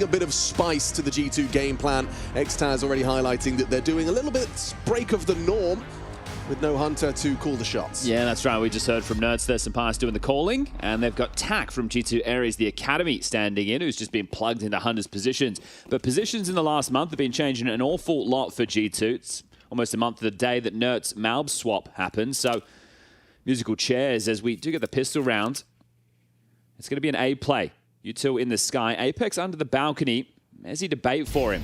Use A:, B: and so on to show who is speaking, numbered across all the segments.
A: A bit of spice to the G2 game plan. Xtaz already highlighting that they're doing a little bit break of the norm with no Hunter to call the shots.
B: Yeah, that's right. We just heard from Nerds there, SunPayus doing the calling, and they've got Tak from G2 Ares, the Academy, standing in, who's just been plugged into Hunter's positions. But positions in the last month have been changing an awful lot for G2. It's almost a month to the day that Nerds Malb swap happened. So, musical chairs as we do get the pistol round. It's going to be an A play. U2 in the sky. Apex under the balcony. Mezzy debate for him.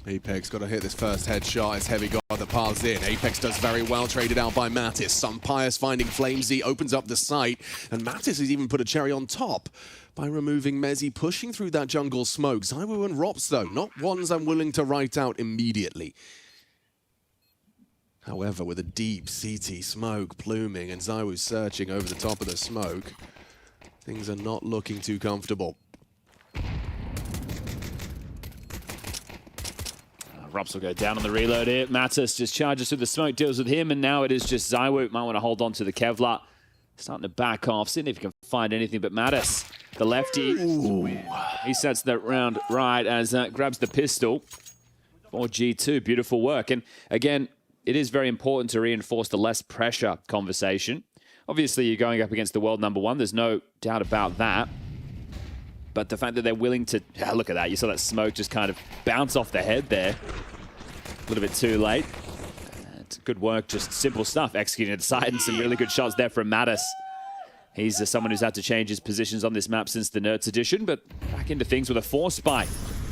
A: Apex got to hit this first headshot. It's Heavy God that piles in. Apex does very well, traded out by Mattis. SunPayus finding Flamesy, opens up the site, and Mattis has even put a cherry on top by removing Mezzy, pushing through that jungle smoke. ZywOo and Rops, though, not ones I'm willing to write out immediately. However, with a deep CT smoke pluming and ZywOo searching over the top of the smoke, things are not looking too comfortable.
B: Rops will go down on the reload here. Mattis just charges through the smoke, deals with him, and now it is just ZywOo. Might want to hold on to the Kevlar. Starting to back off, seeing if he can find anything but Mattis. The lefty, he sets that round right as grabs the pistol for G2. Beautiful work. And again, it is very important to reinforce the less pressure conversation. Obviously, you're going up against the world #1. There's no doubt about that. But the fact that they're willing to... look at that. You saw that smoke just kind of bounce off the head there. A little bit too late. It's good work. Just simple stuff. Executing at the side and some really good shots there from Mattis. He's someone who's had to change his positions on this map since the Nerds edition, but back into things with a 4-spy.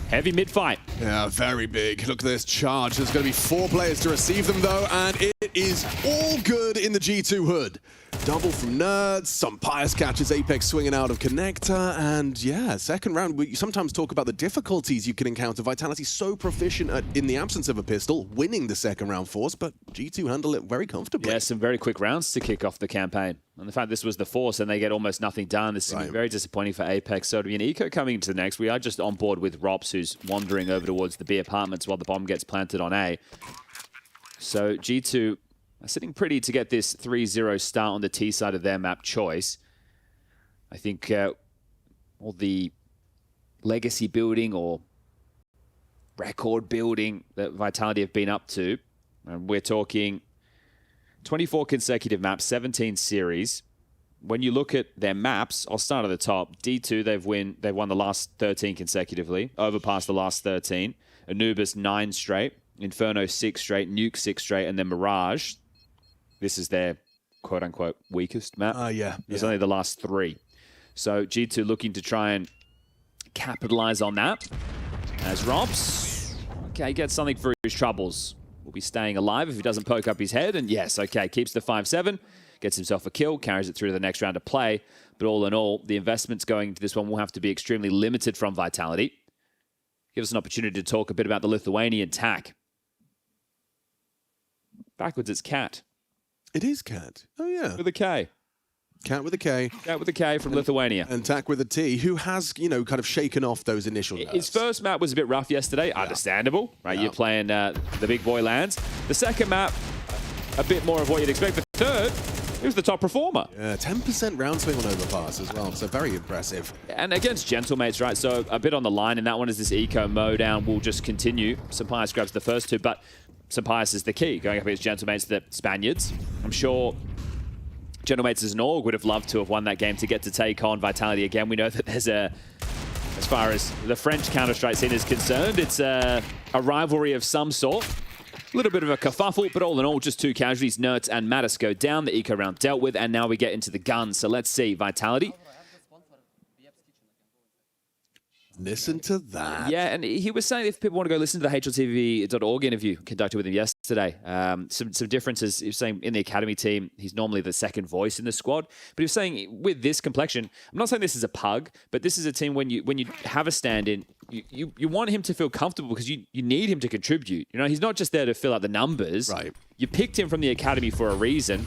B: Heavy mid-fight.
A: Yeah, very big. Look at this charge. There's going to be 4 players to receive them, though, and it is all good in the G2 hood. Double from Nerds. SunPayus catches Apex swinging out of connector, and yeah, second round. We sometimes talk about the difficulties you can encounter. Vitality so proficient in the absence of a pistol, winning the second round force, but G2 handle it very comfortably.
B: Yeah, some very quick rounds to kick off the campaign. And the fact this was the force and they get almost nothing done, this is going to be very disappointing for Apex. So to be an eco coming into the next, we are just on board with Rops, who's wandering over towards the B apartments while the bomb gets planted on A. So G2 are sitting pretty to get this 3-0 start on the T side of their map choice. I think all the legacy building or record building that Vitality have been up to, and we're talking 24 consecutive maps, 17 series. When you look at their maps, I'll start at the top. D2, they've won the last 13 consecutively, overpassed the last 13. Anubis, 9 straight. Inferno, 6 straight. Nuke, 6 straight. And then Mirage. This is their quote-unquote weakest map. It's only the last 3. So G2 looking to try and capitalize on that. As Robs, okay, gets something for his troubles. Will be staying alive if he doesn't poke up his head. And yes, okay, keeps the 5-7. Gets himself a kill, carries it through to the next round of play. But all in all, the investments going into this one will have to be extremely limited from Vitality. Give us an opportunity to talk a bit about the Lithuanian Tak. Backwards, it's Cat.
A: It is Cat. Oh, yeah.
B: With a K.
A: Cat with a K.
B: Cat with a K from Lithuania.
A: And Tak with a T, who has, you know, kind of shaken off those initial nerves.
B: His first map was a bit rough yesterday. Understandable, right? You're playing the big boy lands. The second map, a bit more of what you'd expect. The third, he was the top performer. Yeah,
A: 10% round swing on overpass as well, so very impressive.
B: And against Gentlemates, right? So a bit on the line, and that one is this eco mowdown will just continue. SunPayus grabs the first 2, but SunPayus is the key, going up against Gentlemates, the Spaniards. I'm sure Gentlemates as an org would have loved to have won that game to get to take on Vitality again. We know that there's as far as the French Counter-Strike scene is concerned, it's a rivalry of some sort. A little bit of a kerfuffle, but all in all, just 2 casualties. Nerds and Mattis go down. The eco round dealt with, and now we get into the guns. So let's see. Vitality.
A: Listen to that.
B: Yeah, and he was saying if people want to go listen to the HLTV.org interview conducted with him yesterday, some differences. He was saying in the academy team, he's normally the second voice in the squad. But he was saying with this complexion, I'm not saying this is a pug, but this is a team when you have a stand-in, you want him to feel comfortable because you need him to contribute. You know, he's not just there to fill out the numbers.
A: Right.
B: You picked him from the academy for a reason,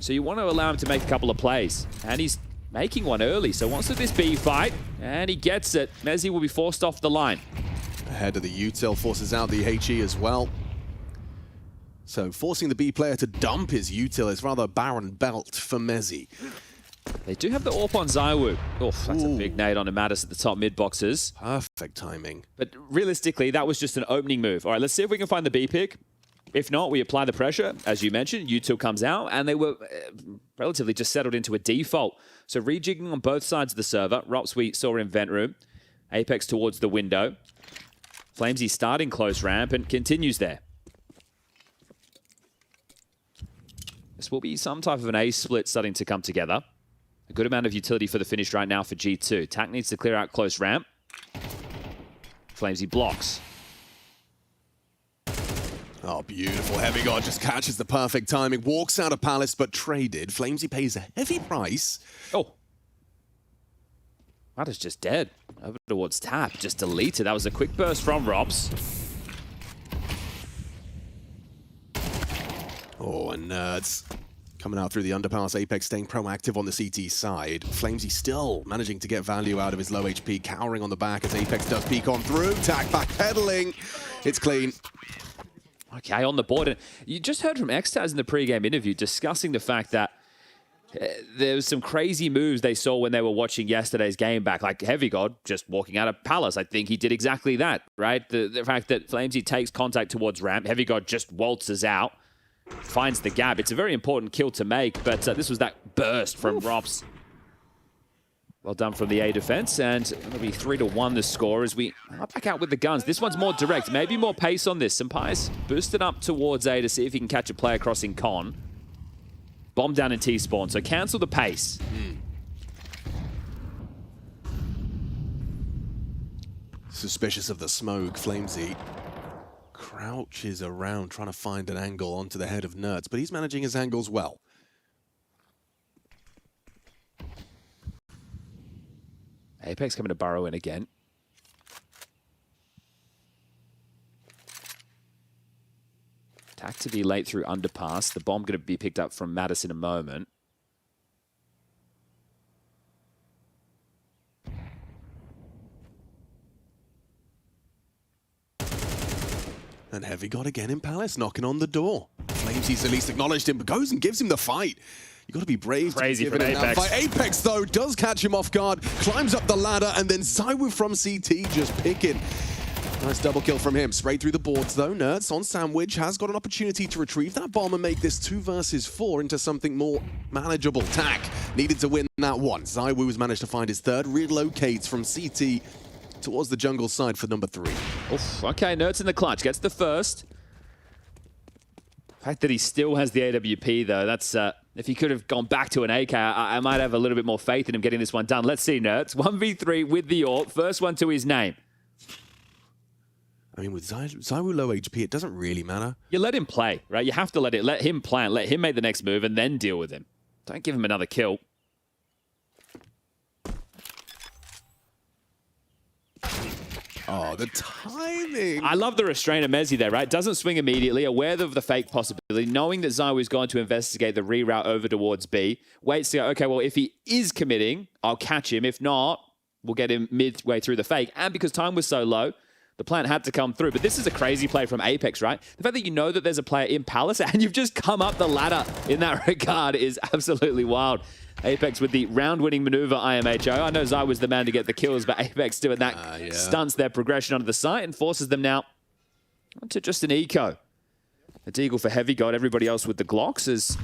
B: so you want to allow him to make a couple of plays. And he's making one early, so wants to this B fight, and he gets it. Mezzy will be forced off the line.
A: Ahead of the util, forces out the HE as well. So forcing the B player to dump his util is rather barren belt for Mezzy.
B: They do have the AWP on ZywOo. Oof, that's a big nade on Mattis at the top mid boxes.
A: Perfect timing.
B: But realistically, that was just an opening move. All right, let's see if we can find the B pick. If not, we apply the pressure. As you mentioned, U2 comes out, and they were relatively just settled into a default. So rejigging on both sides of the server. Rops we saw in vent room. Apex towards the window. Flamesy starting close ramp and continues there. This will be some type of an A split starting to come together. A good amount of utility for the finish right now for G2. Tak needs to clear out close ramp. Flamesy blocks.
A: Oh, beautiful. Heavy God just catches the perfect timing. Walks out of Palace, but traded. Flamesy pays a heavy price.
B: Oh. That is just dead. Over towards Tap. Just deleted. That was a quick burst from Robs.
A: Oh, and Nerds coming out through the underpass. Apex staying proactive on the CT side. Flamesy still managing to get value out of his low HP, cowering on the back as Apex does peek on through. Tak backpedaling. It's clean.
B: Okay, on the board. And you just heard from Xtaz in the pre-game interview discussing the fact that there was some crazy moves they saw when they were watching yesterday's game back, like Heavy God just walking out of Palace. I think he did exactly that, right? The fact that Flamesy takes contact towards ramp, Heavy God just waltzes out, finds the gap. It's a very important kill to make, but this was that burst from Rops. Well done from the A defense, and it'll be 3-1 the score as we are back out with the guns. This one's more direct, maybe more pace on this. SunPayus boosted up towards A to see if he can catch a player crossing con. Bomb down in T-spawn, so cancel the pace.
A: Suspicious of the smoke, Flamesy crouches around trying to find an angle onto the head of Nerds, but he's managing his angles well.
B: Apex coming to burrow in again. Tak to be late through underpass. The bomb going to be picked up from Mattis in a moment.
A: And Heavy God again in Palace, knocking on the door. Flamesy's at least acknowledged him, but goes and gives him the fight. You got to be brave.
B: Crazy from Apex.
A: Apex, though, does catch him off guard, climbs up the ladder, and then ZywOo from CT just picking. Nice double kill from him. Sprayed through the boards, though. Nerds on Sandwich has got an opportunity to retrieve that bomb and make this 2 versus 4 into something more manageable. Tak needed to win that one. ZywOo has managed to find his third, relocates from CT towards the jungle side for number 3.
B: Oof, okay, Nerds in the clutch. Gets the first. The fact that he still has the AWP, though, that's... if he could have gone back to an AK, I might have a little bit more faith in him getting this one done. Let's see, Nerds. 1v3 with the AWP. First one to his name.
A: I mean, with ZywOo low HP, it doesn't really matter.
B: You let him play, right? You have to let him plant, let him make the next move, and then deal with him. Don't give him another kill.
A: Oh, the timing.
B: I love the restraint of Mezzy there, right? Doesn't swing immediately, aware of the fake possibility, knowing that ZywOo is going to investigate the reroute over towards B. Waits to go, okay, well, if he is committing, I'll catch him. If not, we'll get him midway through the fake. And because time was so low, the plant had to come through. But this is a crazy play from Apex, right? The fact that you know that there's a player in Palace and you've just come up the ladder in that regard is absolutely wild. Apex with the round-winning maneuver, IMHO. I know ZywOo was the man to get the kills, but Apex doing that stunts their progression onto the site and forces them now onto just an eco. A deagle for Heavy God, everybody else with the Glocks is...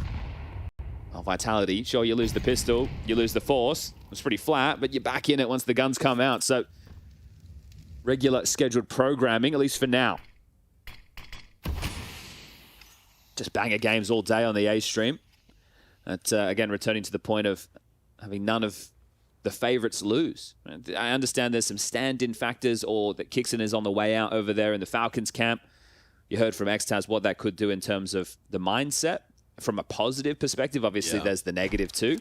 B: Oh, Vitality. Sure, you lose the pistol, you lose the force. It's pretty flat, but you're back in it once the guns come out. So, regular scheduled programming, at least for now. Just banger games all day on the A stream. That, again, returning to the point of having none of the favorites lose. I understand there's some stand-in factors or that Kixon is on the way out over there in the Falcons camp. You heard from Xtaz what that could do in terms of the mindset. From a positive perspective, obviously, there's the negative too.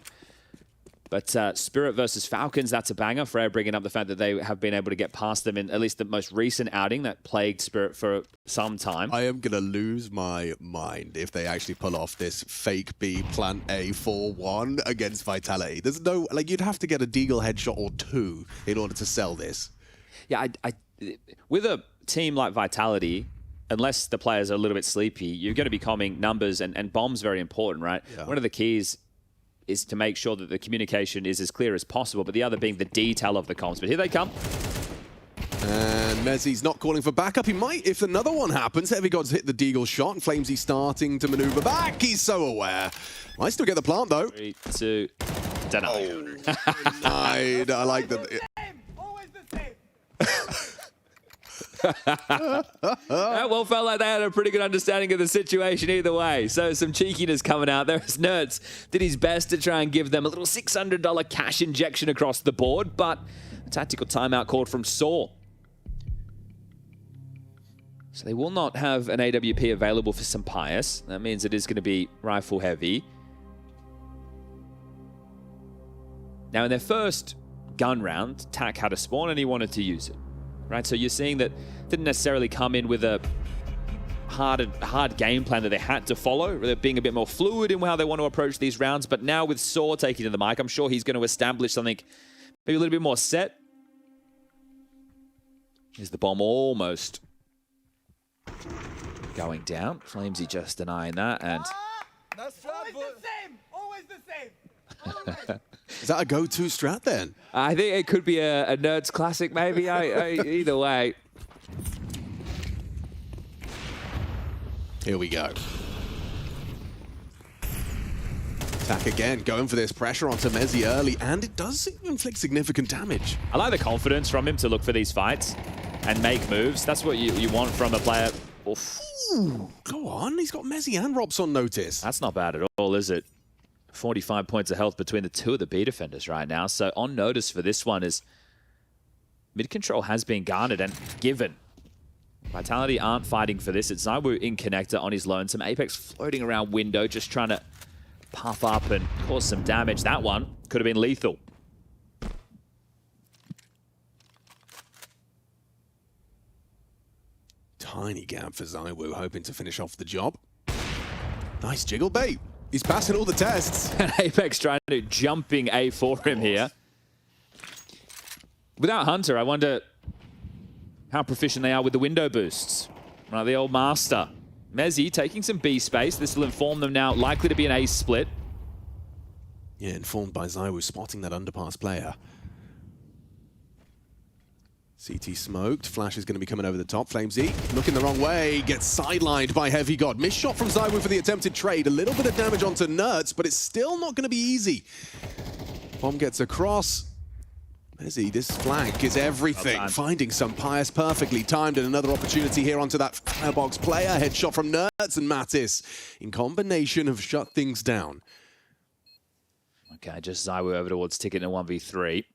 B: But Spirit versus Falcons, that's a banger. Freya bringing up the fact that they have been able to get past them in at least the most recent outing that plagued Spirit for some time.
A: I am going to lose my mind if they actually pull off this fake B plant A 4-1 against Vitality. There's no, like, you'd have to get a Deagle headshot or 2 in order to sell this.
B: Yeah, with a team like Vitality, unless the players are a little bit sleepy, you're going to be calming numbers and bombs very important, right?
A: Yeah.
B: One of the keys is to make sure that the communication is as clear as possible, but the other being the detail of the comms. But here they come.
A: And Mezzi's not calling for backup. He might if another one happens. Heavy God's hit the Deagle shot. Flamesy starting to maneuver back. He's so aware. Might still get the plant, though.
B: 3, 2, don't know.
A: I like that.
B: Well, felt like they had a pretty good understanding of the situation either way. So some cheekiness coming out there as Nerds did his best to try and give them a little $600 cash injection across the board, but a tactical timeout called from Saw. So they will not have an AWP available for SunPayus. That means it is going to be rifle heavy. Now in their first gun round, Tak had a spawn and he wanted to use it. Right, so you're seeing that didn't necessarily come in with a hard game plan that they had to follow. They're being a bit more fluid in how they want to approach these rounds. But now with Saw taking to the mic, I'm sure he's going to establish something maybe a little bit more set. Here's the bomb almost going down. Flamesy just denying that, and
C: That's always the same. Always the same. Always.
A: Is that a go-to strat then?
B: I think it could be a Nerds classic, maybe. Either way.
A: Here we go. Tak again, going for this pressure onto Mezzi early, and it does inflict significant damage.
B: I like the confidence from him to look for these fights and make moves. That's what you want from a player. Oof.
A: Ooh, go on. He's got Mezzi and Robs on notice.
B: That's not bad at all, is it? 45 points of health between the two of the B defenders right now. So on notice for this one is mid control has been garnered and given. Vitality aren't fighting for this. It's ZywOo in connector on his lonesome. Apex floating around window, just trying to puff up and cause some damage. That one could have been lethal.
A: Tiny gap for ZywOo, hoping to finish off the job. Nice jiggle bait. He's passing all the tests.
B: And Apex trying to do jumping A for him here. Without Hunter, I wonder how proficient they are with the window boosts. Right, the old master. Mezzi taking some B space. This will inform them now, likely to be an A split.
A: Yeah, informed by ZywOo spotting that underpass player. CT smoked. Flash is going to be coming over the top. Flamesy looking the wrong way. Gets sidelined by Heavy God. Missed shot from ZywOo for the attempted trade. A little bit of damage onto Nerds, but it's still not going to be easy. Bomb gets across. Mezzi, this flank is everything. Finding SunPayus perfectly timed, and another opportunity here onto that firebox player. Headshot from Nerds, and Mattis in combination have shut things down.
B: Okay, just ZywOo over towards Ticket in a 1v3.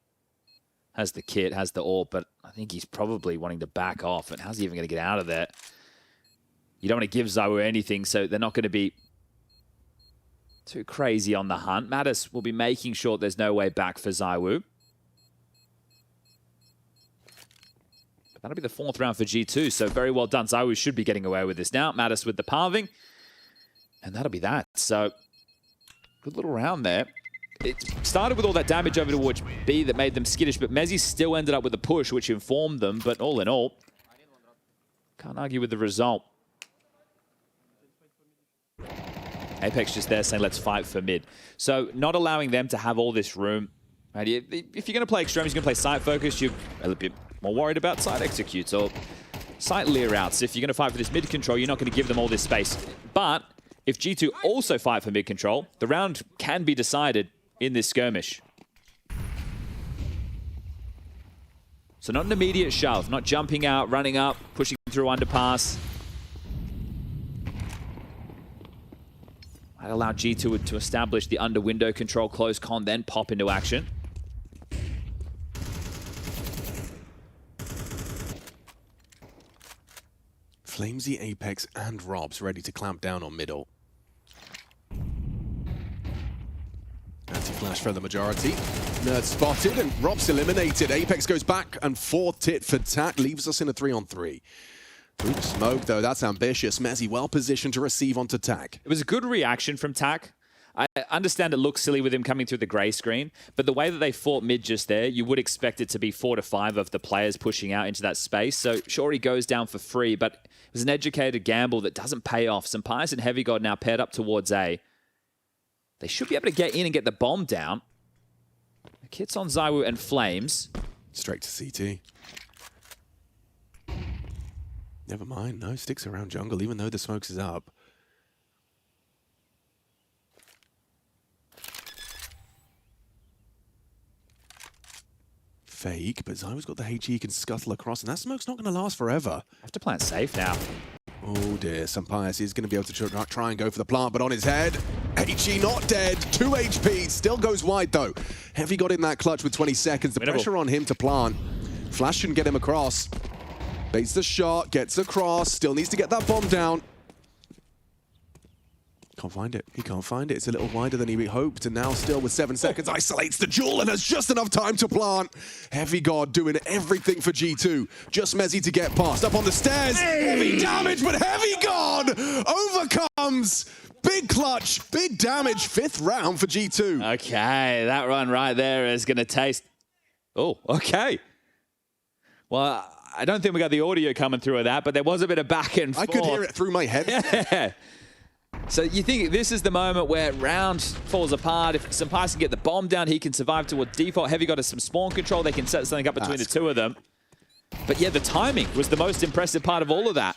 B: Has the kit, has the AWP, but I think he's probably wanting to back off. And how's he even going to get out of there? You don't want to give ZywOo anything, so they're not going to be too crazy on the hunt. Mattis will be making sure there's no way back for ZywOo. But that'll be the 4th round for G2, so very well done. ZywOo should be getting away with this now. Mattis with the palving, and that'll be that. So, good little round there. It started with all that damage over towards B that made them skittish, but Mezzi still ended up with a push, which informed them. But all in all, can't argue with the result. Apex just there saying, let's fight for mid. So not allowing them to have all this room. Right? If you're going to play extreme, you're going to play site focus, you're a little bit more worried about site executes or site leer outs. If you're going to fight for this mid control, you're not going to give them all this space. But if G2 also fight for mid control, the round can be decided in this skirmish. So not an immediate shove, not jumping out, running up, pushing through underpass. Might allow G2 to establish the under window control, close con, then pop into action.
A: Flamesy, Apex, and Robs ready to clamp down on middle. Anti-flash for the majority. Nerd spotted and Robs eliminated. Apex goes back and 4th hit for Tak, leaves us in a 3-on-3. Through the smoke, though, that's ambitious. Mezzi well positioned to receive onto Tak.
B: It was a good reaction from Tak. I understand it looks silly with him coming through the grey screen, but the way that they fought mid just there, you would expect it to be 4 to 5 of the players pushing out into that space. So sure, he goes down for free, but it was an educated gamble that doesn't pay off. SunPayus and Heavy God now paired up towards A. They should be able to get in and get the bomb down. The kit's on ZywOo and Flames.
A: Straight to CT. Never mind, no, sticks around jungle, even though the smokes is up. Fake, but ZywOo's got the HE, he can scuttle across, and that smoke's not going to last forever.
B: Have to plant safe now.
A: Oh dear, SunPayus is going to be able to try and go for the plant, but on his head, HE not dead, 2 HP, still goes wide though. Heavy got in that clutch with 20 seconds, the pressure on him to plant. Flash shouldn't get him across. Baits the shot, gets across, still needs to get that bomb down. Can't find it, he can't find it. It's a little wider than he hoped, and now still with 7 seconds, isolates the jewel and has just enough time to plant. Heavy God doing everything for G2. Just Mezzy to get past. Up on the stairs, heavy damage, but Heavy God overcomes. Big clutch, big damage, 5th round for G2.
B: Okay, that run right there is going to taste... Oh, okay. Well, I don't think we got the audio coming through of that, but there was a bit of back and forth.
A: I could hear it through my head.
B: Yeah. So you think this is the moment where Round falls apart. If SunPayus can get the bomb down, he can survive toward default. Heavy got us some spawn control. They can set something up between the two of them. But yeah, the timing was the most impressive part of all of that.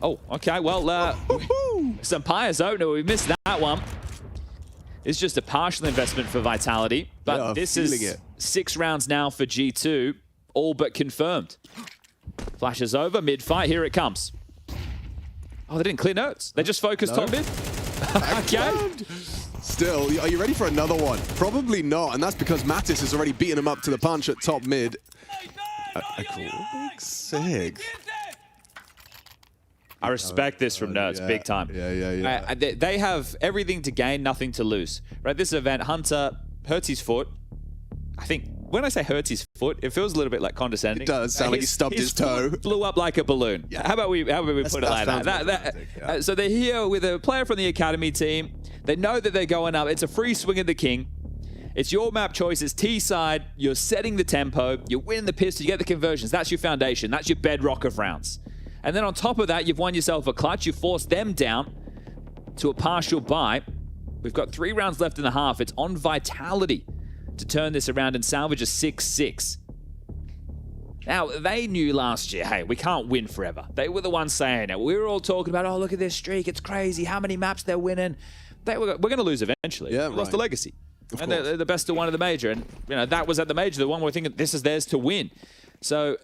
B: Oh, okay. Well, SunPayus opener, we missed that one. It's just a partial investment for Vitality, but
A: yeah,
B: this is 6 rounds now for G2, all but confirmed. Flashes over, mid-fight, here it comes. Oh, they didn't clear notes. They just focused top mid. Okay.
A: Still, are you ready for another one? Probably not, and that's because Mattis has already beaten him up to the punch at top mid. A quick 6.
B: I respect this from Nerds, big time.
A: Yeah.
B: They have everything to gain, nothing to lose. Right, this event, Hunter hurts his foot. I think, when I say hurts his foot, it feels a little bit like condescending.
A: It does, sound like he stubbed his toe.
B: Blew up like a balloon. Yeah. How about we put it like that? So they're here with a player from the academy team. They know that they're going up. It's a free swing at the king. It's your map choice. It's T-side. You're setting the tempo. You win the pistol. You get the conversions. That's your foundation. That's your bedrock of rounds. And then on top of that, you've won yourself a clutch. You forced them down to a partial bye. We've got 3 rounds left in the half. It's on Vitality to turn this around and salvage a 6-6. Now, they knew last year, hey, we can't win forever. They were the ones saying it. We were all talking about, oh, look at this streak. It's crazy. How many maps they're winning. We're going to lose eventually.
A: Yeah,
B: we lost the legacy. And they're the best of one of the major. And, you know, that was at the major, the one we're thinking this is theirs to win. So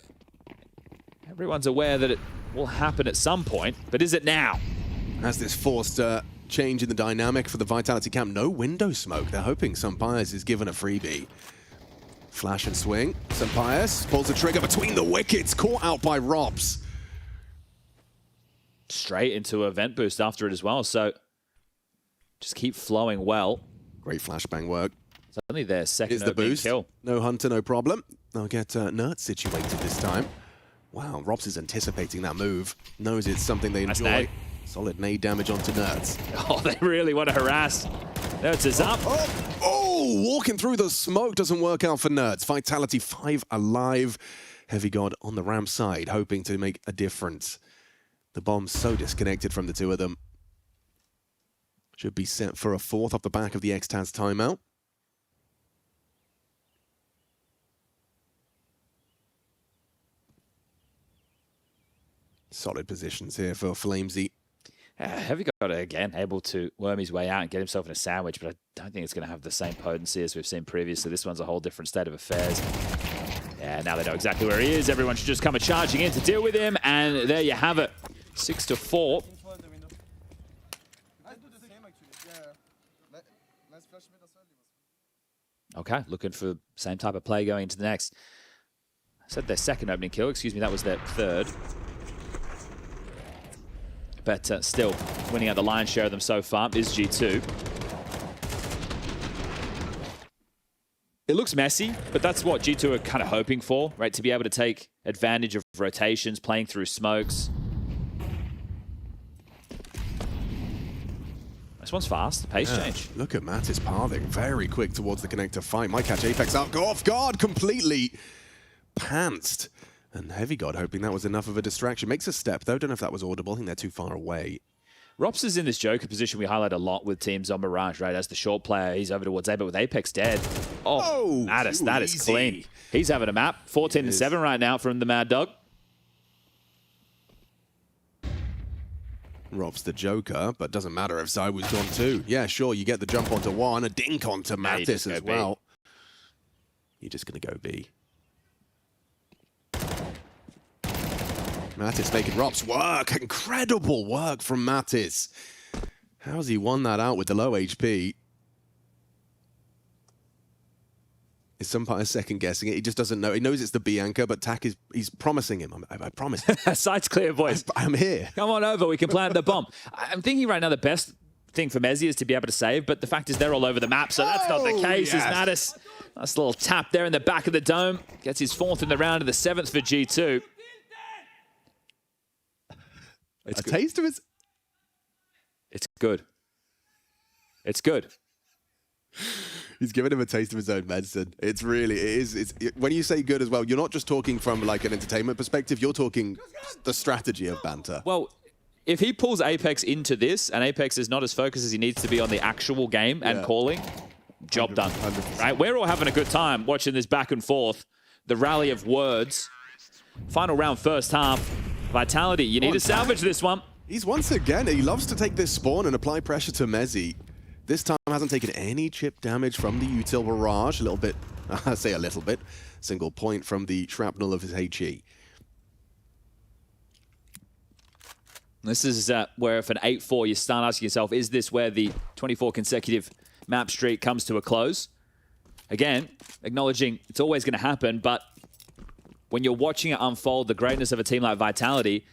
B: everyone's aware that it will happen at some point, but is it now?
A: Has this forced change in the dynamic for the Vitality camp? No window smoke. They're hoping SunPayus is given a freebie. Flash and swing. SunPayus pulls the trigger between the wickets, caught out by Robs.
B: Straight into a vent boost after it as well, so just keep flowing well.
A: Great flashbang work.
B: It's only their second
A: is the boost.
B: Kill.
A: No Hunter, no problem. They'll get Nert situated this time. Wow, Robs is anticipating that move. Knows it's something they enjoy.
B: Nade.
A: Solid nade damage onto Nerds.
B: Oh, they really want to harass. Nerds is up.
A: Oh, walking through the smoke doesn't work out for Nerds. Vitality 5 alive. Heavy God on the ramp side, hoping to make a difference. The bomb's so disconnected from the two of them. Should be set for a 4th off the back of the X-Taz timeout. Solid positions here for Flamesy.
B: Heavy God, again, able to worm his way out and get himself in a sandwich, but I don't think it's going to have the same potency as we've seen previously. This one's a whole different state of affairs. Yeah, now they know exactly where he is. Everyone should just come charging in to deal with him, and there you have it. 6-4. Okay, looking for the same type of play going into the next. I said their second opening kill. Excuse me, that was their 3rd. But still, winning out the lion's share of them so far is G2. It looks messy, but that's what G2 are kind of hoping for, right? To be able to take advantage of rotations, playing through smokes. This one's fast, pace change.
A: Look at Mattis pathing very quick towards the connector fight. Might catch Apex out, go off guard, completely pantsed. And Heavy God hoping that was enough of a distraction. Makes a step, though. Don't know if that was audible. I think they're too far away.
B: Rops is in this Joker position we highlight a lot with teams on Mirage, right? As the short player, he's over towards A, but with Apex dead. Oh, Mattis, that is clean. He's having a map. 14-7 right now from the Mad Dog.
A: Rob's the Joker, but doesn't matter if ZywOo's gone too. Yeah, sure, you get the jump onto one, a dink onto Mattis as well. You're just going to go B. Mattis making Rops work. Incredible work from Mattis. How's he won that out with the low HP? Is SunPayus second guessing it? He just doesn't know. He knows it's the B anchor, but Tak he's promising him. I promise.
B: Sight's clear, boys.
A: I'm here.
B: Come on over. We can plant the bomb. I'm thinking right now the best thing for Mezzy is to be able to save, but the fact is they're all over the map, so that's not the case. Yes. Mattis, nice little tap there in the back of the dome. Gets his 4th in the round and the 7th for G2.
A: It's a taste of his...
B: It's good. It's good.
A: He's giving him a taste of his own medicine. It's really, when you say good as well, you're not just talking from like an entertainment perspective, you're talking the strategy of banter.
B: Well, if he pulls Apex into this, and Apex is not as focused as he needs to be on the actual game and calling, job done. 100%. Right? We're all having a good time watching this back and forth, the rally of words. Final round, first half. Vitality, you need to salvage this one.
A: He's once again, he loves to take this spawn and apply pressure to Mezzy. This time hasn't taken any chip damage from the util Mirage. A little bit, I say a little bit. Single point from the shrapnel of his HE.
B: This is where if an 8-4, you start asking yourself, is this where the 24 consecutive map streak comes to a close? Again, acknowledging it's always going to happen, but when you're watching it unfold, the greatness of a team like Vitality,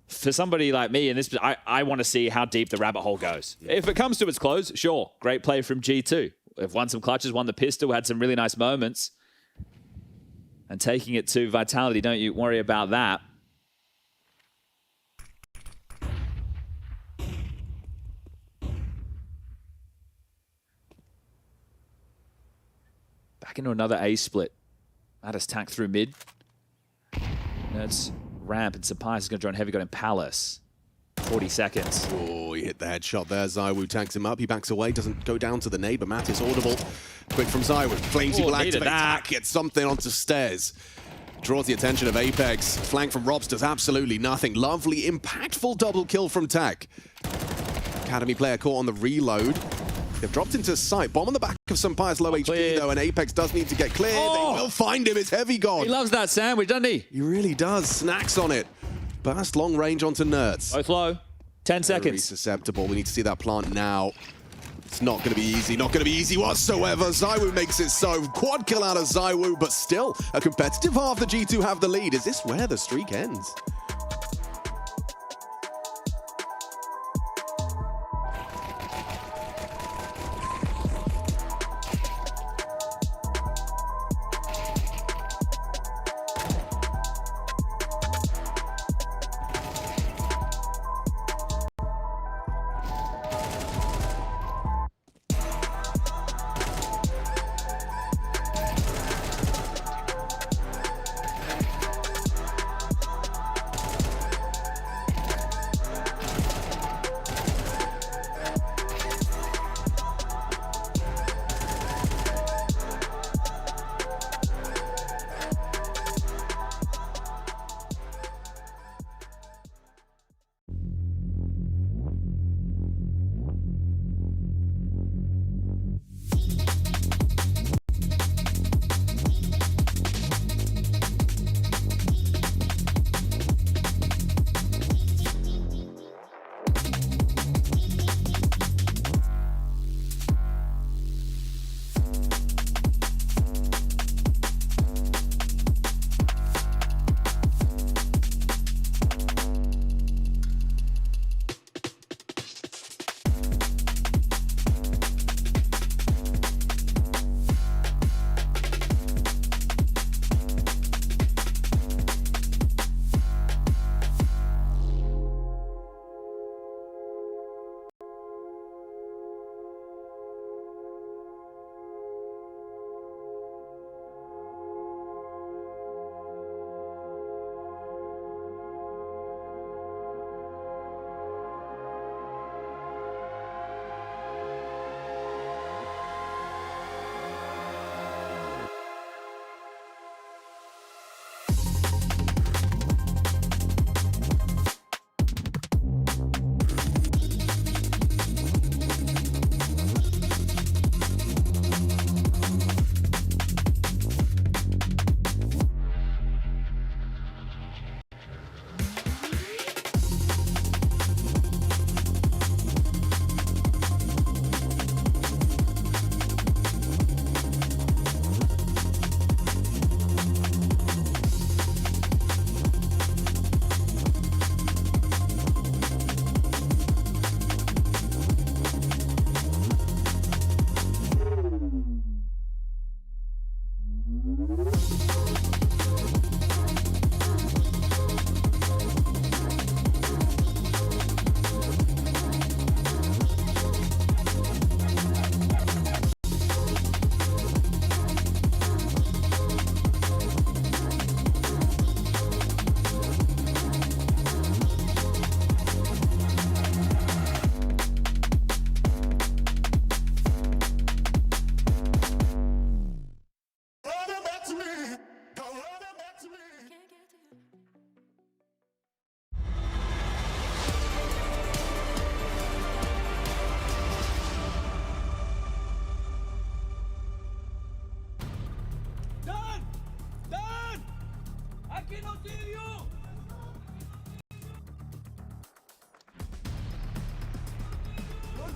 B: for somebody like me in this, I want to see how deep the rabbit hole goes. If it comes to its close, sure, great play from G2. They've won some clutches, won the pistol, had some really nice moments. And taking it to Vitality, don't you worry about that. Back into another A split. Mattis tack through mid. That's ramp, and SunPayus is going to join Heavy God in Palace. 40 seconds.
A: Oh, he hit the headshot there. ZywOo tags him up. He backs away, doesn't go down to the nade, but Mattis audible. Quick from ZywOo. Flames will activate. Tak gets something onto stairs. Draws the attention of Apex. Flank from Robs does absolutely nothing. Lovely, impactful double kill from Tak. Academy player caught on the reload. They've dropped into sight. Bomb on the back of SunPayus, low HP though, and Apex does need to get clear. They will find him. It's Heavy God.
B: He loves that sandwich, doesn't he?
A: He really does. Snacks on it. Burst long range onto Nerds.
B: Both low. 10 seconds.
A: Very susceptible. We need to see that plant now. It's not going to be easy. Not going to be easy whatsoever. ZywOo makes it so. Quad kill out of ZywOo, but still a competitive half. The G2 have the lead. Is this where the streak ends?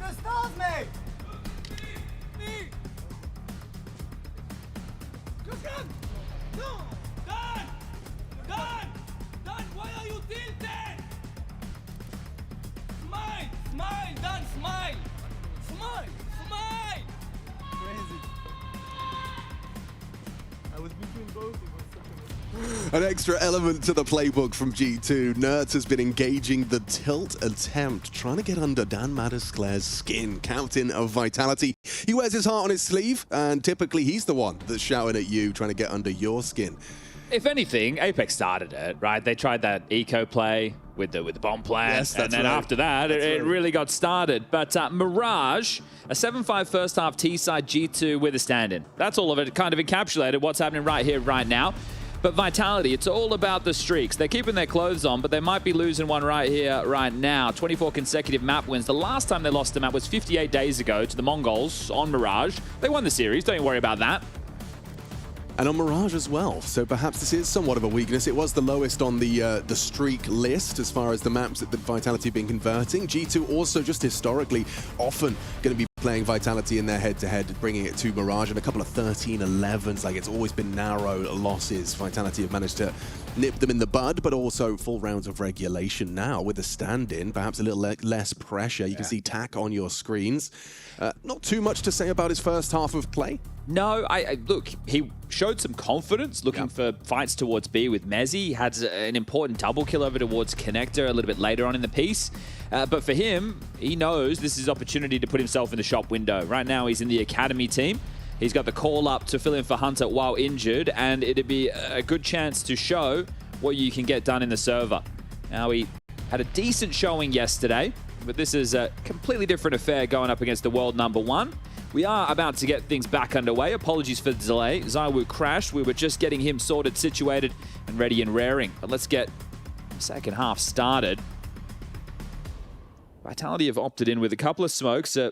C: the stars, mate!
D: Me! Just run! No! Dan! Dan! Dan, why are you tilted? Smile! Smile, Dan, smile! Smile! Smile!
C: Crazy. I was between both. It was such a...
A: An extra element to the playbook from G2. Nerds has been engaging the tilt attempt, trying to get under Dan Madisclair's skin. Captain of Vitality. He wears his heart on his sleeve, and typically he's the one that's shouting at you, trying to get under your skin.
B: If anything, Apex started it, right? They tried that eco play with the bomb plant,
A: Yes,
B: and then
A: right.
B: after that, it really got started. But Mirage, a 7-5 first half T-side G2 with a stand-in. That's all of it, kind of encapsulated what's happening right here, right now. But Vitality, it's all about the streaks. They're keeping their clothes on, but they might be losing one right here, right now. 24 consecutive map wins. The last time they lost a map was 58 days ago to the Mongols on Mirage. They won the series, don't you worry about that.
A: And on Mirage as well, so perhaps this is somewhat of a weakness. It was the lowest on the streak list as far as the maps that the Vitality have been converting. G2 also just historically often going to be playing Vitality in their head-to-head, bringing it to Mirage, and a couple of 13-11s. Like, it's always been narrow losses. Vitality have managed to nip them in the bud, but also full rounds of regulation now with a stand-in, perhaps a little less pressure. You can see TAC on your screens. Not too much to say about his first half of play.
B: No, look, he showed some confidence looking for fights towards B with Mezzy. He had an important double kill over towards Connector a little bit later on in the piece. But for him, he knows this is opportunity to put himself in the shop window. Right now, he's in the academy team. He's got the call up to fill in for Hunter while injured, and it'd be a good chance to show what you can get done in the server. Now, he had a decent showing yesterday, but this is a completely different affair going up against the world #1. We are about to get things back underway. Apologies for the delay. ZywOo crashed. We were just getting him sorted, situated, and ready and raring. But let's get the second half started. Vitality have opted in with a couple of smokes. Oh,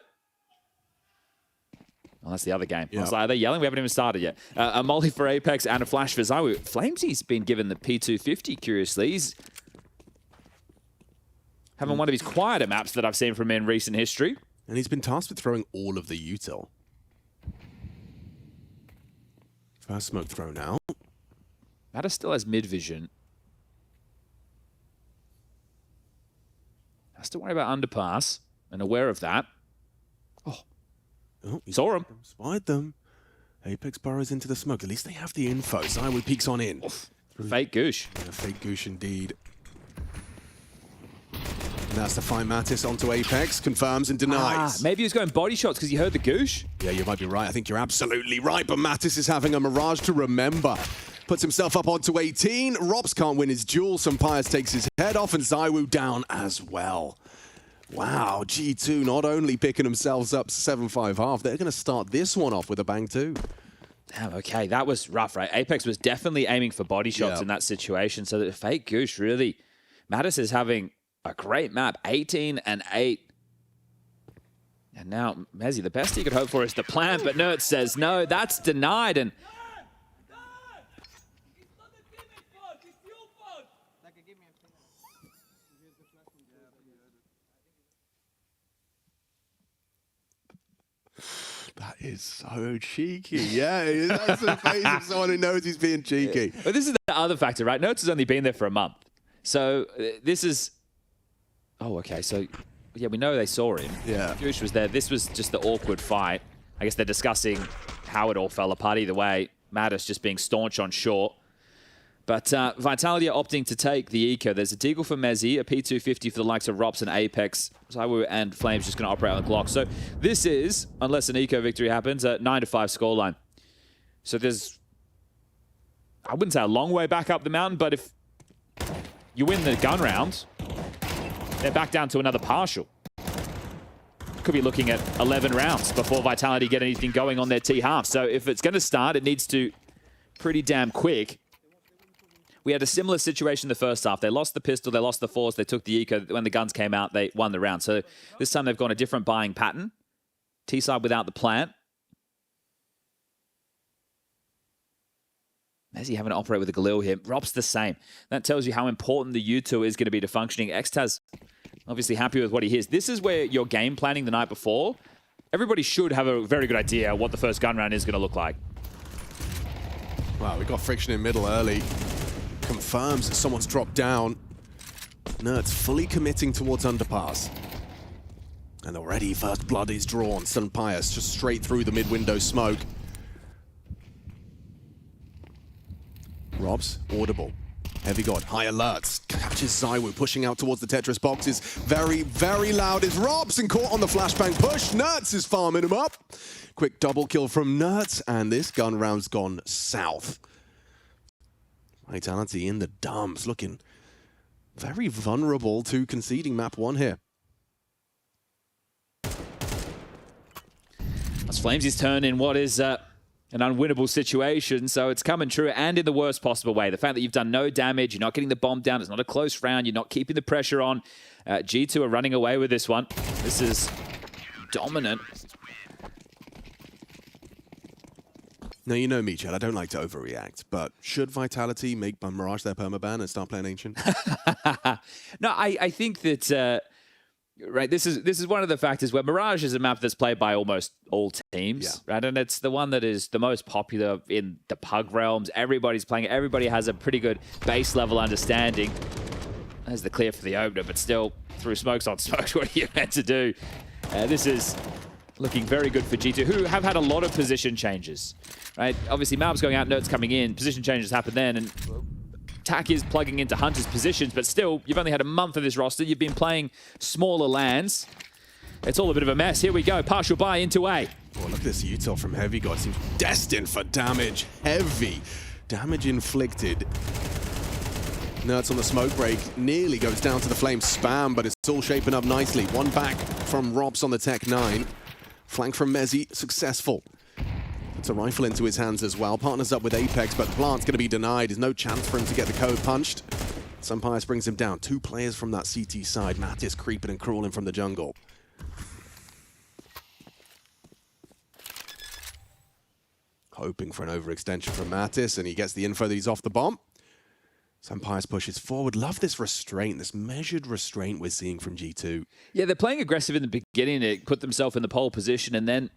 B: that's the other game. I was like, are they yelling? We haven't even started yet. A molly for Apex and a flash for ZywOo. Flamesy's been given the P250, curiously. He's having one of his quieter maps that I've seen from him in recent history.
A: And he's been tasked with throwing all of the util. First smoke thrown out.
B: Matter still has mid vision. Has to worry about underpass and aware of that.
A: Oh, he
B: saw him.
A: Spied them. Apex burrows into the smoke. At least they have the info. ZywOo peeks on in.
B: Fake goosh.
A: Yeah, fake goosh indeed. And that's to find Mattis onto Apex. Confirms and denies.
B: Maybe he was going body shots because he heard the goosh.
A: Yeah, you might be right. I think you're absolutely right. But Mattis is having a Mirage to remember. Puts himself up onto 18. Rops can't win his duel. SunPayus takes his head off, and ZywOo down as well. Wow, G2 not only picking themselves up 7-5 half, they're going to start this one off with a bang too.
B: Damn, okay, that was rough, right? Apex was definitely aiming for body shots in that situation. So the fake goosh really... Mattis is having a great map, 18 and 8. And now, Mezzy, the best he could hope for is the plant, but Nerd says no, that's denied. And
D: It's not the teammate fault, it's your fault!
A: That is so cheeky. Yeah, that's the face of someone who knows he's being cheeky.
B: But this is the other factor, right? Nerds has only been there for a month. So this is... Oh, okay, so... Yeah, we know they saw him.
A: Yeah.
B: Goosh was there. This was just the awkward fight. I guess they're discussing how it all fell apart either way. Mattis just being staunch on short. But Vitality are opting to take the eco. There's a deagle for Mezzy, a P250 for the likes of Rops and Apex. ZywOo and Flames just going to operate on the Glock. So this is, unless an eco victory happens, a 9-5 scoreline. So there's, I wouldn't say a long way back up the mountain, but if you win the gun round, they're back down to another partial. Could be looking at 11 rounds before Vitality get anything going on their T-half. So if it's going to start, it needs to pretty damn quick. We had a similar situation in the first half. They lost the pistol, they lost the force, they took the eco. When the guns came out, they won the round. So this time they've gone a different buying pattern. T-side without the plant. Mezzy having to operate with a Galil here. Rob's the same. That tells you how important the U2 is going to be to functioning. Xtaz, obviously happy with what he hears. This is where you're game planning the night before. Everybody should have a very good idea what the first gun round is going to look like.
A: Wow, we got friction in middle early. Confirms that someone's dropped down. Nerds fully committing towards underpass. And already first blood is drawn. SunPayus just straight through the mid-window smoke. Robs, audible. Heavy God, high alerts. Catches Zywoo pushing out towards the Tetris boxes. Very, very loud is Robs and caught on the flashbang push. Nerds is farming him up. Quick double kill from Nerds, and this gun round's gone south. Vitality in the dumps, looking very vulnerable to conceding map 1 here.
B: That's Flames' turn in what is an unwinnable situation, so it's coming true and in the worst possible way. The fact that you've done no damage, you're not getting the bomb down, it's not a close round, you're not keeping the pressure on. G2 are running away with this one. This is dominant.
A: Now, you know me, Chad, I don't like to overreact, but should Vitality make Mirage their permaban and start playing Ancient?
B: No, I think that... right, this is one of the factors where Mirage is a map that's played by almost all teams, right? And it's the one that is the most popular in the pug realms. Everybody's playing it. Everybody has a pretty good base level understanding. There's the clear for the opener, but still, through smokes on smokes, what are you meant to do? This is looking very good for G2, who have had a lot of position changes, right? Obviously, Malb's going out, Nerds coming in. Position changes happen then, and TAC is plugging into Hunter's positions, but still, you've only had a month of this roster. You've been playing smaller lands. It's all a bit of a mess. Here we go. Partial buy into A.
A: Oh, look at this util from Heavy God. Seems destined for damage. Heavy damage inflicted. Nerds on the smoke break. Nearly goes down to the flame spam, but it's all shaping up nicely. One back from Robs on the Tech 9. Flank from Mezzi. Successful. Puts a rifle into his hands as well. Partners up with Apex, but the plant's going to be denied. There's no chance for him to get the code punched. SunPayus brings him down. 2 players from that CT side. Mattis creeping and crawling from the jungle. Hoping for an overextension from Mattis, and he gets the info that he's off the bomb. SunPayus pushes forward. Love this restraint, this measured restraint we're seeing from G2.
B: Yeah, they're playing aggressive in the beginning to put themselves in the pole position, and then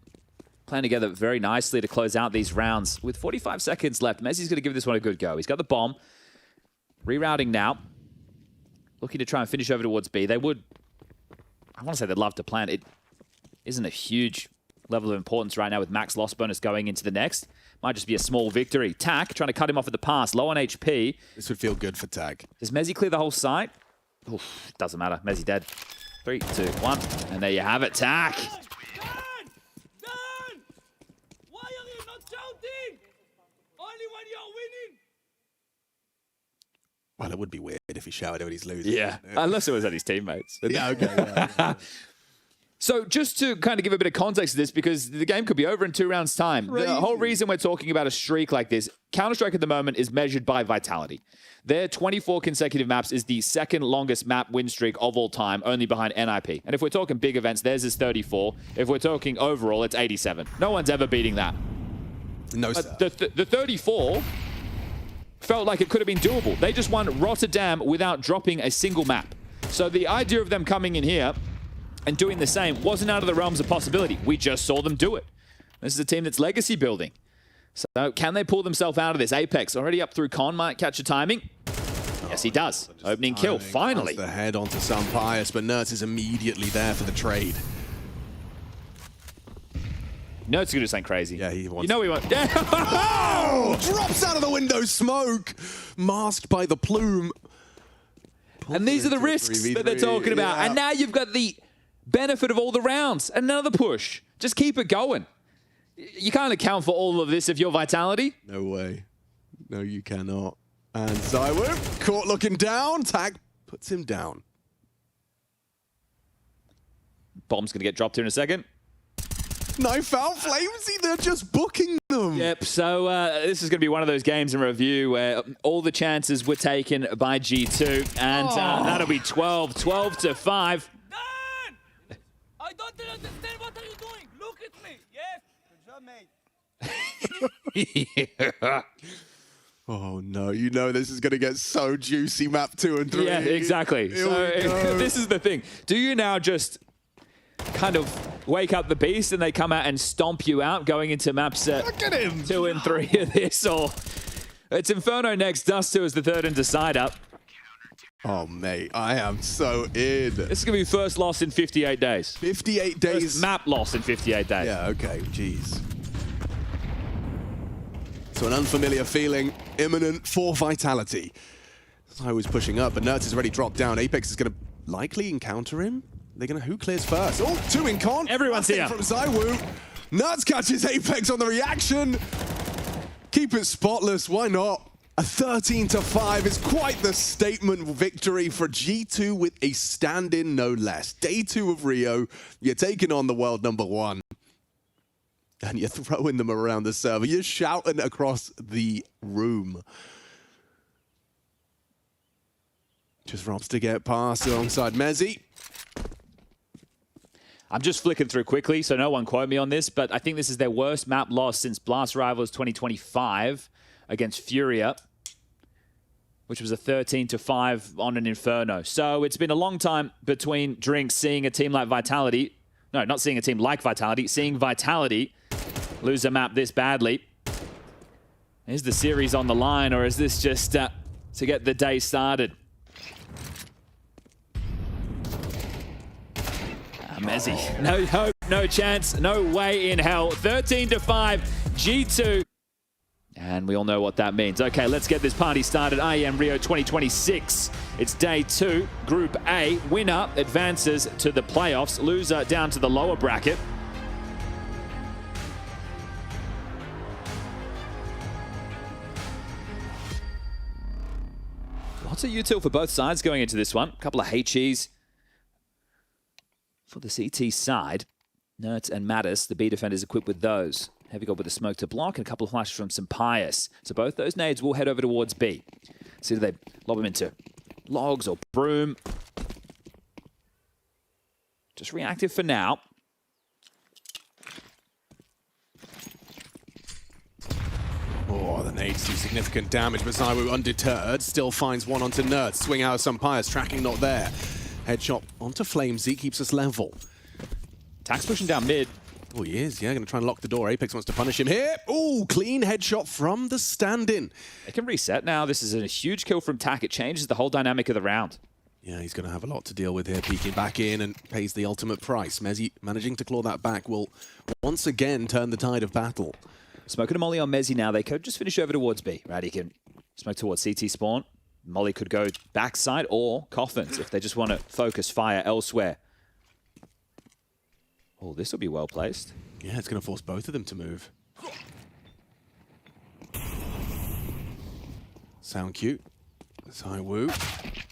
B: playing together very nicely to close out these rounds. With 45 seconds left, Messi's going to give this one a good go. He's got the bomb. Rerouting now. Looking to try and finish over towards B. They would... I want to say they'd love to plant. It isn't a huge level of importance right now with max loss bonus going into the next. Might just be a small victory. TAC trying to cut him off at the pass. Low on HP.
A: This would feel good for TAC.
B: Does Mezzi clear the whole site? Oof, doesn't matter. Mezzi dead. 3, 2, 1. And there you have it. TAC.
A: Well, it would be weird if he shouted when he's losing.
B: Yeah, unless it was at his teammates.
A: Yeah, okay. Yeah.
B: So just to kind of give a bit of context to this, because the game could be over in 2 rounds' time.
A: Crazy.
B: The whole reason we're talking about a streak like this, Counter-Strike at the moment is measured by Vitality. Their 24 consecutive maps is the second longest map win streak of all time, only behind NIP. And if we're talking big events, theirs is 34. If we're talking overall, it's 87. No one's ever beating that.
A: No, sir.
B: The 34 felt like it could have been doable. They just won Rotterdam without dropping a single map. So the idea of them coming in here and doing the same wasn't out of the realms of possibility. We just saw them do it. This is a team that's legacy building. So can they pull themselves out of this? Apex already up through Con, might catch a timing. Yes, he does. Opening kill, finally.
A: The head onto SunPayus, but Nerds is immediately there for the trade.
B: Nerds gonna do something crazy.
A: Yeah, he wants.
B: You know he wants.
A: Oh! Drops out of the window, smoke, masked by the plume.
B: And these are the risks that they're talking about.
A: Yeah.
B: And now you've got the benefit of all the rounds. Another push. Just keep it going. You can't account for all of this if you're Vitality.
A: No way. No, you cannot. And Zywoo, caught looking down. TAC puts him down.
B: Bomb's gonna get dropped here in a second.
A: Knife out, Flamesy, they're just booking them.
B: Yep, so this is going to be one of those games in review where all the chances were taken by G2, and that'll be 12 to 5.
D: Dan! I don't understand. What are you doing? Look at me. Yes. Good job, mate.
A: Oh no, you know this is going to get so juicy, map 2 and 3.
B: Yeah, exactly.
A: Here
B: So this is the thing. Do you now just kind of wake up the beast and they come out and stomp you out going into maps 2 and 3 of this? Or it's Inferno next, Dust2 is the third and decider.
A: Oh, mate, I am so in.
B: This is going to be first loss in 58 days.
A: 58 days.
B: First map loss in 58 days.
A: Yeah, okay, jeez. So an unfamiliar feeling, imminent for Vitality. I was pushing up, but Nerds has already dropped down. Apex is going to likely encounter him. They're going to, who clears first? Oh, 2 in con.
B: Everyone's here.
A: From ZywOo. Nerds catches Apex on the reaction. Keep it spotless, why not? A 13-5 is quite the statement victory for G2 with a stand-in, no less. Day 2 of Rio, you're taking on the world #1. And you're throwing them around the server. You're shouting across the room. Just Robs to get past alongside Mezzy.
B: I'm just flicking through quickly, so no one quote me on this, but I think this is their worst map loss since Blast Rivals 2025 against Furia, which was a 13-5 on an Inferno. So it's been a long time between drinks seeing a team like Vitality. No, not seeing a team like Vitality, seeing Vitality lose a map this badly. Is the series on the line, or is this just to get the day started? Mezzy, no hope, no chance, no way in hell. 13-5, G2. And we all know what that means. Okay, let's get this party started. IEM Rio 2026. It's day 2, Group A. Winner advances to the playoffs. Loser down to the lower bracket. Lots of util for both sides going into this one. A couple of HEs for the CT side. Nerds and Mattis, the B defenders, equipped with those. Heavy got with a smoke to block and a couple of flashes from SunPayus. So both those nades will head over towards B. See, do they lob them into logs or broom? Just reactive for now.
A: Oh, the nades do significant damage, but ZywOo undeterred still finds one onto Nerds. Swing out of SunPayus, tracking not there. Headshot onto Flamesy, keeps us level.
B: Tax pushing down mid.
A: Oh, he is, yeah, going to try and lock the door. Apex wants to punish him here. Oh, clean headshot from the stand-in.
B: They can reset now. This is a huge kill from Tac. It changes the whole dynamic of the round.
A: Yeah, he's going to have a lot to deal with here, peeking back in and pays the ultimate price. Mezzy managing to claw that back will once again turn the tide of battle.
B: Smoking a molly on Mezzy now. They could just finish over towards B, right? He can smoke towards CT spawn. Molly could go backside or coffins if they just want to focus fire elsewhere. Oh, this will be well placed.
A: Yeah, it's going to force both of them to move. Sound cute. ZywOo.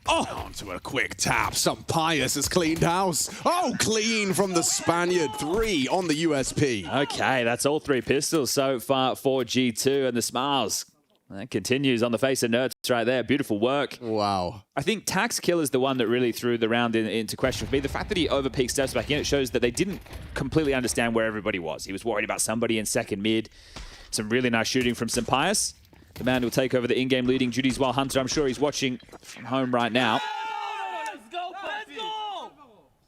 A: Oh, onto a quick tap. SunPayus has cleaned house. Oh, clean from the Spaniard. 3 on the USP.
B: Okay, that's all 3 pistols so far for G2, and the smiles. That continues on the face of Nerds right there. Beautiful work.
A: Wow.
B: I think Tac's kill is the one that really threw the round into question for me. The fact that he overpeaked steps back in, it shows that they didn't completely understand where everybody was. He was worried about somebody in second mid. Some really nice shooting from SunPayus. The man who will take over the in-game leading duties while Hunter, I'm sure he's watching from home right now.
D: Let's go, let's go!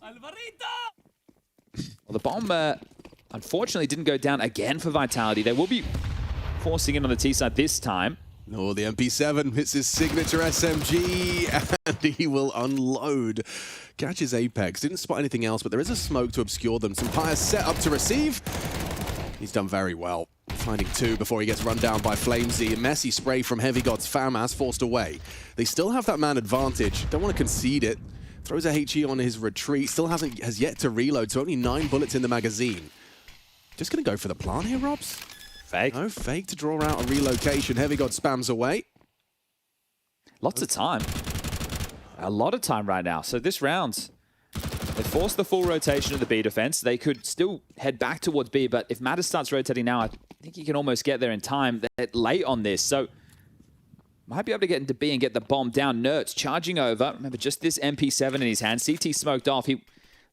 D: Alvarito!
B: Well, the bomb, unfortunately, didn't go down again for Vitality. They will be forcing in on the T side this time.
A: Oh, the MP7 hits his signature SMG, and he will unload. Catches Apex. Didn't spot anything else, but there is a smoke to obscure them. SunPayus set up to receive. He's done very well. Finding 2 before he gets run down by Flamesy. A messy spray from Heavy God's FAMAS forced away. They still have that man advantage. Don't want to concede it. Throws a HE on his retreat. Still has yet to reload, so only 9 bullets in the magazine. Just going to go for the plant here, Robs?
B: Fake.
A: No, fake to draw out a relocation. Heavy God spams away.
B: Lots of time. A lot of time right now. So this round, they forced the full rotation of the B defense. They could still head back towards B, but if Mattis starts rotating now, I think he can almost get there in time. They're late on this, so might be able to get into B and get the bomb down. Nerds charging over. Remember, just this MP7 in his hand. CT smoked off. He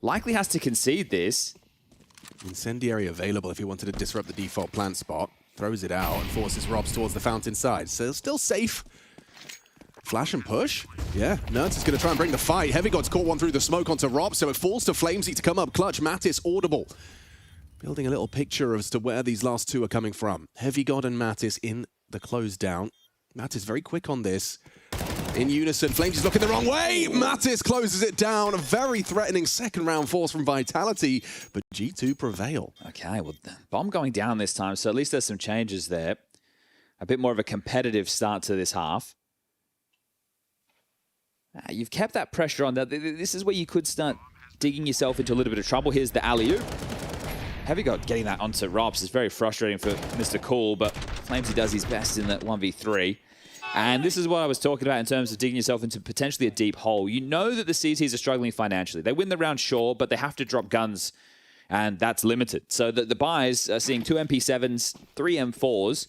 B: likely has to concede this.
A: Incendiary available if he wanted to disrupt the default plant spot. throws it out and forces Robs towards the fountain side. So still safe. Flash and push. Yeah, Nerds is going to try and bring the fight. Heavy God's caught one through the smoke onto Rob, so it falls to Flamesy to come up clutch. Mattis audible. Building a little picture as to where these last two are coming from. Heavy God and Mattis in the close down. Mattis very quick on this. In unison, Flamesy's looking the wrong way. Mattis closes it down. A very threatening second round force from Vitality, but G2 prevail.
B: Okay, well, bomb going down this time, so at least there's some changes there. A bit more of a competitive start to this half. You've kept that pressure on. This is where you could start digging yourself into a little bit of trouble. Here's the alley-oop. Heavy God getting that onto Robs is very frustrating for Mr. Cool, but Flamesy does his best in that 1v3. And this is what I was talking about in terms of digging yourself into potentially a deep hole. You know that the CTs are struggling financially. They win the round, sure, but they have to drop guns, and that's limited. So the buys are seeing 2 MP7s, 3 M4s.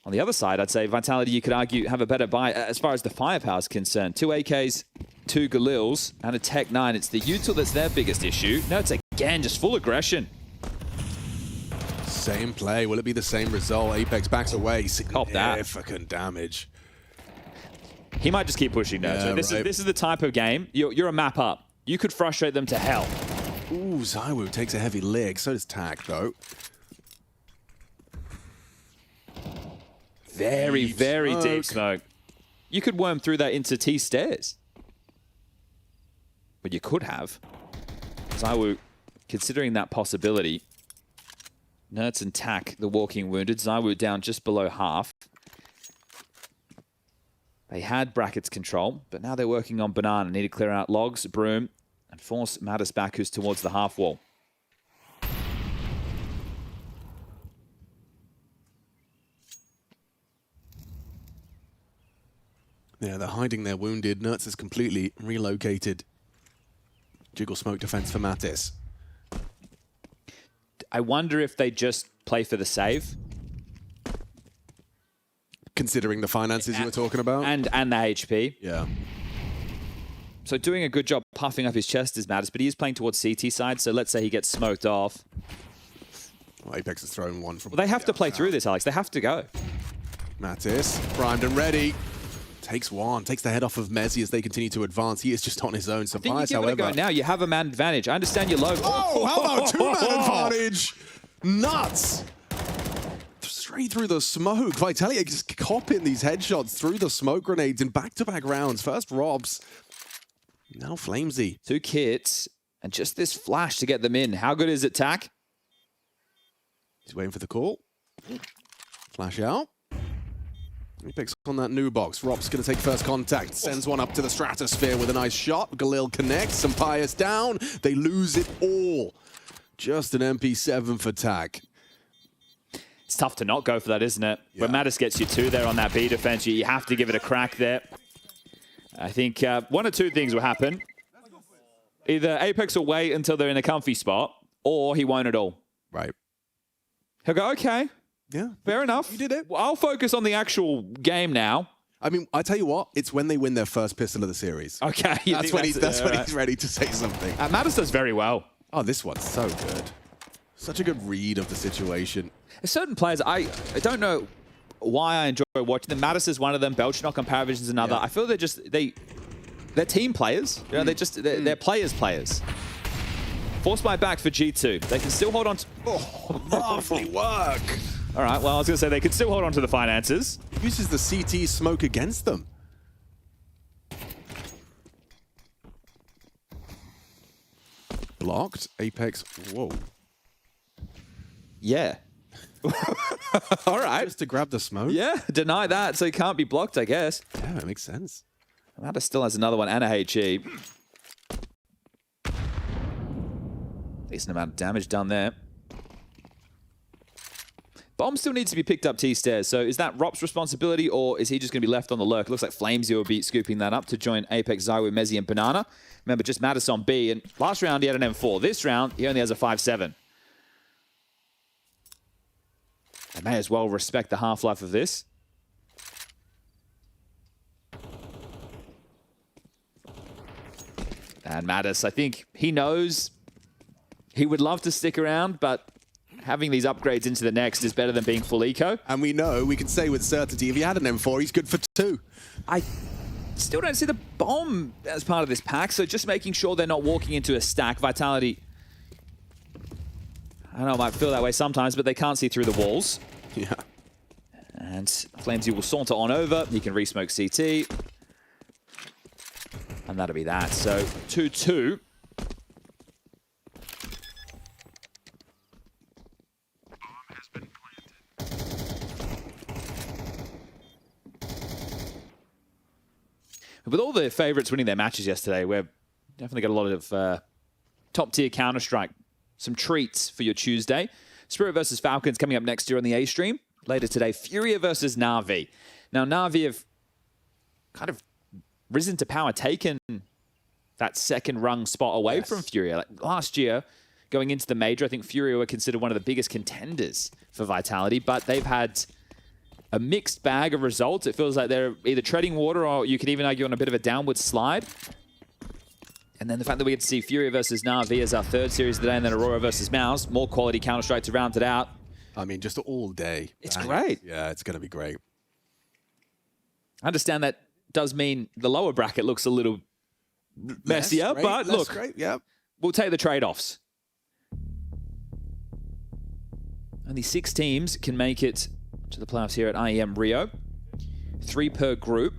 B: On the other side, I'd say Vitality, you could argue, have a better buy as far as the firepower is concerned. 2 AKs, 2 Galils, and a Tech 9. It's the util that's their biggest issue. No, it's again just full aggression.
A: Same play. Will it be the same result? Apex backs away.
B: Cop that.
A: Significant damage.
B: He might just keep pushing now.
A: Yeah,
B: so this is the type of game. You're a map up. You could frustrate them to hell.
A: Ooh, ZywOo takes a heavy leg. So does Tak, though.
B: Very, very deep smoke. You could worm through that into T stairs. But you could have. ZywOo, considering that possibility. Nerds and Tak, the walking wounded. ZywOo down just below half. They had brackets control, but now they're working on Banana. Need to clear out logs, Broom, and force Mattis back, who's towards the half wall.
A: Yeah, they're hiding their wounded. Nerds has completely relocated. Jiggle smoke defense for Mattis.
B: I wonder if they just play for the save.
A: Considering the finances you were talking about?
B: And the HP.
A: Yeah.
B: So doing a good job puffing up his chest is Mattis, but he is playing towards CT side, so let's say he gets smoked off.
A: Well, Apex has thrown one from...
B: Well, they have to play through this, Alex. They have to go.
A: Mattis, primed and ready. Takes one, takes the head off of Mezzi as they continue to advance. He is just on his own. SunPayus, however...
B: Go now. You have a man advantage. I understand you're low.
A: Oh, how about two-man advantage? Nuts! Straight through the smoke. Vitality just copping these headshots through the smoke grenades in back-to-back rounds. First Robs, now Flamesy.
B: 2 kits, and just this flash to get them in. How good is it, Tak?
A: He's waiting for the call. Flash out. He picks on that new box. Rob's going to take first contact. Sends one up to the stratosphere with a nice shot. Galil connects. SunPayus down. They lose it all. Just an MP7 for Tak.
B: It's tough to not go for that, isn't it? Yeah. When Mattis gets you 2 there on that B defense, you have to give it a crack there. I think one or two things will happen. Either Apex will wait until they're in a comfy spot, or he won't at all.
A: Right.
B: He'll go, okay.
A: Yeah.
B: Fair enough.
A: You did it.
B: Well, I'll focus on the actual game now.
A: I mean, I tell you what, it's when they win their first pistol of the series.
B: Okay.
A: That's when he's ready to say something.
B: Mattis does very well.
A: Oh, this one's so good. Such a good read of the situation.
B: There's certain players, I don't know why I enjoy watching them. Mattis is one of them. Belchnock and Paravision is another. Yeah. I feel they're team players. You know, they're players. Force buy back for G2. They can still hold on to...
A: Oh, lovely work.
B: All right, well, I was going to say they could still hold on to the finances.
A: Uses the CT smoke against them. Blocked. Apex. Whoa.
B: Yeah. All right.
A: Just to grab the smoke?
B: Yeah, deny that, so he can't be blocked, I guess.
A: Yeah, it makes sense.
B: Mattis still has another one and a HE. Decent amount of damage done there. Bomb still needs to be picked up T-stairs, so is that Rop's responsibility, or is he just going to be left on the lurk? It looks like Flamesy will be scooping that up to join Apex, ZywOo, Mezzi, and Banana. Remember, just Mattis on B, and last round he had an M4. This round, he only has a 5.7. They may as well respect the half-life of this. And Mattis, I think he knows he would love to stick around, but having these upgrades into the next is better than being full eco.
A: And we know, we can say with certainty, if he had an M4, he's good for 2.
B: I still don't see the bomb as part of this pack, so just making sure they're not walking into a stack. Vitality, I don't know, might feel that way sometimes, but they can't see through the walls.
A: Yeah.
B: And Flamesy will saunter on over. He can re-smoke CT. And that'll be that. So 2-2. With all the favorites winning their matches yesterday, we've definitely got a lot of top-tier Counter-Strike. Some treats for your Tuesday. Spirit versus Falcons coming up next year on the A stream. Later today, Furia versus Na'Vi. Now, Na'Vi have kind of risen to power, taken that second rung spot away from Furia. Like last year, going into the major, I think Furia were considered one of the biggest contenders for Vitality, but they've had a mixed bag of results. It feels like they're either treading water or you could even argue on a bit of a downward slide. And then the fact that we get to see Furia versus Na'Vi as our third series of the day, and then Aurora versus Mouse, more quality Counter-Strike to round it out.
A: I mean, just all day.
B: It's great.
A: Yeah, it's going to be great.
B: I understand that does mean the lower bracket looks a little messier, but look,
A: great. Yeah.
B: We'll take the trade-offs. Only 6 teams can make it to the playoffs here at IEM Rio. 3 per group.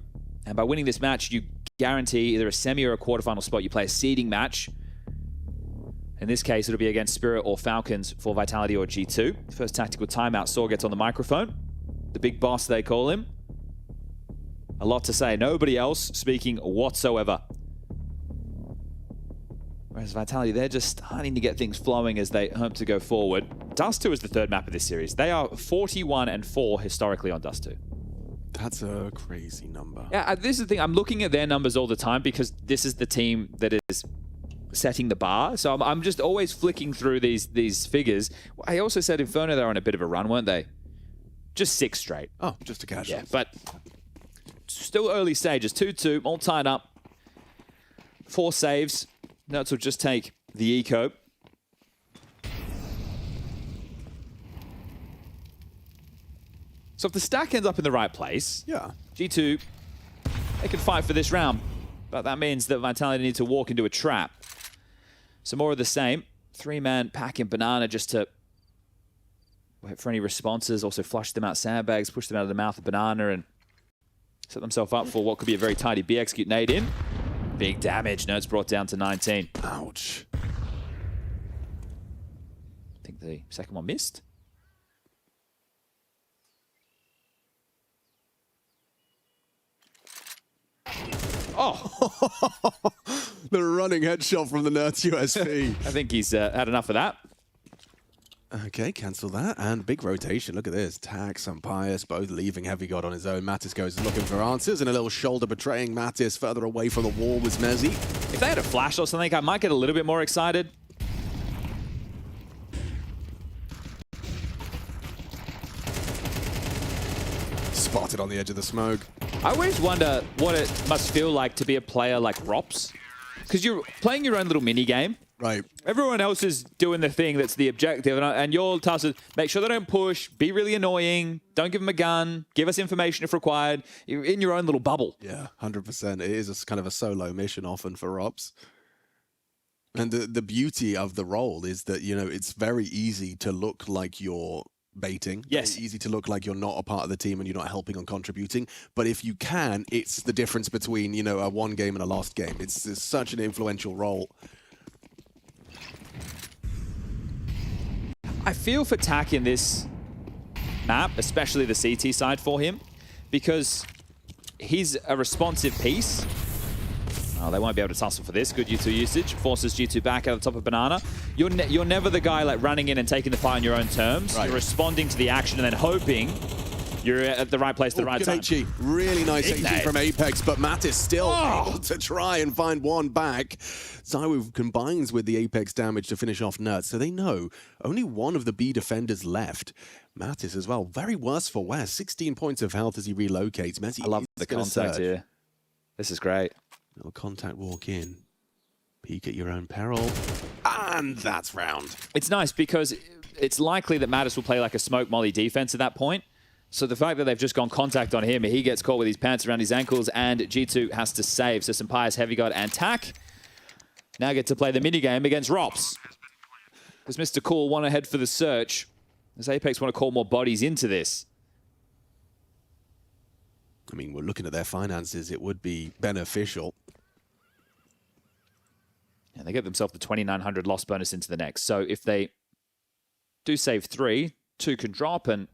B: And by winning this match, you guarantee either a semi or a quarterfinal spot. You play a seeding match. In this case, it'll be against Spirit or Falcons for Vitality or G2. First tactical timeout, Saw gets on the microphone. The big boss, they call him. A lot to say. Nobody else speaking whatsoever. Whereas Vitality, they're just starting to get things flowing as they hope to go forward. Dust2 is the third map of this series. They are 41-4 historically on Dust2.
A: That's a crazy number.
B: Yeah, this is the thing. I'm looking at their numbers all the time because this is the team that is setting the bar. So I'm just always flicking through these figures. I also said Inferno, they're on a bit of a run, weren't they? Just 6 straight.
A: Oh, just a casual.
B: Yeah, but still early stages. 2-2, all tied up. 4 saves. Nuts will just take the eco. So if the stack ends up in the right place,
A: Yeah.
B: G2, they can fight for this round. But that means that Vitality need to walk into a trap. So more of the same. 3-man pack in Banana just to wait for any responses. Also flush them out sandbags, push them out of the mouth of Banana and set themselves up for what could be a very tidy B-execute nade in. Big damage. Nerds brought down to 19.
A: Ouch.
B: I think the second one missed. Oh!
A: The running headshot from the Nerds USP.
B: I think he's had enough of that.
A: Okay, cancel that. And big rotation. Look at this. Tag, SunPayus, both leaving Heavy God on his own. Mattis goes looking for answers, and a little shoulder betraying Mattis further away from the wall with Mezzy.
B: If they had a flash or something, I might get a little bit more excited.
A: Spotted on the edge of the smoke.
B: I always wonder what it must feel like to be a player like Rops. Because you're playing your own little mini game.
A: Right.
B: Everyone else is doing the thing that's the objective, and your task is make sure they don't push, be really annoying, don't give them a gun, give us information if required. You're in your own little bubble.
A: Yeah, 100%. It is kind of a solo mission often for Ops. And the beauty of the role is that, you know, it's very easy to look like you're baiting.
B: Yes.
A: Very easy to look like you're not a part of the team and you're not helping or contributing. But if you can, it's the difference between, you know, a one game and a lost game. It's such an influential role.
B: I feel for Tak in this map, especially the CT side for him, because he's a responsive piece. Oh, they won't be able to tussle for this. Good U2 usage. Forces G2 back out the top of Banana. You're never the guy like running in and taking the fight on your own terms. Right. You're responding to the action and then hoping you're at the right place at the right time.
A: HE. Really nice HE from Apex, but Mattis still able to try and find one back. Zywoo combines with the Apex damage to finish off Nerds, so they know only one of the B defenders left. Mattis as well, very worse for wear. 16 points of health as he relocates. Messi,
B: I love the contact here. This is great.
A: Little contact walk in. Peek at your own peril. And that's round.
B: It's nice because it's likely that Mattis will play like a smoke molly defense at that point. So the fact that they've just gone contact on him, he gets caught with his pants around his ankles, and G2 has to save. So SunPayus, Heavy God, and Tak now get to play the minigame against Rops. Does Mr. Cool want to head for the search? Does Apex want to call more bodies into this?
A: I mean, we're looking at their finances. It would be beneficial.
B: And they get themselves the 2,900 loss bonus into the next. So if they do save 3, 2 can drop, and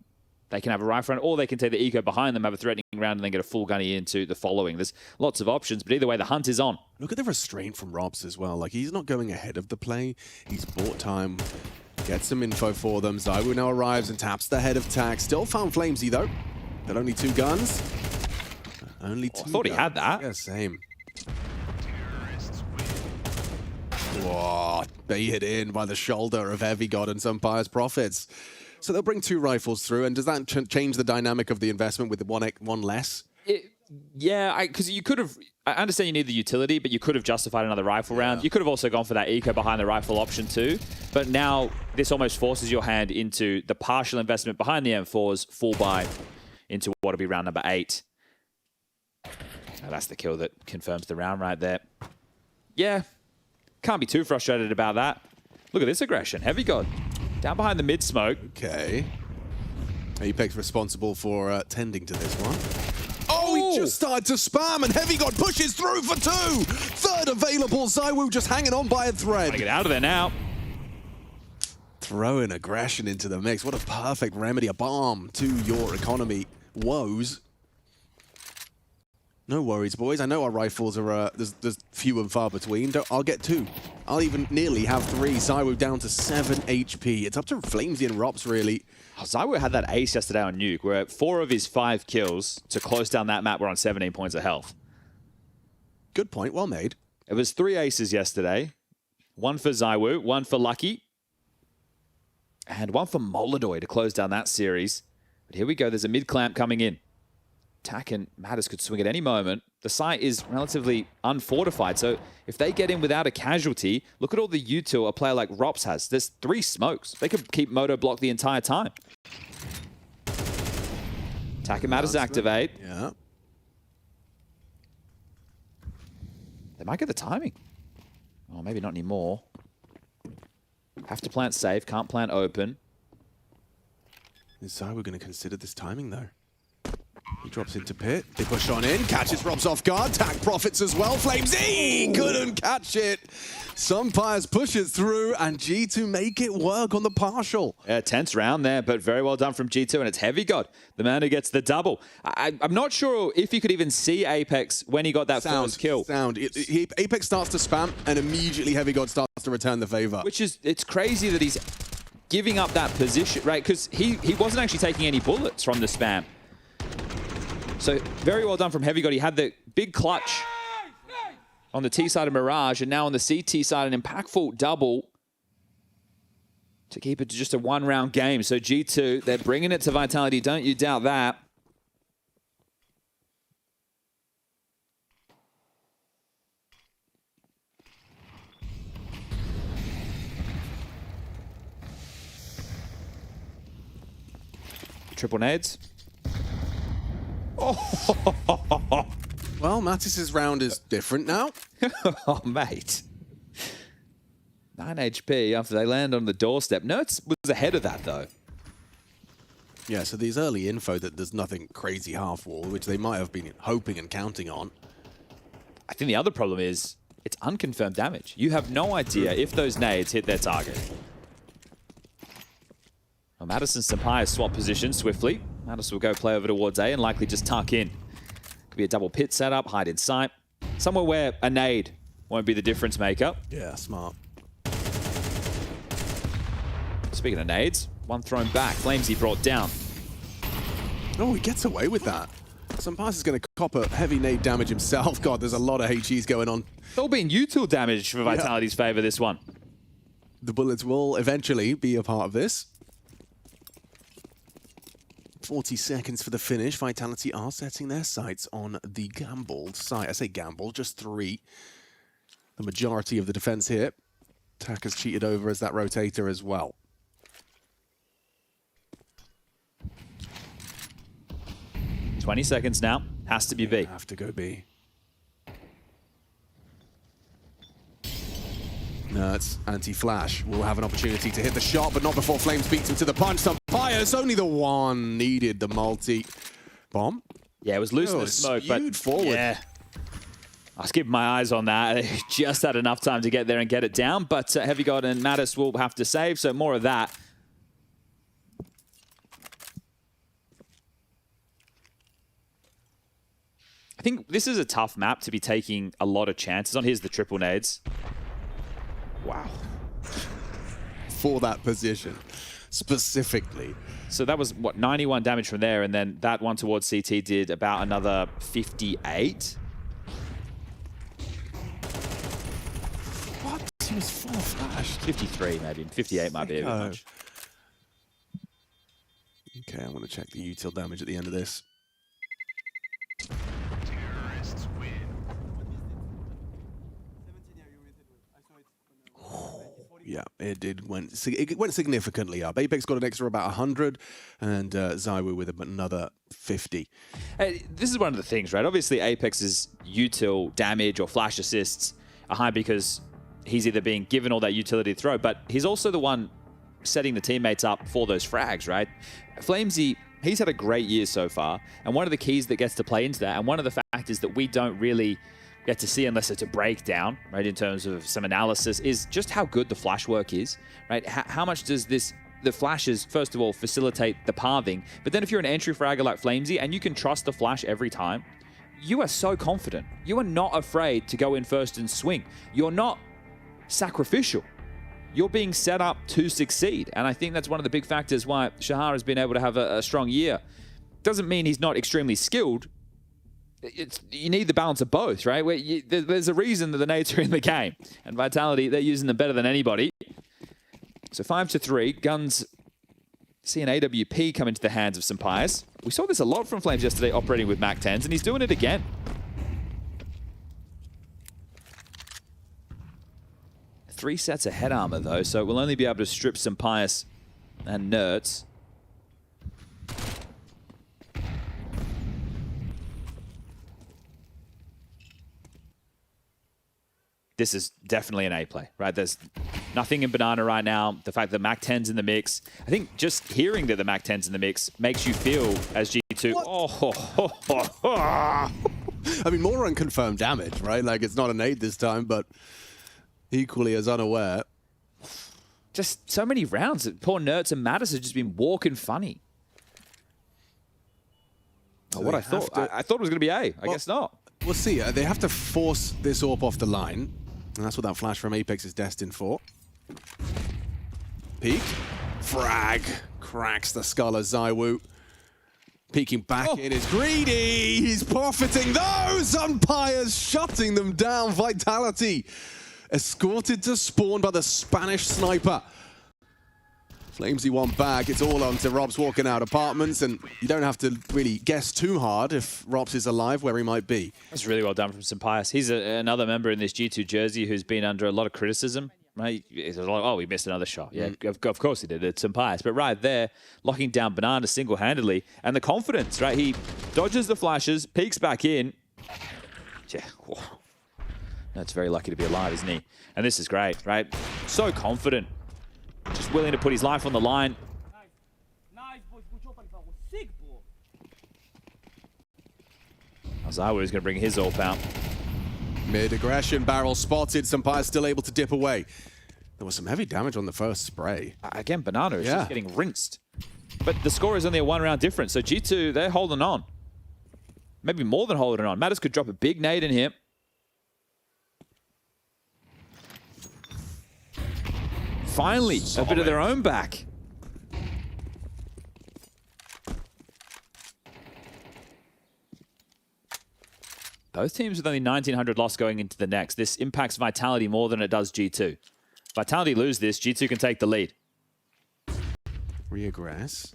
B: they can have a rifle round, or they can take the eco behind them, have a threatening round, and then get a full gunny into the following. There's lots of options, but either way, the hunt is on.
A: Look at the restraint from Robs as well. Like, he's not going ahead of the play. He's bought time, gets some info for them. ZywOo now arrives and taps the head of Tak. Still found Flamesy, though. But only 2 guns. Only 2
B: I thought
A: guns.
B: he had that.
A: Yeah, same. Whoa, baited in by the shoulder of Heavy God and SunPayus profits. So they'll bring 2 rifles through, and does that change the dynamic of the investment with the one less?
B: Yeah, because you could have... I understand you need the utility, but you could have justified another rifle round. You could have also gone for that eco behind the rifle option too. But now this almost forces your hand into the partial investment behind the M4's full buy into what'll be round number 8. Now that's the kill that confirms the round right there. Yeah, can't be too frustrated about that. Look at this aggression. Heavy God down behind the mid smoke.
A: Okay. Apex responsible for tending to this one. Oh, he just started to spam, and Heavy God pushes through for 2. Third available. ZywOo just hanging on by a thread.
B: Gotta get out of there now.
A: Throwing aggression into the mix. What a perfect remedy, a balm to your economy woes. No worries, boys. I know our rifles are, there's few and far between. I'll get 2. I'll even nearly have 3. ZywOo down to 7 HP. It's up to Flamesy and Rops, really.
B: Oh, ZywOo had that ace yesterday on Nuke, where 4 of his 5 kills to close down that map were on 17 points of health.
A: Good point. Well made.
B: It was 3 aces yesterday. 1 for ZywOo, 1 for Lucky, and 1 for Moladoy to close down that series. But here we go. There's a mid clamp coming in. Tak and Mattis could swing at any moment. The site is relatively unfortified, so if they get in without a casualty, look at all the util a player like Rops has. There's 3 smokes. They could keep Moto blocked the entire time. Tak and Mattis activate.
A: Yeah.
B: They might get the timing. Oh, maybe not anymore. Have to plant safe, can't plant open.
A: Is ZywOo going to consider this timing, though? He drops into pit. They push on in. Catches Robs off guard. Tak profits as well. Flamesy couldn't catch it. SunPayus pushes through, and G2 make it work on the partial.
B: Yeah, tense round there, but very well done from G2, and it's Heavy God, the man who gets the double. I'm not sure if you could even see Apex when he got that first kill.
A: Apex starts to spam, and immediately Heavy God starts to return the favor.
B: Which is, it's crazy that he's giving up that position, right? Because he wasn't actually taking any bullets from the spam. So very well done from Heavy God. He had the big clutch on the T side of Mirage, and now on the CT side, an impactful double to keep it to just a 1-round game. So G2, they're bringing it to Vitality. Don't you doubt that. Triple nades. Oh.
A: Well, Mattis's round is different now.
B: Oh, mate. 9 HP after they land on the doorstep. Nerds was ahead of that, though.
A: Yeah, so these early info that there's nothing crazy half-wall, which they might have been hoping and counting on.
B: I think the other problem is it's unconfirmed damage. You have no idea if those nades hit their target. Well, Madison SunPayus swap position swiftly. Mattis will go play over towards A and likely just tuck in. Could be a double pit setup, hide in sight. Somewhere where a nade won't be the difference maker.
A: Yeah, smart.
B: Speaking of nades, 1 thrown back. Flamesy brought down.
A: Oh, he gets away with that. SunPayus is going to cop a heavy nade damage himself. God, there's a lot of HEs going on.
B: All being util damage for Vitality's favor, this one.
A: The bullets will eventually be a part of this. 40 seconds for the finish. Vitality are setting their sights on the gambled site. I say gambled, just 3. The majority of the defense here. Tak has cheated over as that rotator as well.
B: 20 seconds now. Has to be B.
A: Have to go B. Nerds, anti-flash, will have an opportunity to hit the shot, but not before Flames beats him to the punch. SunPayus, only the one needed the multi. Bomb?
B: Yeah, it was loose in the smoke, but
A: forward.
B: Yeah. I was keeping my eyes on that. Just had enough time to get there and get it down, but Heavy God and Mattis will have to save, so more of that. I think this is a tough map to be taking a lot of chances on. Here's the triple nades. Wow.
A: For that position, specifically.
B: So that was, what, 91 damage from there, and then that one towards CT did about another 58.
A: What? He was full flashed.
B: 53 maybe, 58 might be a bit much.
A: Okay, I'm going to check the util damage at the end of this. Yeah, it went significantly up. Apex got an extra about 100, and Zywoo with another 50.
B: Hey, this is one of the things, right? Obviously, Apex's util damage or flash assists are high because he's either being given all that utility to throw, but he's also the one setting the teammates up for those frags, right? Flamesy, he's had a great year so far, and one of the keys that gets to play into that, and one of the factors that we don't really get to see unless it's a breakdown, right, in terms of some analysis, is just how good the flash work is, right? How much does the flashes, first of all, facilitate the pathing, but then if you're an entry fragger like Flamesy and you can trust the flash every time, you are so confident. You are not afraid to go in first and swing. You're not sacrificial. You're being set up to succeed, and I think that's one of the big factors why Shahar has been able to have a strong year. Doesn't mean he's not extremely skilled. You need the balance of both, right? There's a reason that the nades are in the game. And Vitality, they're using them better than anybody. So 5-3. Guns see an AWP come into the hands of SunPayus. We saw this a lot from Flames yesterday operating with MAC-10s, and he's doing it again. 3 sets of head armor, though, so we'll only be able to strip SunPayus and Nerds. This is definitely an A play, right? There's nothing in Banana right now. The fact that MAC-10's in the mix, I think just hearing that the MAC-10's in the mix makes you feel as G2,
A: I mean, more unconfirmed damage, right? Like, it's not a nade this time, but equally as unaware.
B: Just so many rounds. Poor Nerds and Mattis have just been walking funny.
A: So
B: what I thought. I thought it was going to be A. I guess not.
A: We'll see. They have to force this AWP off the line. And that's what that flash from Apex is destined for. Peek. Frag. Cracks the skull of Zywoo. Peeking back in is greedy. He's profiting those. SunPayus shutting them down. Vitality escorted to spawn by the Spanish sniper. Flamesy one back. It's all on to Robs walking out apartments, and you don't have to really guess too hard if Robs is alive where he might be.
B: That's really well done from SunPayus. He's another member in this G2 jersey who's been under a lot of criticism. Right? It's like, oh, we missed another shot. Yeah, of course he did. It's SunPayus. But right there, locking down Banana single-handedly, and the confidence, right? He dodges the flashes, peeks back in. Yeah, whoa. That's very lucky to be alive, isn't he? And this is great, right? So confident. Just willing to put his life on the line.
D: Nice, boys. Good job, Alpha. Sick, bro.
B: Zywoo is going to bring his AWP out.
A: Mid-aggression barrel spotted. SunPayus still able to dip away. There was some heavy damage on the first spray.
B: Again, Banana is just getting rinsed. But the score is only a 1-round difference. So G2, they're holding on. Maybe more than holding on. Mattis could drop a big nade in here. Finally, a bit of their own back. Both teams with only 1,900 loss going into the next. This impacts Vitality more than it does G2. Vitality lose this, G2 can take the lead.
A: Reaggress.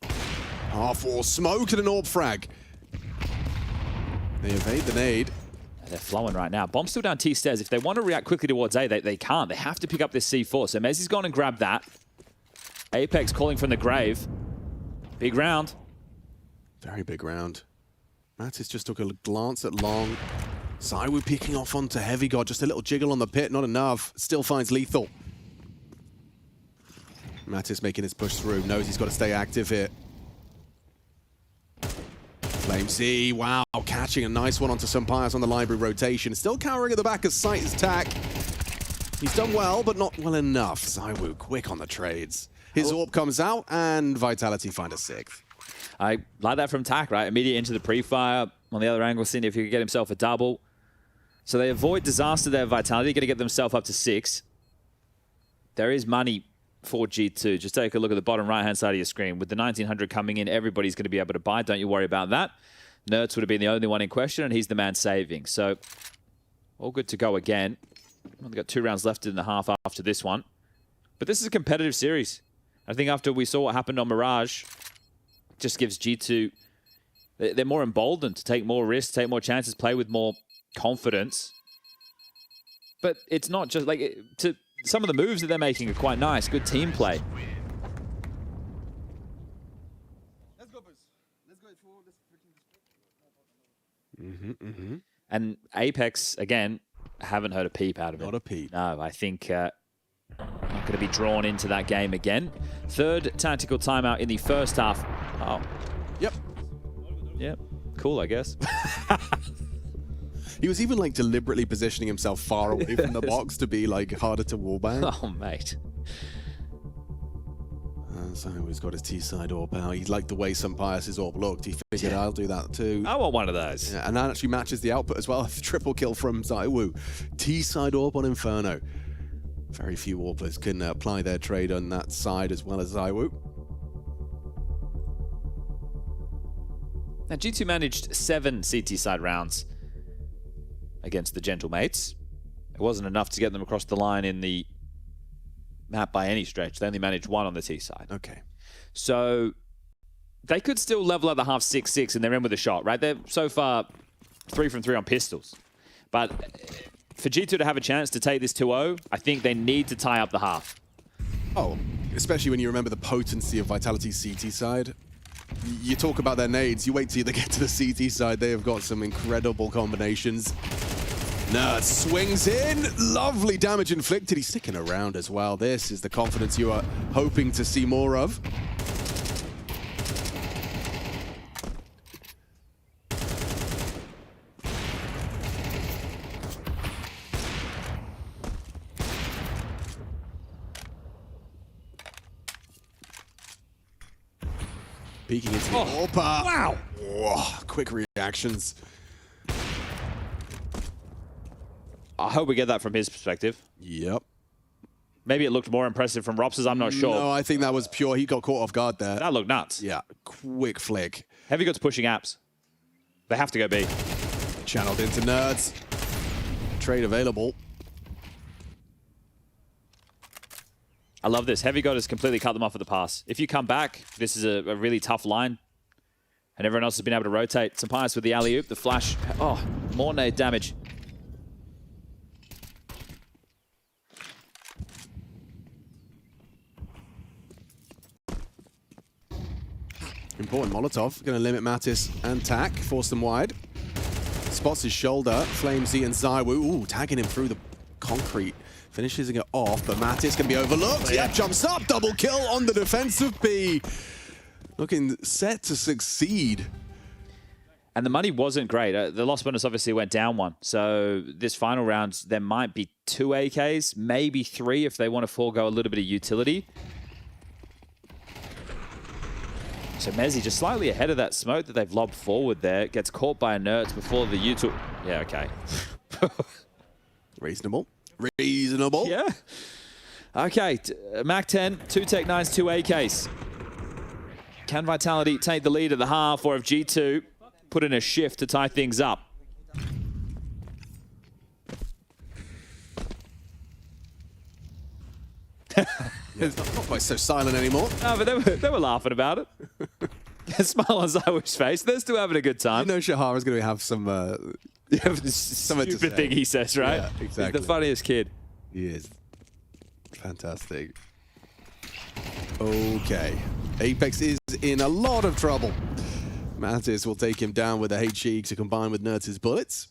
A: Half-wall smoke and an AWP frag. They evade the nade.
B: They're flowing right now. Bomb's still down T stairs. If they want to react quickly towards A, they can't. They have to pick up this C4. So Mezzi's gone and grabbed that. Apex calling from the grave. Big round.
A: Very big round. Mattis just took a glance at Long. ZywOo peeking off onto Heavy God. Just a little jiggle on the pit, not enough. Still finds Lethal. Mattis making his push through. Knows he's got to stay active here. flamez, wow, catching a nice one onto SunPayus on the library rotation. Still cowering at the back as Sight is tack. He's done well, but not well enough. ZywOo quick on the trades. His AWP comes out, and Vitality find a sixth.
B: I like that from Tack, right? Immediate into the pre-fire. On the other angle, seeing if he could get himself a double. So they avoid disaster there, Vitality, going to get themselves up to 6. There is money for G2. Just take a look at the bottom right-hand side of your screen. With the 1900 coming in, everybody's going to be able to buy. Don't you worry about that. Nerds would have been the only one in question, and he's the man saving. So all good to go again. We've got 2 rounds left in the half after this one. But this is a competitive series. I think after we saw what happened on Mirage, it just gives G2... They're more emboldened to take more risks, take more chances, play with more confidence. But it's not just like... some of the moves that they're making are quite nice. Good team play.
C: Let's go, boys. Let's go for this.
B: And Apex, again, haven't heard a peep out of it.
A: Not a peep.
B: No, I think not going to be drawn into that game again. 3rd tactical timeout in the first half. Oh.
A: Yep.
B: Yep. Cool, I guess.
A: He was even like deliberately positioning himself far away from the box to be like harder to wallbang.
B: Oh, mate.
A: So he's got his T-side AWP out. He liked the way SunPayus' AWP looked. He figured, I'll do that too.
B: I want one of those.
A: Yeah, and that actually matches the output as well. Triple kill from ZywOo. T-side AWP on Inferno. Very few AWPers can apply their trade on that side as well as ZywOo.
B: Now, G2 managed 7 CT side rounds against the Gentlemates. It wasn't enough to get them across the line in the map by any stretch. They only managed 1 on the T side.
A: Okay.
B: So they could still level at the half 6-6 and they're in with a shot, right? They're so far 3 from 3 on pistols. But for G2 to have a chance to take this 2-0, I think they need to tie up the half.
A: Oh, especially when you remember the potency of Vitality's CT side. You talk about their nades, you wait till they get to the CT side, they have got some incredible combinations. Nerd swings in, lovely damage inflicted. He's sticking around as well. This is the confidence you are hoping to see more of. Peeking into the AWP.
B: Wow!
A: Whoa, quick reactions.
B: I hope we get that from his perspective.
A: Yep.
B: Maybe it looked more impressive from Rops's, I'm not sure.
A: No, I think that was pure. He got caught off guard there.
B: That looked nuts.
A: Yeah, quick flick.
B: Heavy God's pushing apps. They have to go B.
A: Channeled into Nerds. Trade available.
B: I love this. Heavy God has completely cut them off at the pass. If you come back, this is a really tough line. And everyone else has been able to rotate. SunPayus with the alley-oop, the flash. Oh, more nade damage.
A: Important Molotov. Going to limit Mattis and Tack. Force them wide. Spots his shoulder. flamez and ZywOo. Ooh, tagging him through the concrete. Finishes it off, but Mattis can be overlooked. Yeah, jumps up. Double kill on the defensive B. Looking set to succeed.
B: And the money wasn't great. The loss bonus obviously went down 1. So this final round, there might be 2 AKs, maybe 3 if they want to forego a little bit of utility. So Mezzy just slightly ahead of that smoke that they've lobbed forward there. Gets caught by a Nerds before the util. Yeah, okay.
A: Reasonable. Reasonable.
B: Yeah. Okay, Mac 10, 2 Tech 9s, 2 AKs. Can Vitality take the lead at the half, or if G2 put in a shift to tie things up?
A: It's not quite so silent anymore.
B: No, but they were laughing about it. A smile on ZywOo's face. They're still having a good time.
A: You know Shahara's going to have some...
B: stupid thing he says, right?
A: Yeah, exactly.
B: He's the funniest kid.
A: He is. Fantastic. Okay. Apex is in a lot of trouble. Mantis will take him down with a HE to combine with Nerds' bullets.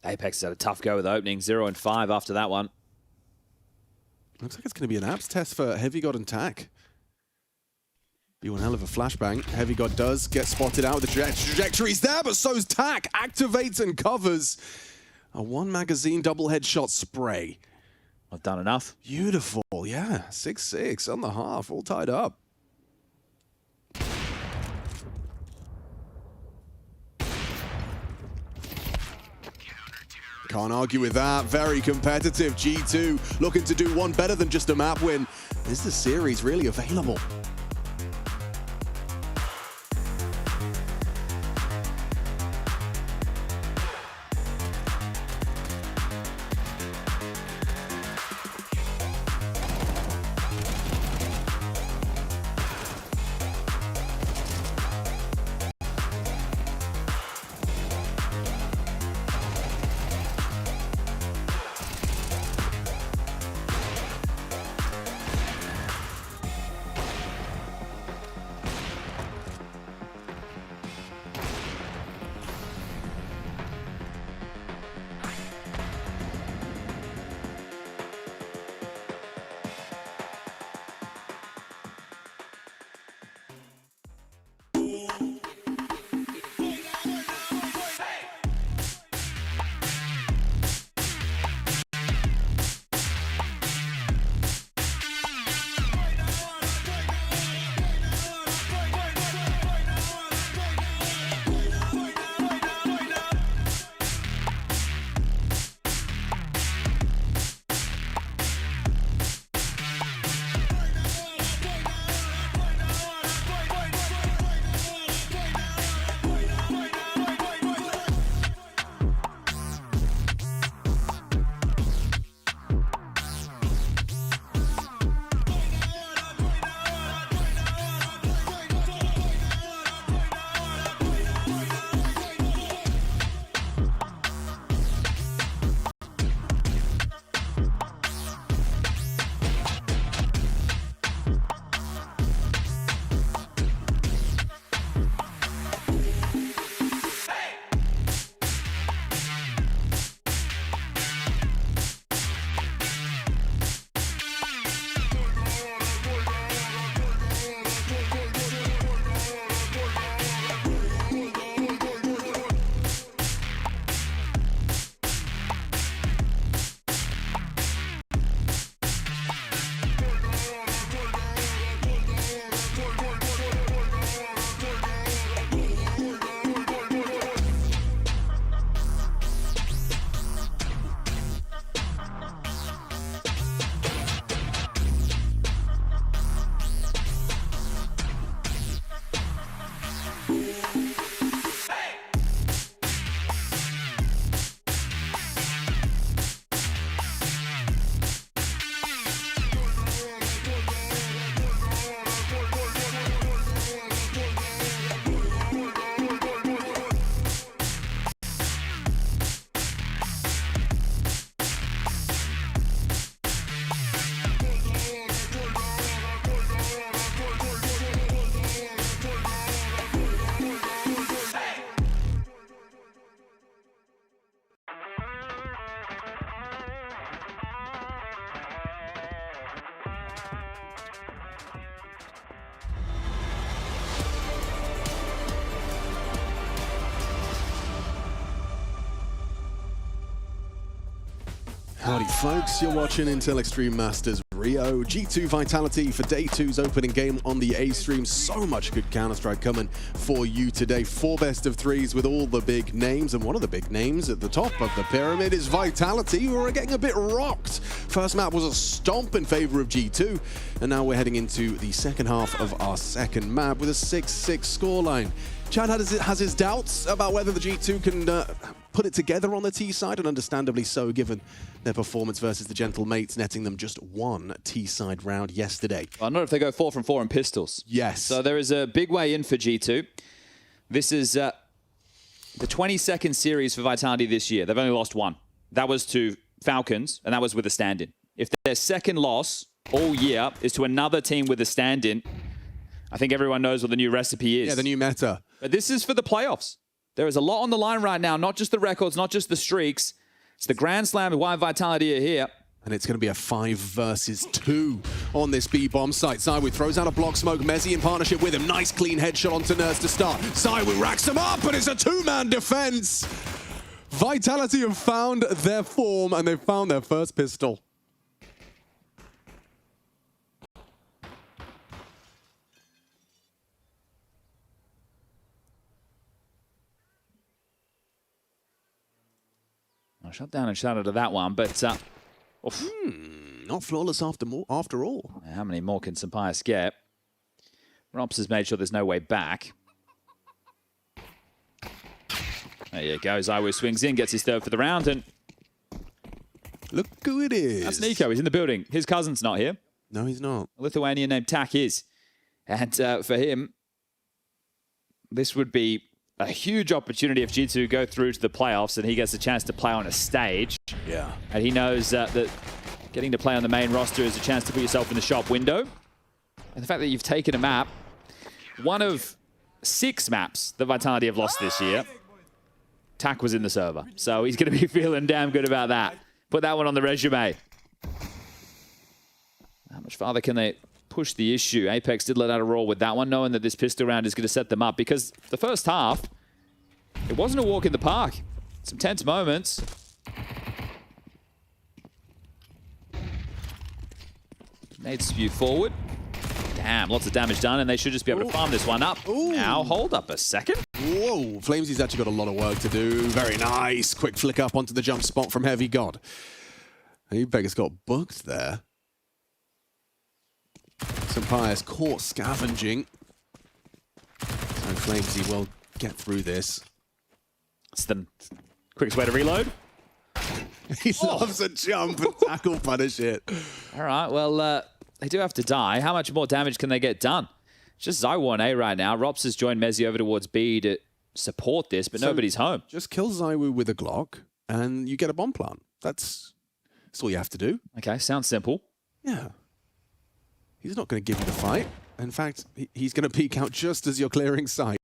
B: Apex had a tough go with the opening, 0 and 5 after that one.
A: Looks like it's going to be an abs test for Heavy God and Tak. Be one hell of a flashbang. Heavy God does get spotted out with the trajectories there, but so's Tak. Activates and covers. A one magazine double headshot spray.
B: I've done enough.
A: Beautiful, yeah. 6-6 on the half, all tied up. Can't argue with that. Very competitive. G2 looking to do one better than just a map win. Is the series really available? Howdy folks, you're watching Intel Extreme Masters Rio. G2 Vitality for day 2's opening game on the A stream. So much good Counter-Strike coming for you today. 4 best of 3s with all the big names, and one of the big names at the top of the pyramid is Vitality, who are getting a bit rocked. First map was a stomp in favor of G2, and now we're heading into the second half of our second map with a 6-6 scoreline. Chad has his doubts about whether the G2 can put it together on the T side, and understandably so, given their performance versus the Gentle Mates, netting them just 1 T side round yesterday.
B: Well, not if they go 4 from 4 in pistols.
A: Yes.
B: So there is a big way in for G2. This is the 22nd series for Vitality this year. They've only lost 1. That was to Falcons, and that was with a stand-in. If their second loss all year is to another team with a stand-in, I think everyone knows what the new recipe is.
A: Yeah, the new meta.
B: But this is for the playoffs. There is a lot on the line right now, not just the records, not just the streaks. It's the Grand Slam and why Vitality are here.
A: And it's going to be a 5 versus 2 on this B-bomb site. Zywoo throws out a block smoke. Mezzi in partnership with him. Nice clean headshot onto Nerds to start. Zywoo racks him up, and it's a 2-man defense. Vitality have found their form, and they've found their first pistol.
B: I shut down and shouted to that one, but
A: Not flawless after all.
B: how many more can SunPayus get? Rops has made sure there's no way back. There you go. Zywoo swings in, gets his third for the round, and
A: Look who it is.
B: that's Nico. He's in the building. His cousin's not here.
A: No, he's not.
B: A Lithuanian named Tak is. And for him, this would be a huge opportunity if G2 go through to the playoffs and he gets a chance to play on a stage.
A: Yeah.
B: And he knows that getting to play on the main roster is a chance to put yourself in the shop window. And the fact that you've taken a map, one of 6 maps that Vitality have lost this year, Tak was in the server. So he's going to be feeling damn good about that. Put that one on the resume. How much farther can they push the issue? Apex did let out a roll with that one, knowing that this pistol round is going to set them up, because the first half, it wasn't a walk in the park. Some tense moments. Nade spew forward. Damn, lots of damage done, and they should just be able to farm this one up.
A: Ooh.
B: Now, hold up a second.
A: Whoa, Flamesy's actually got a lot of work to do. Very nice. Quick flick up onto the jump spot from Heavy God. Apex got booked there. SunPayus caught scavenging. So Flamesy will get through this.
B: It's the quickest way to reload.
A: He loves a jump and tackle punish it.
B: All right, well, they do have to die. How much more damage can they get done? It's just Zywoo on A right now. Rops has joined Mezzi over towards B to support this, but nobody's home.
A: Just kill Zywoo with a Glock and you get a bomb plant. That's all you have to do.
B: Okay, sounds simple.
A: Yeah. He's not going to give you the fight. In fact, he's going to peek out just as you're clearing sight.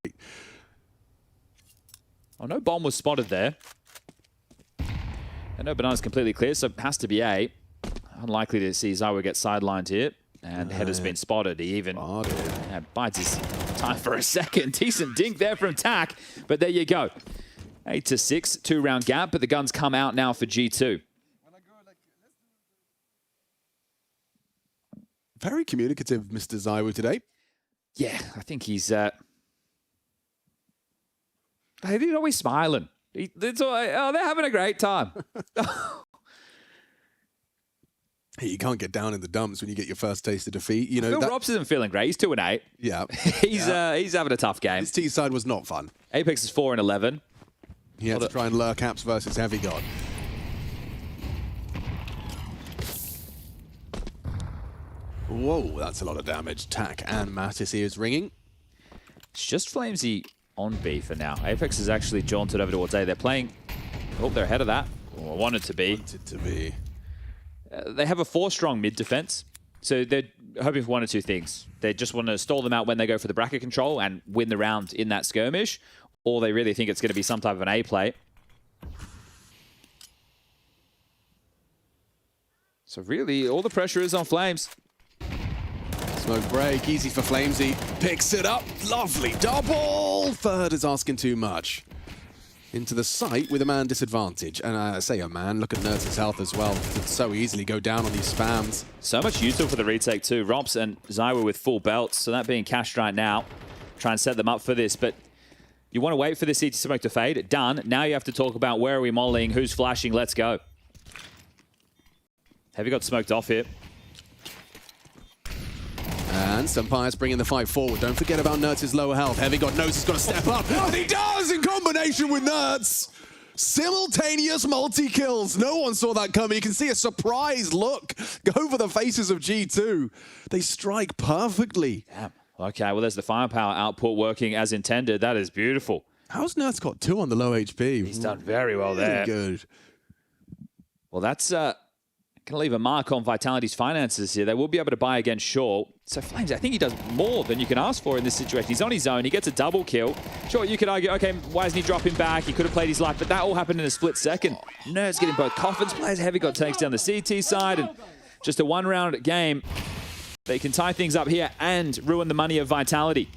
B: Oh, no bomb was spotted there. And no banana's completely clear, so it has to be A. Unlikely to see Zywoo get sidelined here. And Header's been spotted. He even bides his time for a second. Decent dink there from Tak. But there you go. 8-6, 2-round gap, but the guns come out now for G2.
A: Very communicative, Mr. Zywoo, today.
B: Yeah, I think he's... He's always smiling. They're having a great time.
A: You can't get down in the dumps when you get your first taste of defeat. You know,
B: Phil Rops isn't feeling great. He's 2-8.
A: Yeah.
B: He's having a tough game.
A: His T side was not fun.
B: Apex is 4-11.
A: He had to try and lure caps versus Heavy God. Whoa, that's a lot of damage. Tak and Mattis is ringing.
B: It's just Flamesy on B for now. Apex has actually jaunted over towards A. They're playing... Oh, they're ahead of that. Or wanted to be.
A: Wanted to be.
B: They have a 4-strong mid defense. So they're hoping for one or two things. They just want to stall them out when they go for the bracket control and win the round in that skirmish. Or they really think it's going to be some type of an A play. So really, all the pressure is on Flames.
A: Smoke break, easy for Flamesy. Picks it up, lovely double! Third is asking too much. Into the site with a man disadvantage. And I say a man, look at Nerds' health as well. Could so easily go down on these spams.
B: So much util for the retake too. Rops and Zywoo with full belts, so that being cashed right now. Try and set them up for this, but you want to wait for the CT smoke to fade. Done. Now you have to talk about where are we modeling, who's flashing, let's go. Have you got smoked off here?
A: And SunPayus bringing the fight forward. Don't forget about Nerds' lower health. Heavy God knows he's got to step up. And he does in combination with Nerds. Simultaneous multi-kills. No one saw that coming. You can see a surprised look go over the faces of G2. They strike perfectly.
B: Damn. Okay, well, there's the firepower output working as intended. That is beautiful.
A: How's Nerds got 2 on the low HP?
B: He's done very well there.
A: Good.
B: Well, that's going to leave a mark on Vitality's finances here. They will be able to buy against Shaw. So Flames, I think he does more than you can ask for in this situation. He's on his own. He gets a double kill. Sure, you could argue, okay, why isn't he dropping back? He could have played his life, but that all happened in a split second. Nerds getting both coffins. Players Heavy got takes down the CT side, and just a one-round game. They can tie things up here and ruin the money of Vitality.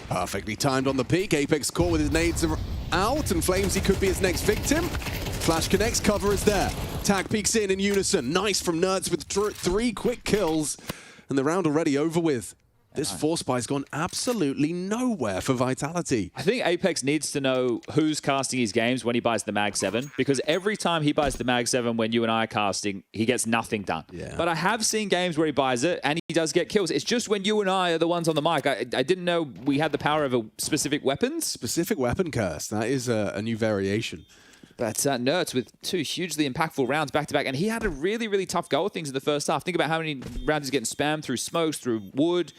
A: Perfectly timed on the peak. Apex caught with his nades out, and Flamesy could be his next victim. Flash connects, cover is there. Tag peeks in unison. Nice from Nerds with 3 quick kills. And the round already over with. This Force Buy's gone absolutely nowhere for Vitality.
B: I think Apex needs to know who's casting his games when he buys the Mag 7, because every time he buys the Mag 7 when you and I are casting, he gets nothing done.
A: Yeah.
B: But I have seen games where he buys it and he does get kills. It's just when you and I are the ones on the mic. I didn't know we had the power over specific weapons.
A: Specific weapon curse. That is a new variation.
B: But Nerds with 2 hugely impactful rounds back-to-back, and he had a really, really tough go of things in the first half. Think about how many rounds he's getting spammed through smokes, through wood,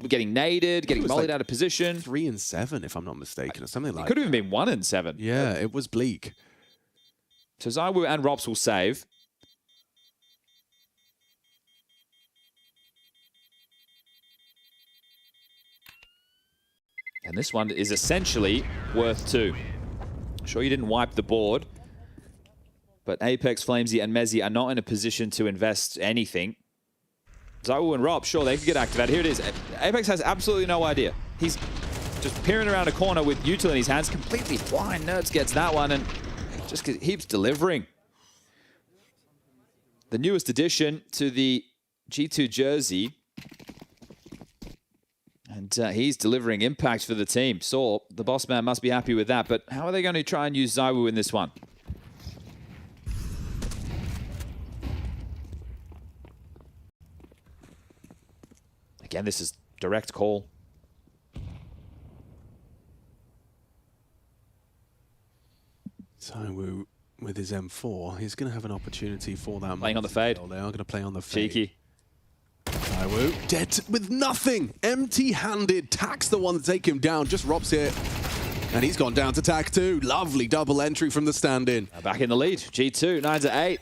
B: getting naded, getting mollied out of position.
A: 3 and 7, if I'm not mistaken, or something like that.
B: It could have even been 1 and 7.
A: Yeah, it was bleak.
B: So ZywOo and Rops will save. And this one is essentially worth 2. Sure, you didn't wipe the board, but Apex, Flamesy, and Mezzy are not in a position to invest anything. ZywOo and Rob, sure, they could get activated. Here it is. Apex has absolutely no idea. He's just peering around a corner with Util in his hands, completely blind. Nerds gets that one, and just keeps delivering. The newest addition to the G2 jersey. And he's delivering impact for the team. Saw, the boss man must be happy with that. But how are they going to try and use ZywOo in this one? Again, this is direct call.
A: ZywOo with his M4, he's going to have an opportunity for that.
B: Playing on the fade.
A: They are going to play on the fade.
B: Cheeky.
A: ZywOo dead with nothing. Empty-handed. Tack's the one to take him down. Just Rob's here. And he's gone down to Tack 2. Lovely double entry from the stand-in.
B: Back in the lead. G2, 9-8.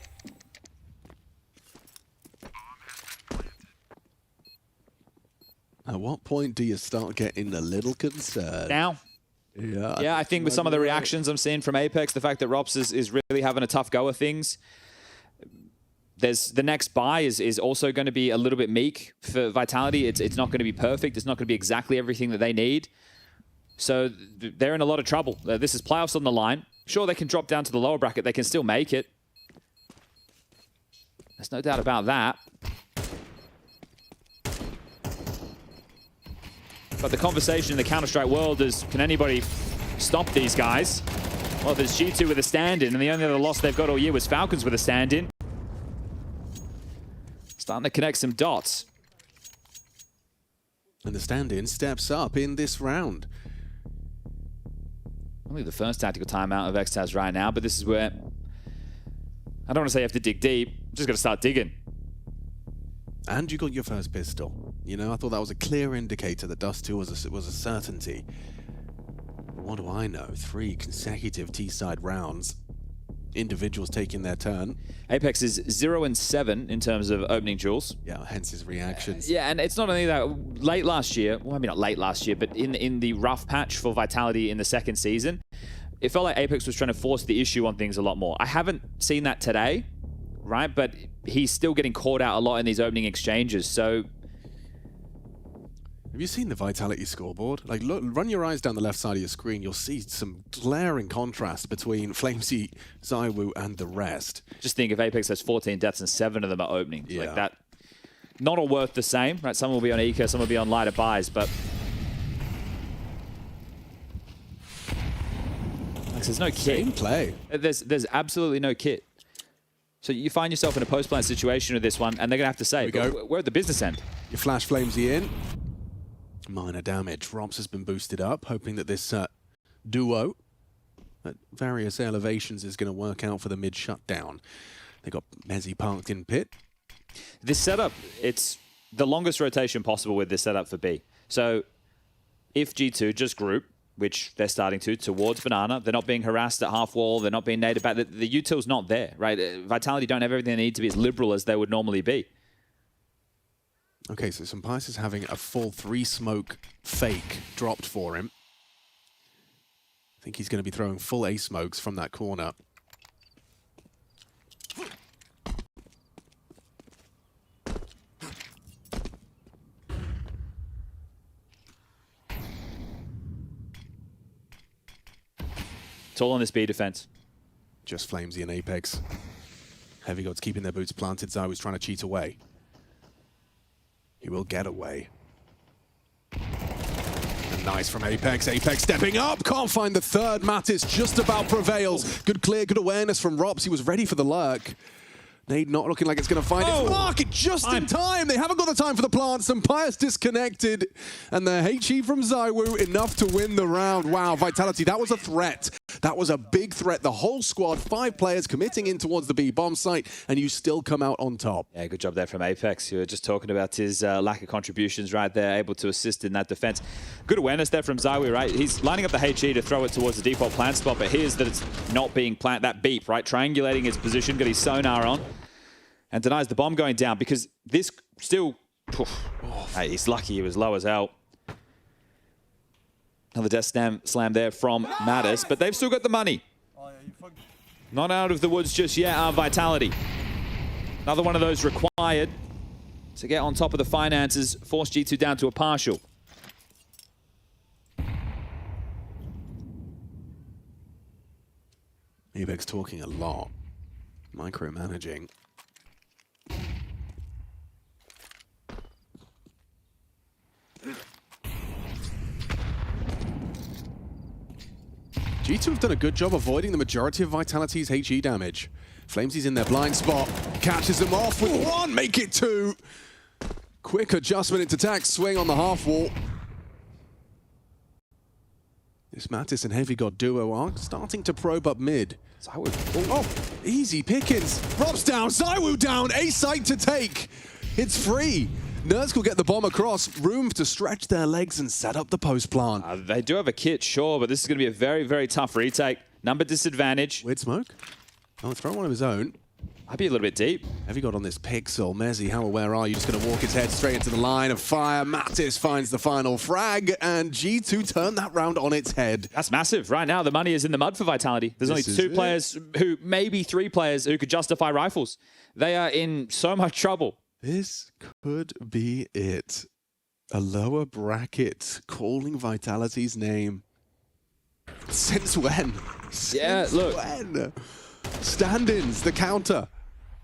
A: At what point do you start getting a little concerned?
B: Now. Yeah, I think with some of the reactions I'm seeing from Apex, the fact that Rops is really having a tough go of things, the next buy is also going to be a little bit meek for Vitality. It's not going to be perfect. It's not going to be exactly everything that they need. So they're in a lot of trouble. This is playoffs on the line. Sure, they can drop down to the lower bracket. They can still make it. There's no doubt about that. But the conversation in the Counter-Strike world is, can anybody stop these guys? Well, there's G2 with a stand-in, and the only other loss they've got all year was Falcons with a stand-in. Starting to connect some dots.
A: And the stand-in steps up in this round.
B: Only the first tactical timeout of Xtaz right now, but this is where, I don't want to say you have to dig deep, just got to start digging.
A: And you got your first pistol. You know, I thought that was a clear indicator that Dust2 was a certainty. But what do I know? 3 consecutive T-side rounds. Individuals taking their turn.
B: Apex is 0-7 in terms of opening duels.
A: Yeah, hence his reactions.
B: Yeah, and it's not only that. Late last year, well, maybe not late last year, but in the rough patch for Vitality in the second season, it felt like Apex was trying to force the issue on things a lot more. I haven't seen that today, right? But he's still getting caught out a lot in these opening exchanges, so...
A: Have you seen the Vitality scoreboard? Like, look, run your eyes down the left side of your screen. You'll see some glaring contrast between Flamesy, ZywOo, and the rest.
B: Just think if Apex has 14 deaths and 7 of them are openings.
A: Yeah.
B: Like that, not all worth the same, right? Some will be on eco, some will be on lighter buys, but... Like, there's no kit.
A: Same play.
B: There's absolutely no kit. So you find yourself in a post-plant situation with this one, and they're going to have to say, we're at the business end.
A: You flash Flamesy in. Minor damage. Robs has been boosted up, hoping that this duo at various elevations is going to work out for the mid shutdown. They got Mezzy parked in pit.
B: This setup, it's the longest rotation possible with this setup for B. So if G2 just group, which they're starting to, towards Banana, they're not being harassed at half wall, they're not being nated back. The util's not there, right? Vitality don't have everything they need to be as liberal as they would normally be.
A: Okay, so SunPayus is having a full 3-smoke fake dropped for him. I think he's going to be throwing full A smokes from that corner.
B: It's all on this B defense.
A: Just Flamesy and Apex. Heavy God's keeping their boots planted. ZywOo's trying to cheat away. He will get away. And nice from Apex. Apex stepping up. Can't find the third. Mattis just about prevails. Good clear, good awareness from Rops. He was ready for the lurk. Nade not looking like it's going to find its mark just in time. They haven't got the time for the plant. SunPayus disconnected. And the HE from ZywOo enough to win the round. Wow, Vitality, that was a threat. That was a big threat. The whole squad, 5 players committing in towards the B bomb site, and you still come out on top.
B: Yeah, good job there from Apex. You were just talking about his lack of contributions right there, able to assist in that defense. Good awareness there from ZywOo, right? He's lining up the HE to throw it towards the default plant spot, but here's that it's not being planted. That beep, right? Triangulating his position, got his sonar on, and denies the bomb going down because this still... Hey, he's lucky he was low as hell. Another death slam there from Mattis, but they've still got the money. Not out of the woods just yet are Vitality. Another one of those required to get on top of the finances, force G2 down to a partial.
A: Apex talking a lot, micromanaging. G2 have done a good job avoiding the majority of Vitality's HE damage. Flamesy's in their blind spot, catches them off with 1, make it 2. Quick adjustment into tack, swing on the half wall. This Mattis and Heavy God duo are starting to probe up mid. Oh, easy pickings. Rob's down, ZywOo down, A site to take. It's free. Nerds will get the bomb across, room to stretch their legs and set up the post plant.
B: They do have a kit, sure, but this is going to be a very, very tough retake. Number disadvantage.
A: Weird smoke. Oh, throwing one of his own.
B: Might be a little bit deep.
A: Have you got on this pixel? Mezzy, how aware are you? Just going to walk his head straight into the line of fire. Mattis finds the final frag, and G2 turn that round on its head.
B: That's massive. Right now, the money is in the mud for Vitality. There's only 2 players who, maybe 3 players who could justify rifles. They are in so much trouble.
A: This could be it. A lower bracket calling Vitality's name. Since when?
B: Yeah, look.
A: When? Stand-ins, the counter.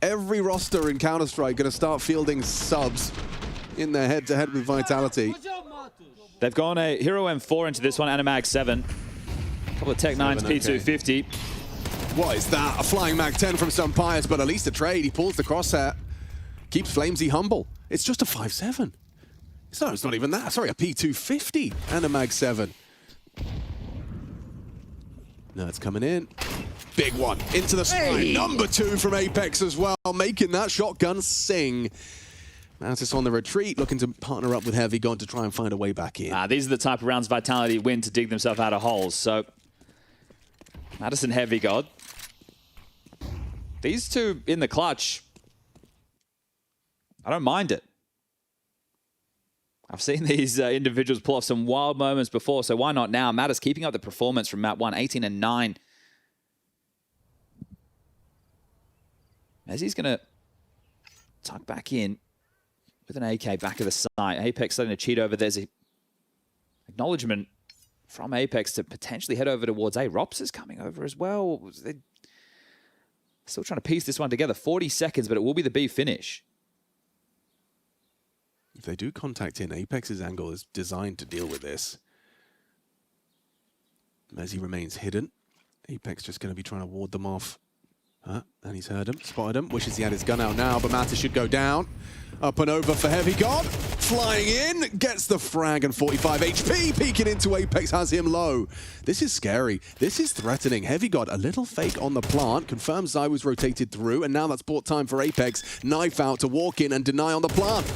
A: Every roster in Counter-Strike going to start fielding subs in their head-to-head with Vitality.
B: They've gone a Hero M4 into this one and a Mag 7. A couple of Tech 9s, P250.
A: What is that? A flying Mag 10 from SunPayus, but at least a trade. He pulls the crosshair. Keeps Flamesy humble. It's just a 5-7. It's not even that. Sorry, a P250 and a Mag 7. No, it's coming in. Big one into the spine. Number 2 from Apex as well, making that shotgun sing. Mattis on the retreat, looking to partner up with Heavy God to try and find a way back in.
B: These are the type of rounds Vitality win to dig themselves out of holes. So, Mattis and Heavy God. These 2 in the clutch. I don't mind it. I've seen these individuals pull off some wild moments before, so why not now? Mattis keeping up the performance from map 1, 18 and 9. As he's going to tuck back in with an AK back of the side. Apex starting to cheat over. There's a acknowledgement from Apex to potentially head over towards A. Rops is coming over as well. They're still trying to piece this one together. 40 seconds, but it will be the B finish.
A: If they do contact in, Apex's angle is designed to deal with this. Mezzy remains hidden. Apex just going to be trying to ward them off. And he's heard him, spotted him. Wishes he had his gun out now, but Mattis should go down. Up and over for Heavy God. Flying in, gets the frag and 45 HP. Peeking into Apex, has him low. This is scary. This is threatening. Heavy God, a little fake on the plant. Confirms ZywOo's rotated through, and now that's bought time for Apex. Knife out to walk in and deny on the plant.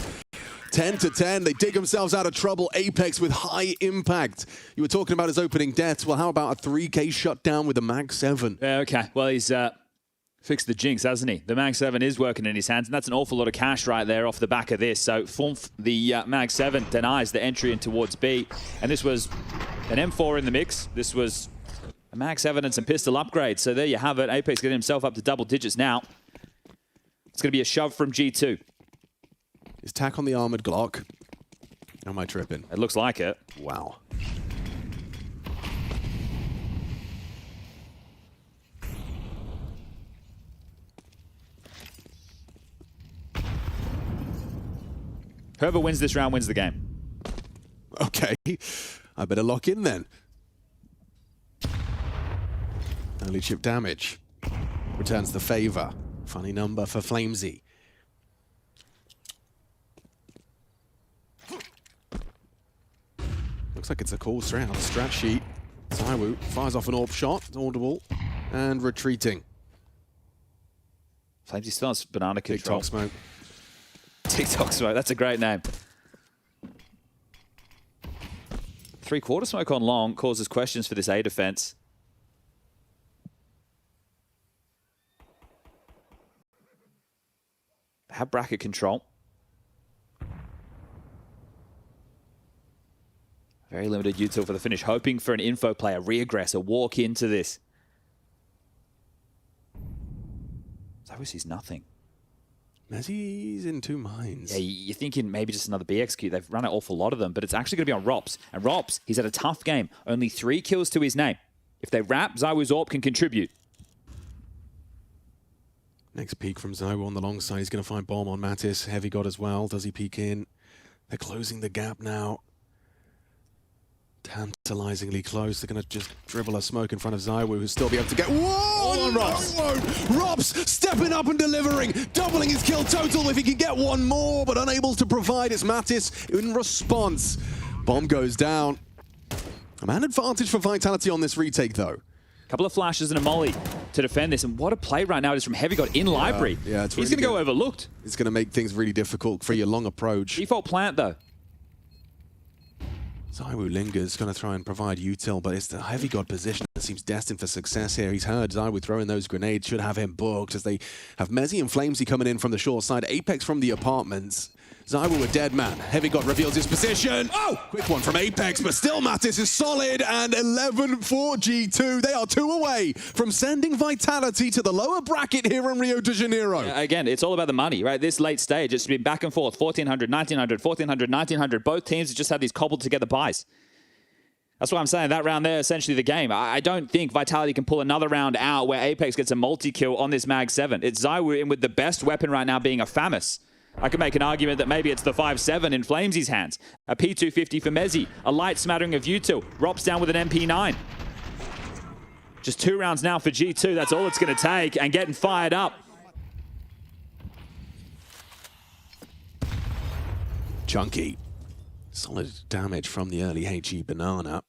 A: 10 to 10, they dig themselves out of trouble. Apex with high impact. You were talking about his opening deaths. Well, how about a 3K shutdown with a Mag 7?
B: Yeah, okay. Well, he's Fixed the jinx, hasn't he? The Mag 7 is working in his hands, and that's an awful lot of cash right there off the back of this. So the Mag 7 denies the entry in towards B, and this was an M4 in the mix. This was a Mag 7 and some pistol upgrades. So there you have it. Apex getting himself up to double digits now. It's going to be a shove from G2.
A: His tack on the armored Glock. Am I tripping?
B: It looks like it.
A: Wow.
B: Whoever wins this round wins the game.
A: Okay, I better lock in then. Early chip damage. Returns the favor. Funny number for Flamesy. Looks like it's a call straight out of the strat sheet. ZywOo fires off an AWP shot. It's audible. And retreating.
B: Flamesy still has banana control.
A: TikTok smoke.
B: TikTok smoke, that's a great name. 3/4 smoke on long causes questions for this A defense. They have bracket control. Very limited util for the finish, hoping for an info play, a re-aggress, a walk into this. ZywOo sees nothing.
A: Mezzy's in two minds.
B: Yeah, you're thinking maybe just another BXQ. They've run an awful lot of them, but it's actually going to be on Rops. And Rops, he's had a tough game. Only 3 kills to his name. If they wrap, ZywOo's AWP can contribute.
A: Next peek from ZywOo on the long side. He's going to find bomb on Mattis. Heavy got as well. Does he peek in? They're closing the gap now. Tantalizingly close. They're going to just dribble a smoke in front of ZywOo, who'll still be able to get... Whoa!
B: On Rops.
A: Rops stepping up and delivering, doubling his kill total if he can get one more, but unable to provide. It's Mattis in response. Bomb goes down. A man advantage for Vitality on this retake, though.
B: Couple of flashes and a molly to defend this, and what a play right now it is from Heavy God in library.
A: Yeah, it's
B: He's
A: really
B: going to go overlooked.
A: It's going to make things really difficult for your long approach.
B: Default plant, though.
A: ZywOo lingers, going to try and provide util, but it's the Heavy God position that seems destined for success here. He's heard ZywOo throwing those grenades, should have him booked as they have Mezzy and Flamesy coming in from the short side. Apex from the apartments. ZywOo a dead man. Heavy God reveals his position. Oh! Quick one from Apex, but still Mattis is solid, and 11 for G2. They are 2 away from sending Vitality to the lower bracket here in Rio de Janeiro.
B: Again, it's all about the money, right? This late stage, it's been back and forth, 1400, 1900, 1400, 1900. Both teams have just had these cobbled together buys. That's what I'm saying. That round there, essentially the game. I don't think Vitality can pull another round out where Apex gets a multi-kill on this Mag 7. It's ZywOo in with the best weapon right now being a FAMAS. I could make an argument that maybe it's the 5.7 in Flamesy's hands. A P250 for Mezzy. A light smattering of util. Rops down with an MP9. Just 2 rounds now for G2. That's all it's going to take. And getting fired up.
A: Chunky. Solid damage from the early HE banana.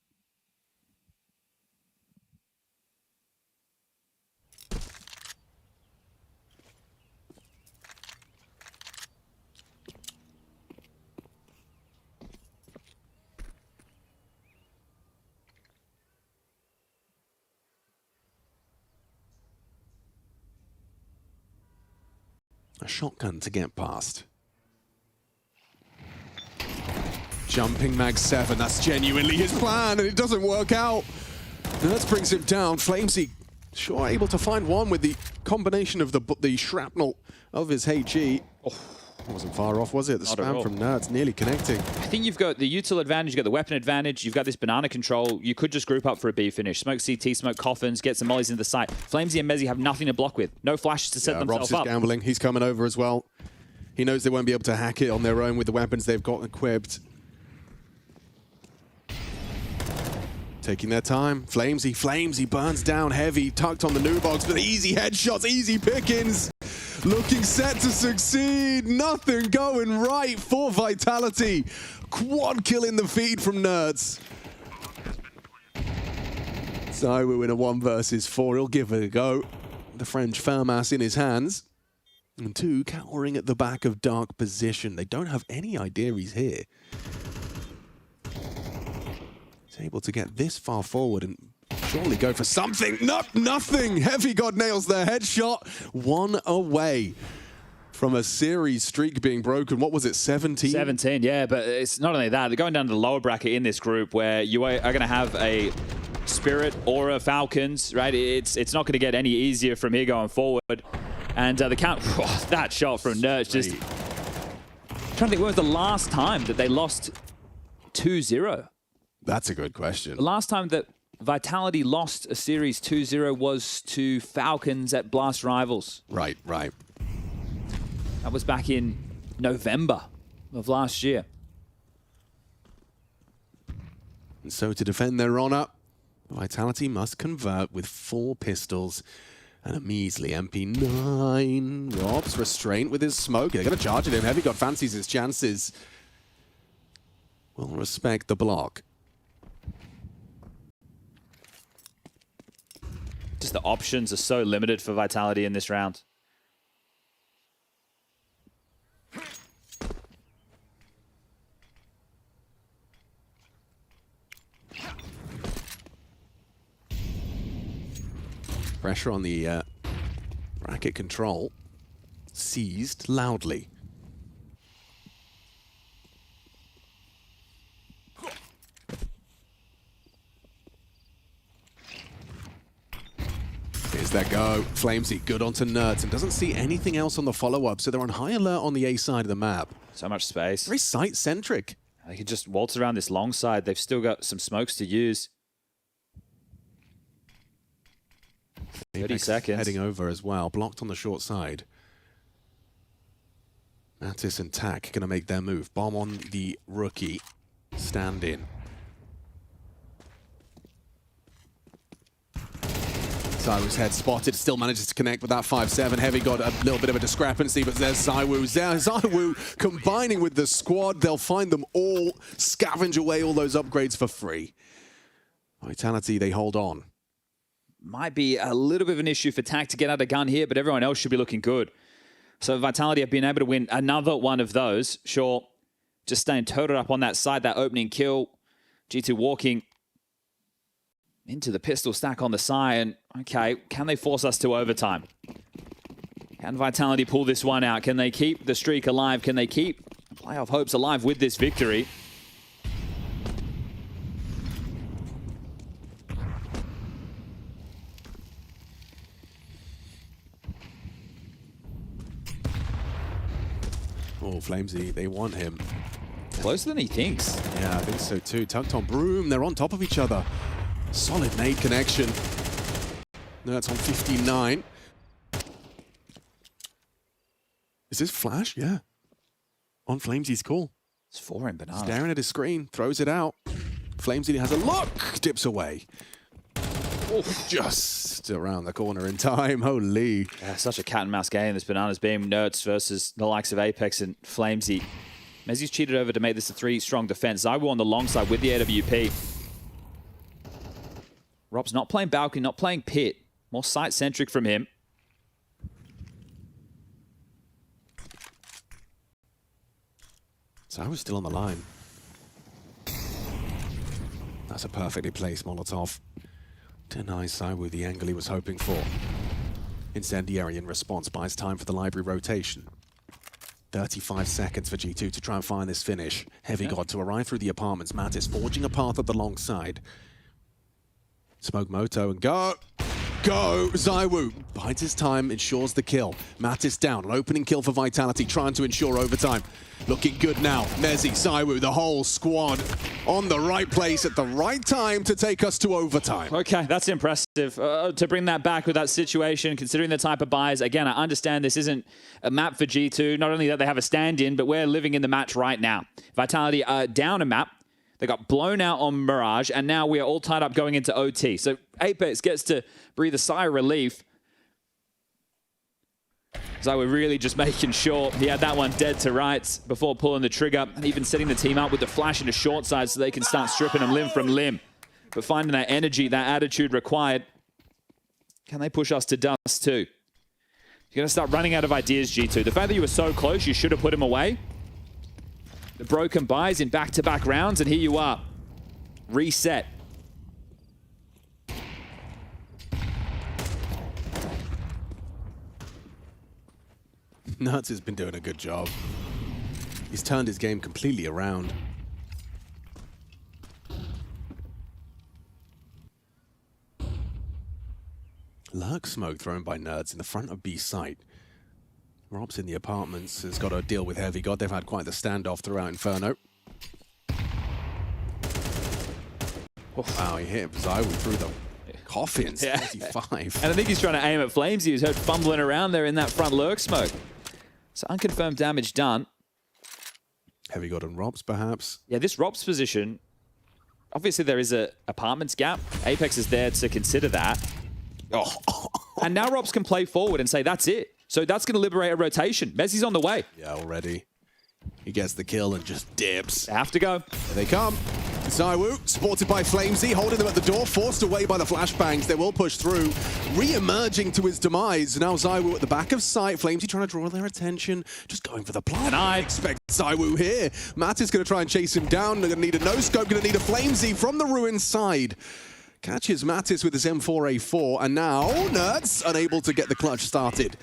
A: A shotgun to get past. Jumping Mag 7, that's genuinely his plan, and it doesn't work out. Nerds brings him down. Flamesy, sure able to find one with the combination of the shrapnel of his HE. Oh, wasn't far off, was it? The spam from Nerds nearly connecting.
B: I think you've got the util advantage, you've got the weapon advantage, you've got this banana control. You could just group up for a B finish. Smoke CT, smoke coffins, get some mollies into the site. Flamesy and Mezzy have nothing to block with. No flashes to set themselves
A: Rob's
B: up.
A: is gambling. He's coming over as well. He knows they won't be able to hack it on their own with the weapons they've got equipped. Taking their time. Flamesy burns down Heavy, tucked on the new box, but easy headshots, easy pickings. Looking set to succeed. Nothing going right for Vitality. Quad kill in the feed from Nerds. ZywOo in a 1 versus 4. He'll give it a go. The French FAMAS in his hands. And 2 cowering at the back of dark position. They don't have any idea he's here. He's able to get this far forward and Surely go for something. Nothing. Heavy God nails the headshot. One away from a series streak being broken. What was it, 17?
B: 17, yeah, but it's not only that. They're going down to the lower bracket in this group where you are going to have a Spirit or a Falcons, right? It's not going to get any easier from here going forward. And the count, that shot from Nerds just... I'm trying to think, when was the last time that they lost 2-0?
A: That's a good question.
B: The last time that Vitality lost a series 2-0 was to Falcons at Blast Rivals.
A: Right.
B: That was back in November of last year.
A: And so to defend their honor, Vitality must convert with 4 pistols and a measly MP9. Rob's restraint with his smoke. They're going to charge at him. Heavy God fancies his chances. Will respect the block.
B: Just the options are so limited for Vitality in this round.
A: Pressure on the bracket control. Seized loudly. Here's that go. Flamesy good onto Nerds and doesn't see anything else on the follow-up, so they're on high alert on the A side of the map.
B: So much space.
A: Very site-centric.
B: They can just waltz around this long side. They've still got some smokes to use. 30 seconds.
A: Heading over as well. Blocked on the short side. Mattis and Tak going to make their move. Bomb on the rookie. Stand in. Zywoo's head spotted, still manages to connect with that 5-7. Heavy got a little bit of a discrepancy, but there's Zywoo. Zywoo combining with the squad. They'll find them all, scavenge away all those upgrades for free. Vitality, they hold on.
B: Might be a little bit of an issue for Tak to get out a gun here, but everyone else should be looking good. So Vitality have been able to win another one of those. Sure, just staying toted up on that side, that opening kill. G2 walking into the pistol stack on the side. And okay, can they force us to overtime? Can Vitality pull this one out? Can they keep the streak alive? Can they keep playoff hopes alive with this victory?
A: Oh, Flamesy, they want him.
B: Closer than he thinks.
A: Yeah, I think so too. Tucked on Broom, they're on top of each other. Solid nade connection. That's on 59. Is this Flash? Yeah. On Flamesy's call.
B: It's 4 in Banana.
A: Staring at his screen, throws it out. Flamesy has a look, dips away. Oof, just around the corner in time. Holy.
B: Yeah, such a cat and mouse game. This Bananas being Nerds versus the likes of Apex and Flamesy. Mezzy's cheated over to make this a 3-strong defense. Zywoo on the long side with the AWP. Rob's not playing balcony, not playing pit. More site-centric from him.
A: Zywoo's still on the line. That's a perfectly placed Molotov. Denies Zywoo the angle he was hoping for. Incendiary in response buys time for the library rotation. 35 seconds for G2 to try and find this finish. Heavy God to arrive through the apartments. Mattis forging a path up the long side. Smoke Moto and go! Go! Zywoo bides his time, ensures the kill. Mattis down, an opening kill for Vitality, trying to ensure overtime. Looking good now. Mezzy, Zywoo, the whole squad on the right place at the right time to take us to overtime.
B: Okay, that's impressive. To bring that back with that situation, considering the type of buys. Again, I understand this isn't a map for G2. Not only that they have a stand-in, but we're living in the match right now. Vitality are down a map. They got blown out on Mirage, and now we are all tied up going into OT. So Apex gets to breathe a sigh of relief. So we're really just making sure he had that one dead to rights before pulling the trigger, and even setting the team up with the flash into short side so they can start stripping them limb from limb. But finding that energy, that attitude required, can they push us to Dust 2? You're going to start running out of ideas, G2. The fact that you were so close, you should have put him away. The broken buys in back-to-back rounds, and here you are. Reset.
A: Nuts has been doing a good job. He's turned his game completely around. Lurk smoke thrown by Nerds in the front of B site. Rob's in the apartments has got to deal with Heavy God. They've had quite the standoff throughout Inferno. Wow, he hit Zywu through the coffins.
B: Yeah.
A: 45.
B: And I think he's trying to aim at Flames. He was heard fumbling around there in that front lurk smoke. So unconfirmed damage done.
A: Heavy God and Robs, perhaps.
B: Yeah, this Rob's position, obviously there is a apartments gap. Apex is there to consider that.
A: Oh.
B: And now Robs can play forward and say, that's it. So that's going to liberate a rotation. Messi's on the way.
A: Yeah, already. He gets the kill and just dips.
B: They have to go.
A: Here they come. Zywu, supported by Flamesy, holding them at the door, forced away by the flashbangs. They will push through, re-emerging to his demise. Now Zywu at the back of sight. Flamesy trying to draw their attention, just going for the plant.
B: I
A: expect Zywu here. Matt is going to try and chase him down. They're going to need a no-scope, going to need a Flamesy from the ruin side. Catches Mattis with his M4A4, and now Nerds unable to get the clutch started.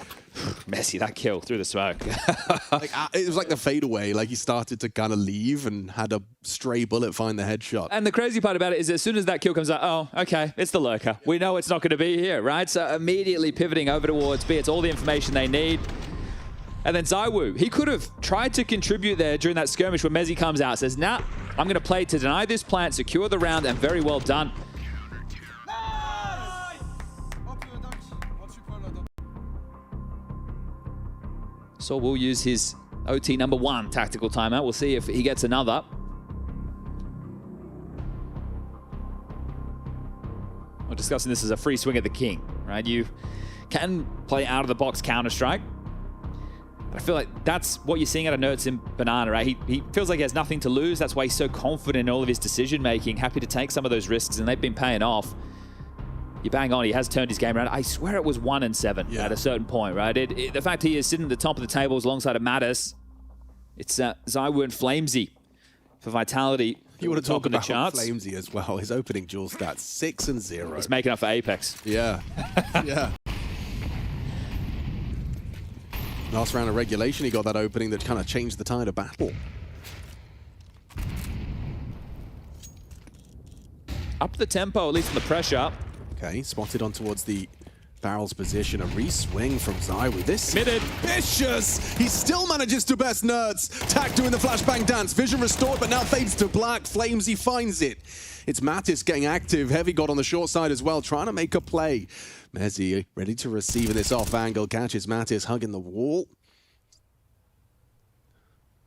B: Messi, that kill through the smoke.
A: It was like the fadeaway, like he started to kind of leave and had a stray bullet find the headshot.
B: And the crazy part about it is as soon as that kill comes out, oh, okay, it's the lurker. We know it's not going to be here, right? So immediately pivoting over towards B, it's all the information they need. And then Zywu, he could have tried to contribute there during that skirmish when Messi comes out, says, nah, I'm going to play to deny this plant, secure the round, and very well done. So we'll use his OT #1 tactical timeout. We'll see if he gets another. We're discussing this as a free swing at the king, right? You can play out-of-the-box Counter-Strike. But I feel like that's what you're seeing out of Nerds in Banana, right? He feels like he has nothing to lose. That's why he's so confident in all of his decision-making, happy to take some of those risks, and they've been paying off. You bang on, he has turned his game around. I swear it was 1-7 at a certain point, right? The fact he is sitting at the top of the tables alongside of Mattis, it's Zywu and Flamesy for Vitality.
A: You want to talk about
B: charts.
A: Flamesy as well. His opening duel stats, 6 and 0.
B: He's making up for Apex.
A: Yeah, yeah. Last round of regulation, he got that opening that kind of changed the tide of battle.
B: Up the tempo, at least on the pressure.
A: Okay, spotted on towards the barrel's position. A re-swing from Zywu. This
B: Committed.
A: vicious. He still manages to best Nerds. Tak doing the flashbang dance. Vision restored, but now fades to black. Flamesy finds it. It's Mattis getting active. Heavy God on the short side as well, trying to make a play. Messi ready to receive in this off angle. Catches Mattis hugging the wall.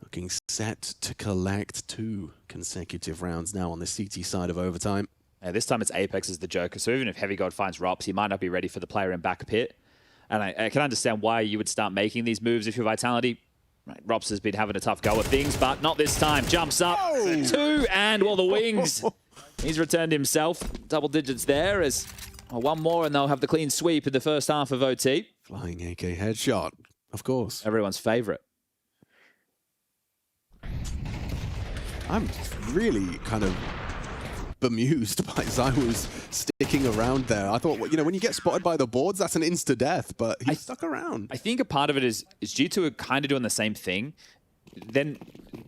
A: Looking set to collect 2 consecutive rounds now on the CT side of overtime.
B: Yeah, this time it's Apex as the Joker, so even if Heavy God finds Rops, he might not be ready for the player in back pit. And I can understand why you would start making these moves if you're Vitality. Right, Rops has been having a tough go at things, but not this time. Jumps up, 2, and well, the wings. He's returned himself. Double digits there as one more, and they'll have the clean sweep in the first half of OT.
A: Flying AK headshot, of course.
B: Everyone's favorite.
A: I'm really kind of bemused by Zyu's sticking around there. I thought, you know, when you get spotted by the boards, that's an insta-death, but he stuck around.
B: I think a part of it is G2 are kind of doing the same thing. Then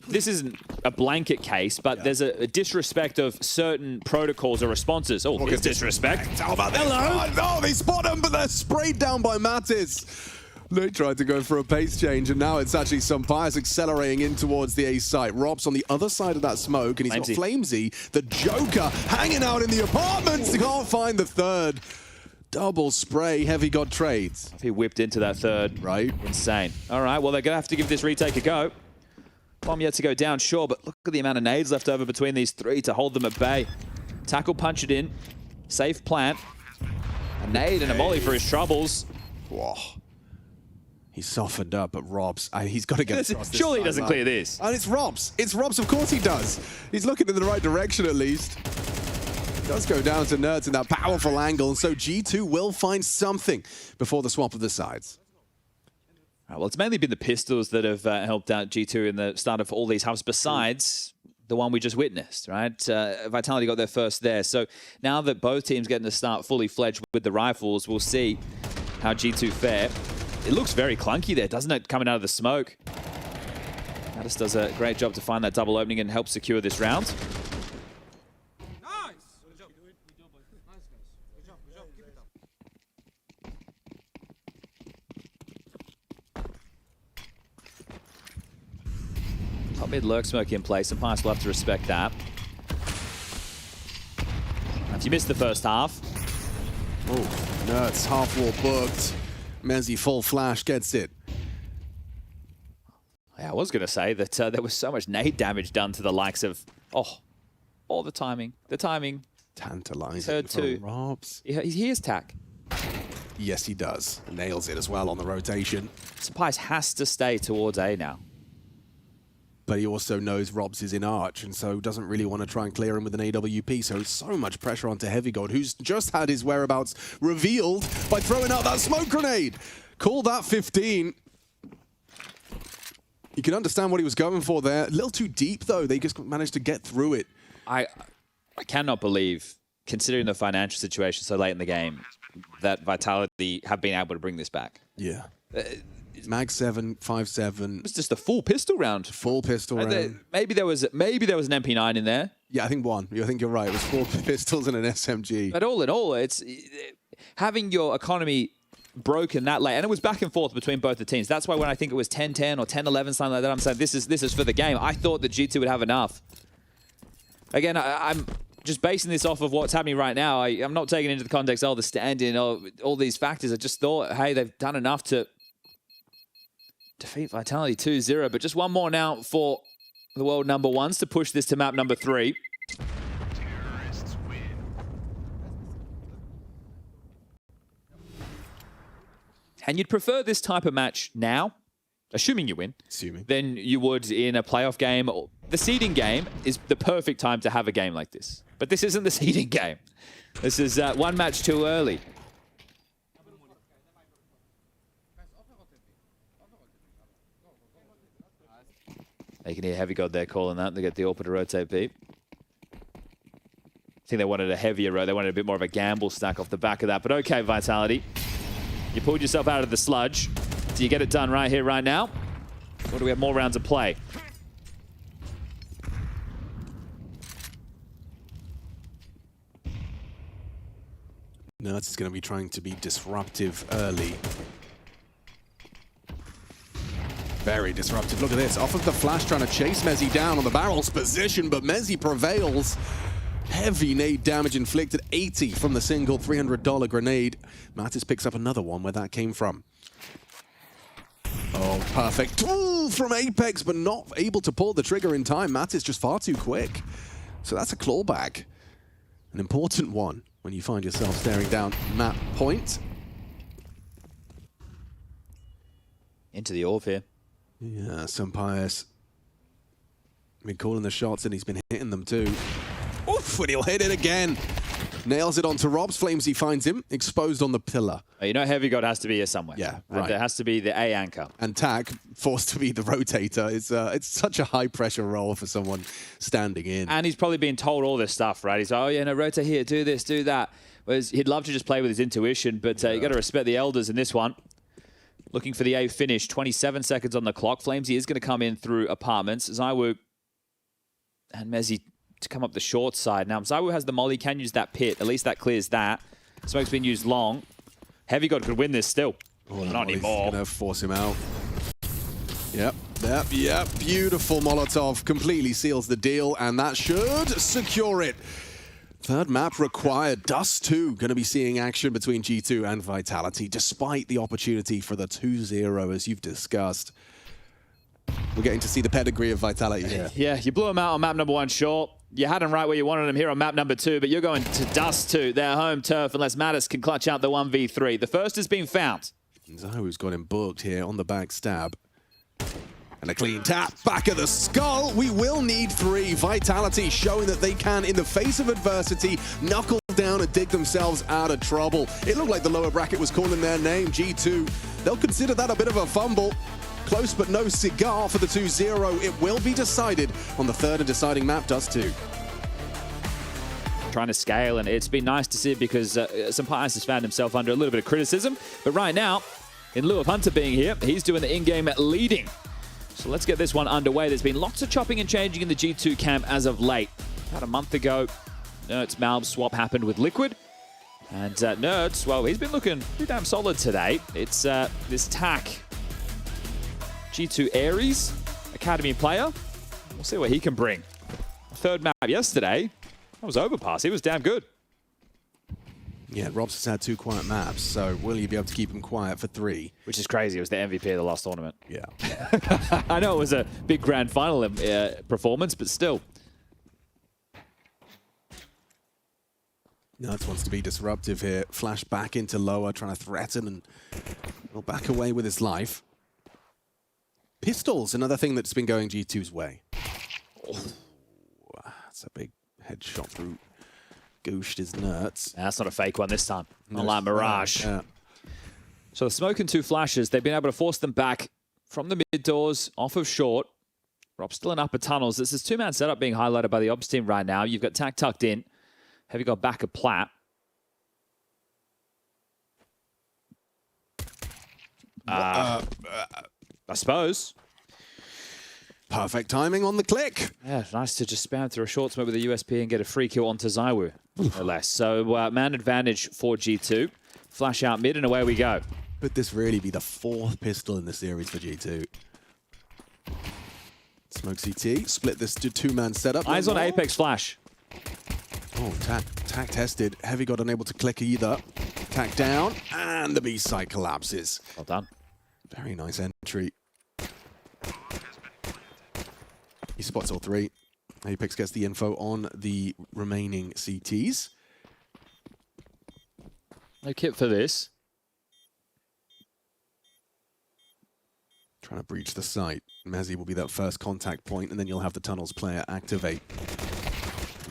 B: this isn't a blanket case, but there's a disrespect of certain protocols or responses. Oh, it's disrespect.
A: How about this? Hello? Oh, no, they spot him, but they're sprayed down by Mattis. They tried to go for a pace change, and now it's actually SunPayus accelerating in towards the A site. Rob's on the other side of that smoke, and he's got Flamesy, the Joker, hanging out in the apartments. He can't find the third. Double spray, Heavy God trades.
B: He whipped into that third.
A: Right.
B: Insane. All right, well, they're going to have to give this retake a go. Bomb yet to go down, sure, but look at the amount of nades left over between these 3 to hold them at bay. Tackle, punch it in. Safe plant. A nade and a volley for his troubles.
A: Whoa. He's softened up, but Robs, he's got to get across this.
B: Surely he doesn't clear this.
A: And it's Robs. It's Robs, of course he does. He's looking in the right direction at least. He does go down to Nerds in that powerful angle, and so G2 will find something before the swap of the sides.
B: Right, well, it's mainly been the pistols that have helped out G2 in the start of all these halves, besides the one we just witnessed, right? Vitality got their first there. So now that both teams getting to start fully fledged with the rifles, we'll see how G2 fare. it looks very clunky there, doesn't it, coming out of the smoke? Mattis does a great job to find that double opening and help secure this round.
C: Nice. Good job. Good job, boys. Nice, guys. Good job. Good job. Keep it up.
B: Top mid lurk smoke in place. SunPayus will have to respect that. If you missed the first half.
A: Oh, Nuts, half wall booked. Mezzi full flash gets it.
B: Yeah, I was going to say that there was so much nade damage done to the likes of, all the timing. The timing.
A: Tantalizing
B: Heard
A: for
B: too.
A: Robs.
B: He hears tack.
A: Yes, he does. Nails it as well on the rotation.
B: SunPayus has to stay towards A now.
A: But he also knows Robs is in Arch, and so doesn't really want to try and clear him with an AWP. So much pressure onto Heavygod, who's just had his whereabouts revealed by throwing out that smoke grenade. Call that 15. You can understand what he was going for there. A little too deep, though. They just managed to get through it.
B: I cannot believe, considering the financial situation so late in the game, that Vitality have been able to bring this back.
A: Yeah. Mag 7, 5-7.
B: It's just a full pistol round.
A: Full pistol round.
B: Maybe there was an MP9 in there.
A: Yeah, I think one. I think you're right. It was 4 pistols and an SMG.
B: But all in all, it's having your economy broken that late, and it was back and forth between both the teams. That's why when I think it was 10-10 or 10-11, something like that, I'm saying this is for the game. I thought that G2 would have enough. Again, I'm just basing this off of what's happening right now. I'm not taking into the context, the stand-in, all these factors. I just thought, hey, they've done enough to defeat Vitality 2-0, but just one more now for the world number ones to push this to map number 3. And you'd prefer this type of match now, assuming you win, than you would in a playoff game. The seeding game is the perfect time to have a game like this. But this isn't the seeding game. This is one match too early. You can hear Heavygod there calling that. They get the AWP to rotate B. I think they wanted a heavier row. They wanted a bit more of a gamble stack off the back of that. But okay, Vitality. You pulled yourself out of the sludge. Do you get it done right here, right now? Or do we have more rounds of play?
A: Nerds is going to be trying to be disruptive early. Very disruptive. Look at this. Off of the flash, trying to chase Mezzi down on the barrel's position, but Mezzi prevails. Heavy nade damage inflicted, 80 from the single $300 grenade. Mattis picks up another one where that came from. Oh, perfect. Ooh, from Apex, but not able to pull the trigger in time. Mattis just far too quick. So that's a clawback. An important one when you find yourself staring down map point.
B: Into the AWP here.
A: Yeah, SunPayus been calling the shots and he's been hitting them too. Oof, and he'll hit it again. Nails it onto Robs. Flamesy finds him, exposed on the pillar.
B: You know Heavygod has to be here somewhere.
A: Yeah, right.
B: There has to be the A anchor.
A: And Tack, forced to be the rotator. It's such a high-pressure role for someone standing in.
B: And he's probably being told all this stuff, right? He's like, oh, yeah, no, rotate here, do this, do that. Whereas he'd love to just play with his intuition, but you got to respect the elders in this one. Looking for the A finish, 27 seconds on the clock. Flamesy is going to come in through apartments. ZywOo and Mezzi to come up the short side. Now, ZywOo has the molly, can use that pit. At least that clears that. Smoke's been used long. Heavygod could win this still.
A: Oh,
B: not anymore.
A: Going to force him out. Yep. Beautiful Molotov. Completely seals the deal, and that should secure it. Third map required. Dust2 going to be seeing action between G2 and Vitality, despite the opportunity for the 2-0, as you've discussed. We're getting to see the pedigree of Vitality here.
B: Yeah, you blew them out on map number 1, sure. You had them right where you wanted them here on map number 2, but you're going to Dust2, their home turf, unless Mattis can clutch out the 1v3. The first has been found.
A: ZywOo's got him booked here on the back stab. And a clean tap, back of the skull. We will need 3. Vitality showing that they can, in the face of adversity, knuckle down and dig themselves out of trouble. It looked like the lower bracket was calling their name, G2. They'll consider that a bit of a fumble. Close but no cigar for the 2-0. It will be decided on the third and deciding map, Dust2.
B: Trying to scale, and it's been nice to see it because SunPayus has found himself under a little bit of criticism. But right now, in lieu of Hunter being here, he's doing the in-game leading. So let's get this one underway. There's been lots of chopping and changing in the G2 camp as of late. About a month ago, Nerds Malb swap happened with Liquid. And Nerds, well, he's been looking pretty damn solid today. It's this TAC G2 Ares Academy player. We'll see what he can bring. Third map yesterday, that was Overpass. He was damn good.
A: Yeah, Robs has had 2 quiet maps, so will you be able to keep him quiet for 3?
B: Which is crazy. It was the MVP of the last tournament.
A: Yeah.
B: I know it was a big grand final performance, but still.
A: Nuts wants to be disruptive here. Flash back into lower, trying to threaten and will back away with his life. Pistols, another thing that's been going G2's way. Oh, that's a big headshot through. Gooshed his Nerds.
B: That's not a fake one this time. Not like Mirage.
A: Yeah.
B: So the smoke and 2 flashes, they've been able to force them back from the mid doors, off of short. Rob still in upper tunnels. This is 2-man setup being highlighted by the Ops team right now. You've got TAC tucked in. Have you got back a Plat? I suppose.
A: Perfect timing on the click.
B: Yeah, it's nice to just spam through a short smoke with the USP and get a free kill onto Zywoo, no less. So man advantage for G2. Flash out mid and away we go.
A: Could this really be the 4th pistol in the series for G2? Smoke CT, split this to 2-man setup.
B: Eyes on Apex Flash.
A: Oh, tack tested. Heavy got unable to click either. Tack down, and the B site collapses.
B: Well done.
A: Very nice entry. He spots all 3. Apex gets the info on the remaining CTs.
B: No kit for this.
A: Trying to breach the site. Mezzy will be that first contact point, and then you'll have the tunnels player activate.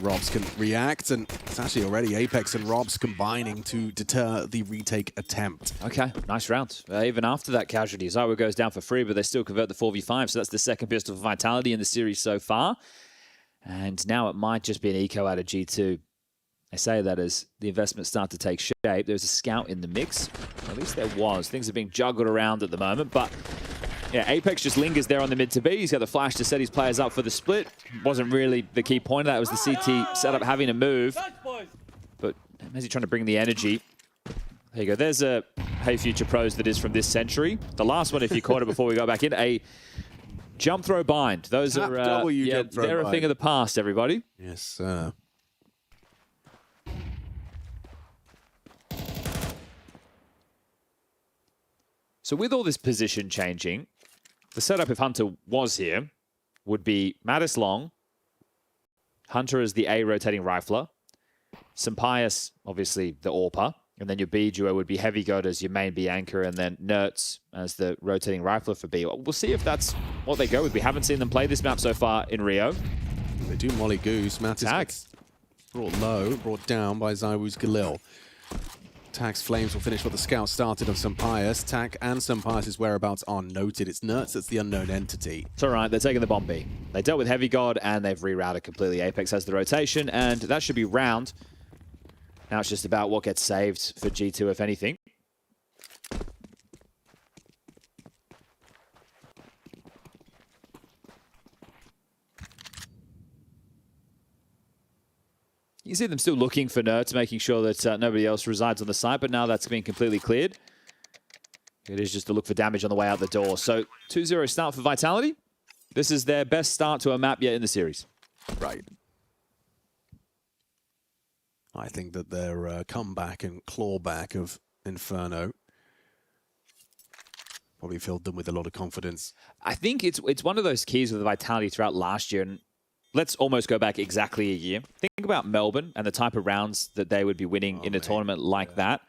A: Robs can react, and it's actually already Apex and Robs combining to deter the retake attempt.
B: Okay, nice round. Even after that casualty, Zywoo goes down for free, but they still convert the 4v5, so that's the 2nd pistol for Vitality in the series so far. And now it might just be an eco out of G2. I say that as the investments start to take shape. There's a scout in the mix. At least there was. Things are being juggled around at the moment, but yeah, Apex just lingers there on the mid to B. He's got the flash to set his players up for the split. Wasn't really the key point of that. It was the CT setup having to move. But as he's trying to bring the energy. There you go. There's a Hey Future Pros that is from this century. The last one, if you caught it before we go back in, a jump throw bind. Those are they're a thing of the past, everybody.
A: Yes, sir.
B: So with all this position changing, the setup, if Hunter was here, would be Mattis Long, Hunter as the A rotating rifler, SunPayus, obviously the AWPer, and then your B duo would be Heavy God as your main B anchor, and then Nerds as the rotating rifler for B. We'll see if that's what they go with. We haven't seen them play this map so far in Rio.
A: They do Molly Goose. Mattis gets brought low, brought down by Zywoo's Galil. Tack's flames will finish what the scout started of SunPayus. Tack and SunPayus' whereabouts are noted. It's Nerds that's the unknown entity.
B: It's all right. They're taking the bomb B. They dealt with Heavy God, and they've rerouted completely. Apex has the rotation, and that should be round. Now it's just about what gets saved for G2, if anything. You see them still looking for Nerds, making sure that nobody else resides on the site, but now that's been completely cleared. It is just to look for damage on the way out the door. So 2-0 start for Vitality. This is their best start to a map yet in the series.
A: Right. I think that their comeback and clawback of Inferno probably filled them with a lot of confidence.
B: I think it's one of those keys with the Vitality throughout last year, and let's almost go back exactly a year. Think about Melbourne and the type of rounds that they would be winning in a tournament like that.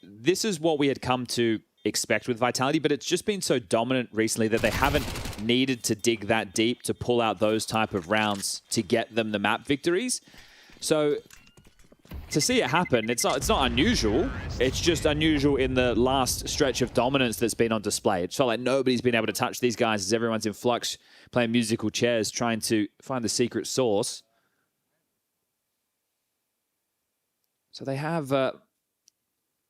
B: This is what we had come to expect with Vitality, but it's just been so dominant recently that they haven't needed to dig that deep to pull out those type of rounds to get them the map victories. So to see it happen, it's not unusual. It's just unusual in the last stretch of dominance that's been on display. It felt like nobody's been able to touch these guys as everyone's in flux, playing musical chairs, trying to find the secret sauce. So they have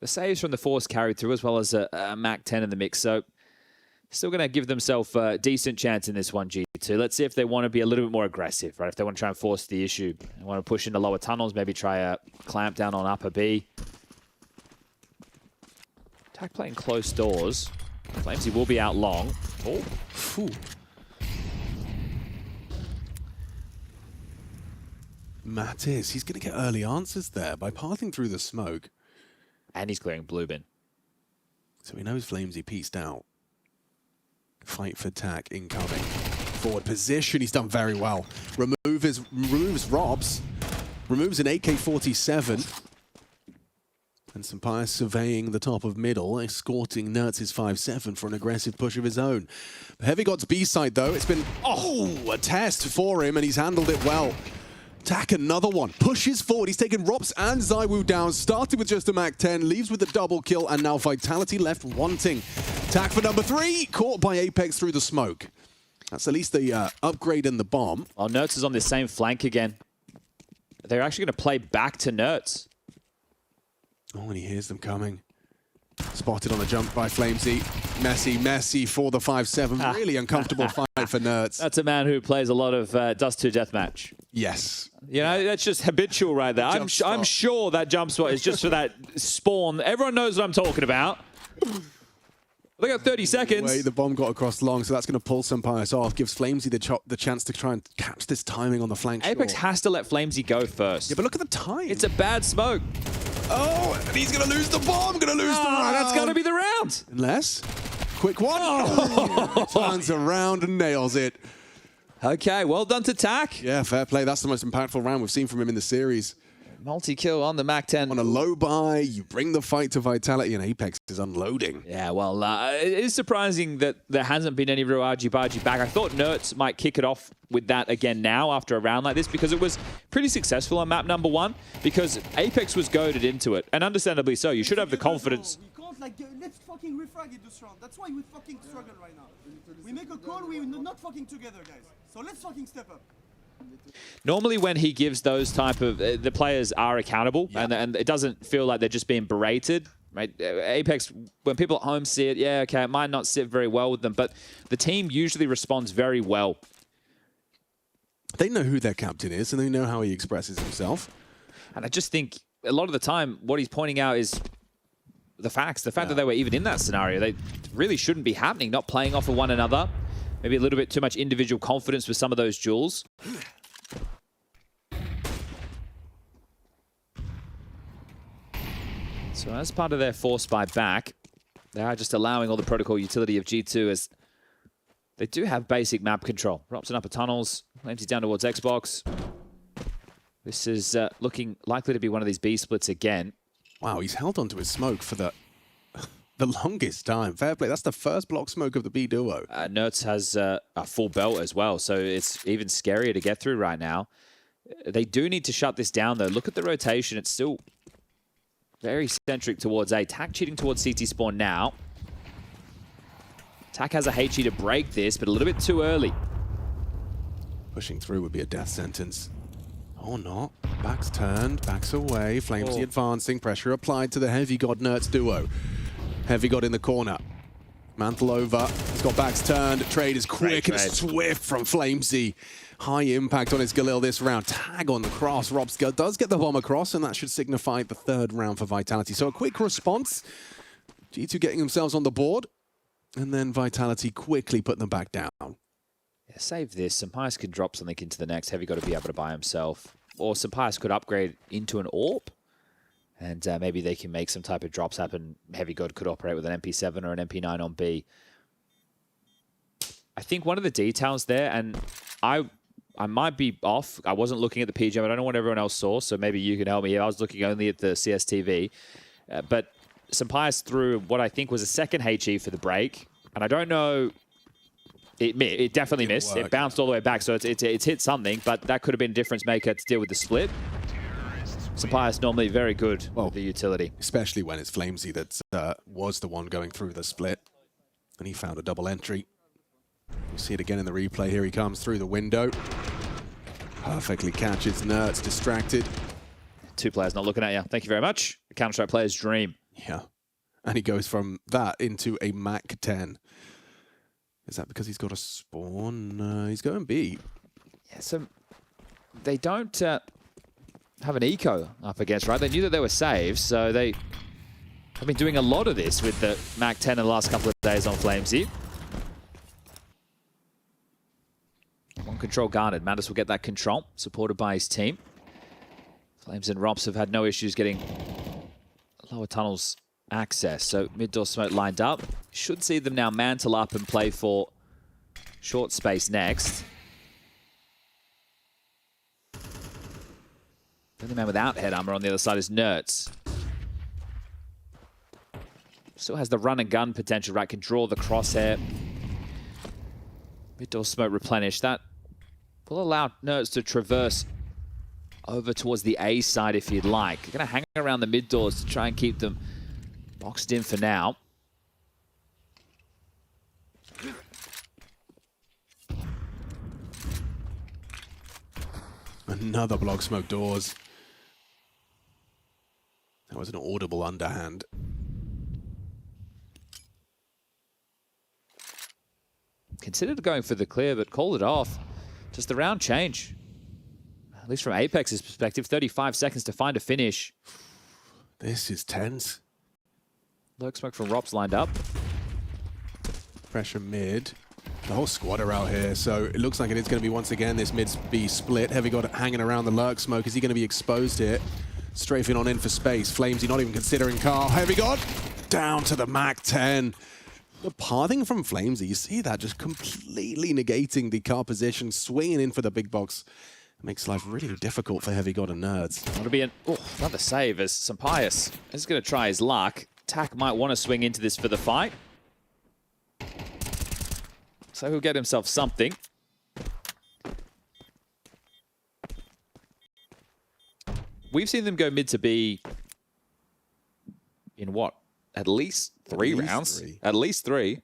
B: The saves from the Force carried through as well as a Mac 10 in the mix. So still going to give themselves a decent chance in this one, G2. Let's see if they want to be a little bit more aggressive, right? If they want to try and force the issue. They want to push into lower tunnels, maybe try a clamp down on upper B. Attack playing close doors. Claims he will be out long. Oh,
A: Phew. Matt he's going to get early answers there by pathing through the smoke.
B: and he's clearing blue bin.
A: So he knows Flamesy pieced out. Fight for tack incoming. Forward position, he's done very well. Removes Robs. Removes an AK-47. And SunPayus surveying the top of middle, escorting Nertz's 5-7 for an aggressive push of his own. Heavy God's B-side, though, it's been, a test for him, and he's handled it well. Tack another one, pushes forward, he's taken Rops and Zywoo down, started with just a Mac 10, leaves with a double kill, and now Vitality left wanting. Tack for number 3, caught by Apex through the smoke. That's at least the upgrade in the bomb.
B: Oh, Nertz is on this same flank again. They're actually going to play back to Nertz.
A: Oh, and he hears them coming. Spotted on the jump by Flamesy. Messy for the 5-7. Really uncomfortable fight for Nertz.
B: That's a man who plays a lot of Dust2 Deathmatch.
A: Yes.
B: You know, that's just habitual right there. I'm sure that jump spot is just for that spawn. Everyone knows what I'm talking about. They got 30 seconds.
A: Wait, the bomb got across long, so that's going to pull SunPayus off. Gives Flamesy the chance to try and catch this timing on the flank.
B: Apex has to let Flamesy go first.
A: Yeah, but look at the time.
B: It's a bad smoke.
A: Oh, and he's going to lose the bomb. Going to lose the round.
B: That's got to be the round.
A: Unless, quick one. Oh. Turns around and nails it.
B: Okay, well done to Tack.
A: Yeah, fair play. That's the most impactful round we've seen from him in the series.
B: Multi-kill on the Mac 10.
A: On a low buy, you bring the fight to Vitality, and Apex is unloading.
B: Yeah, well, it is surprising that there hasn't been any real argy-bargy back. I thought Nertz might kick it off with that again now after a round like this, because it was pretty successful on map number 1, because Apex was goaded into it, and understandably so. You should have the confidence.
C: We can't, like, let's fucking refrag it this round. That's why we fucking struggle right now. We make a call, we're not fucking together, guys. So let's fucking step up.
B: Normally when he gives those type of... the players are accountable, and it doesn't feel like they're just being berated. Right? Apex, when people at home see it, yeah, okay, it might not sit very well with them, but the team usually responds very well.
A: They know who their captain is, and they know how he expresses himself.
B: And I just think a lot of the time, what he's pointing out is the facts. The fact that they were even in that scenario, they really shouldn't be happening, not playing off of one another. Maybe a little bit too much individual confidence with some of those duels. So as part of their force buy back, they are just allowing all the protocol utility of G2 as they do have basic map control. Rops and upper tunnels, Flamesy down towards Xbox. This is looking likely to be one of these B splits again.
A: Wow, he's held onto his smoke for the longest time. Fair play. That's the first block smoke of the B duo.
B: Nertz has a full belt as well, so it's even scarier to get through right now. They do need to shut this down, though. Look at the rotation. It's still very centric towards A. Tack cheating towards CT spawn now. Tack has a HE to break this, but a little bit too early.
A: Pushing through would be a death sentence. Or not. Back's turned, back's away. Flamesy advancing, pressure applied to the Heavy God Nertz duo. Heavy God in the corner. Mantle over. He's got backs turned. Trade is quick and swift from Flamesy. High impact on his Galil this round. Tag on the cross. Robs does get the bomb across, and that should signify the third round for Vitality. So a quick response. G2 getting themselves on the board. And then Vitality quickly put them back down.
B: Yeah, save this. SunPayus could drop something into the next. Heavy got to be able to buy himself. Or SunPayus could upgrade into an AWP. And maybe they can make some type of drops happen. Heavy God could operate with an MP7 or an MP9 on B. I think one of the details there, and I might be off. I wasn't looking at the PGM. I don't know what everyone else saw, so maybe you can help me here. I was looking only at the CSTV. But SunPayus threw what I think was a second HE for the break. And I don't know... It definitely missed. It bounced all the way back, so it's hit something, but that could have been a difference maker to deal with the split. SunPayus normally very good with the utility.
A: Especially when it's Flamesy that was the one going through the split. And he found a double entry. You see it again in the replay. Here he comes through the window. Perfectly catches Nertz, distracted.
B: 2 players not looking at you. Thank you very much. The Counter-Strike player's dream.
A: Yeah. And he goes from that into a Mac 10. Is that because he's got a spawn? He's going B.
B: Yeah, so they don't have an eco up against, right? They knew that there were saves, so they have been doing a lot of this with the Mac 10 in the last couple of days on Flamesy. One control guarded. Mandus will get that control, supported by his team. Flames and Rops have had no issues getting lower tunnels access. So mid-door smoke lined up. Should see them now mantle up and play for short space next. The only man without head armor on the other side is Nerds. Still has the run and gun potential, right? Can draw the crosshair. Mid-door smoke replenished. That will allow Nerds to traverse over towards the A side if you'd like. You're going to hang around the mid doors to try and keep them boxed in for now.
A: Another block smoke doors. That was an audible underhand.
B: Considered going for the clear, but called it off. Just the round change. At least from Apex's perspective, 35 seconds to find a finish.
A: This is tense.
B: Lurk smoke from Rops lined up.
A: Pressure mid. The whole squad are out here, so it looks like it is going to be once again this mid-B split. Heavy got hanging around the Lurk smoke. Is he going to be exposed here? Strafing on in for space. Flamesy not even considering Carl. Heavy God down to the Mac 10. The pathing from Flamesy, you see that just completely negating the car position, swinging in for the big box. It makes life really difficult for Heavy God and Nerds.
B: It'll be another save as SunPayus is going to try his luck. Tak might want to swing into this for the fight. So he'll get himself something. We've seen them go mid to B in what? At least three rounds? At least three.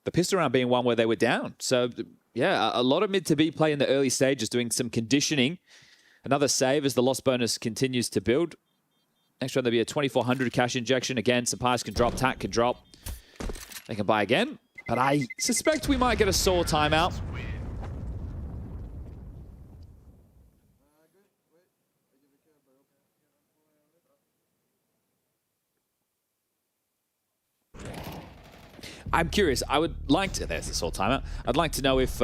B: The pistol round being one where they were down. So, yeah, a lot of mid to B play in the early stages, doing some conditioning. Another save as the loss bonus continues to build. Next round, there'll be a 2,400 cash injection. Again, SunPayus can drop, Tak can drop. They can buy again. But I suspect we might get a sore timeout. I'm curious. I would like to... There's the sore timeout. I'd like to know if...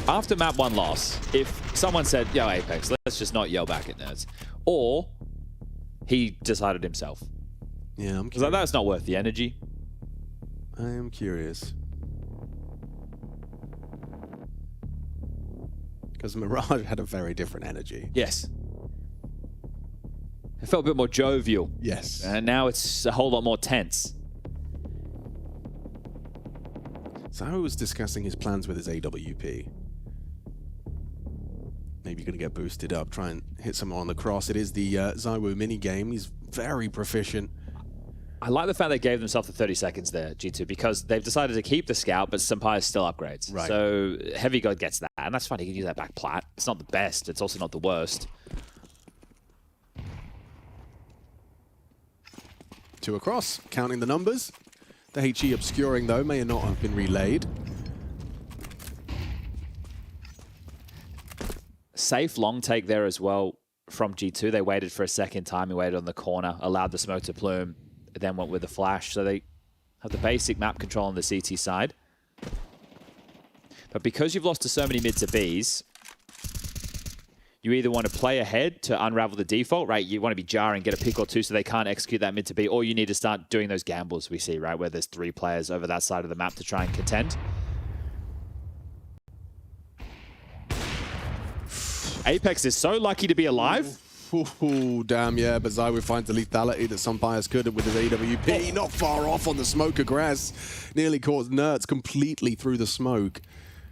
B: after map 1 loss, if someone said, yo, Apex, let's just not yell back at Nerds. Or he decided himself.
A: Yeah, I'm
B: curious. Like, that's not worth the energy.
A: I am curious. Because Mirage had a very different energy.
B: Yes. It felt a bit more jovial.
A: Yes.
B: And now it's a whole lot more tense.
A: Zahu was discussing his plans with his AWP. Maybe going to get boosted up, try and hit someone on the cross. It is the Zahu mini game. He's very proficient.
B: I like the fact they gave themselves the 30 seconds there, G2, because they've decided to keep the scout, but SunPayus still upgrades.
A: Right.
B: So Heavy God gets that, and that's fine. He can use that back plat. It's not the best. It's also not the worst.
A: 2 across, counting the numbers. The HE obscuring, though, may not have been relayed.
B: Safe long take there as well from G2. They waited for a second time. He waited on the corner, allowed the smoke to plume, then went with the flash. So they have the basic map control on the CT side. But because you've lost to so many mid to Bs, you either want to play ahead to unravel the default, right? You want to be jarring, get a pick or two so they can't execute that mid to B, or you need to start doing those gambles we see, right? Where there's 3 players over that side of the map to try and contend. Apex is so lucky to be alive.
A: Ooh, damn, yeah, but Zahu finds the lethality that SunPayus could with his AWP. Not far off on the smoke aggress. Nearly caught Nerds completely through the smoke.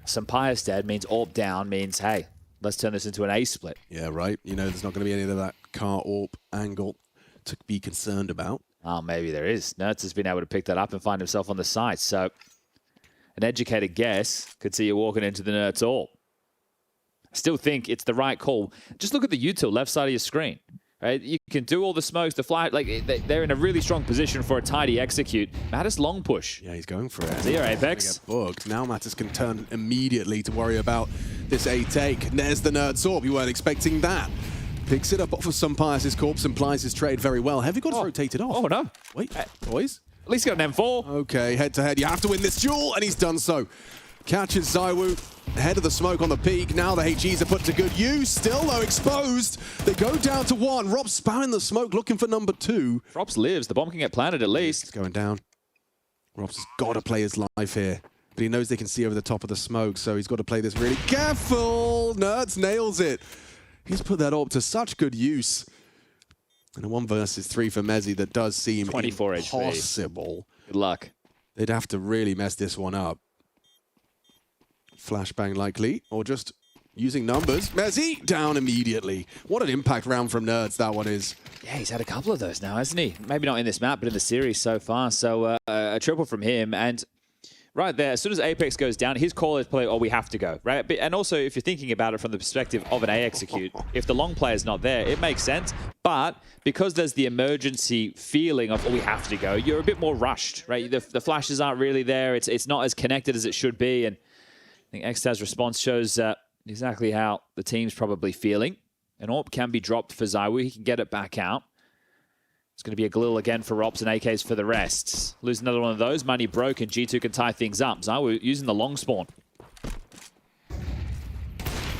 B: SunPayus dead means AWP down, means, hey, let's turn this into an A split.
A: Yeah, right. You know, there's not going to be any of that car AWP angle to be concerned about.
B: Oh, maybe there is. Nerds has been able to pick that up and find himself on the side. So an educated guess could see you walking into the Nerds AWP. I still think it's the right call. Just look at the util left side of your screen. Right? You can do all the smokes, the flash. Like they're in a really strong position for a tidy execute. Mattis long push.
A: Yeah, he's going for it.
B: See your Apex.
A: Get booked. Now Mattis can turn immediately to worry about this A take. There's the Nerd Sorb. You weren't expecting that. Picks it up off of SunPayus' corpse and plies his trade very well. Heavy God's rotated off.
B: Oh no.
A: Wait, boys.
B: At least got an M4.
A: Okay, head to head. You have to win this duel, and he's done so. Catches ZywOo ahead of the smoke on the peak. Now the HGs are put to good use. Still, though, exposed. They go down to one. Rob spamming the smoke, looking for number 2.
B: Robs lives. The bomb can get planted at least.
A: It's going down. Rob's has got to play his life here. But he knows they can see over the top of the smoke, so he's got to play this really careful. Nerds nails it. He's put that up to such good use. And a 1 versus 3 for Mezzi that does seem
B: 24
A: impossible.
B: Good luck.
A: They'd have to really mess this one up. Flashbang likely, or just using numbers. Mezzi down immediately. What an impact round from Nerds that one is.
B: Yeah, he's had a couple of those now, hasn't he? Maybe not in this map, but in the series so far. So a triple from him. And right there, as soon as Apex goes down, his call is probably, oh, we have to go, right? And also, if you're thinking about it from the perspective of an A execute, if the long player's not there, it makes sense. But because there's the emergency feeling of, oh, we have to go, you're a bit more rushed, right? The flashes aren't really there. It's not as connected as it should be. And I think Xtaz's response shows exactly how the team's probably feeling. An AWP can be dropped for ZywOo. He can get it back out. It's going to be a Galil again for Rops and AKs for the rest. Lose another one of those. Money broke, and G2 can tie things up. ZywOo using the long spawn.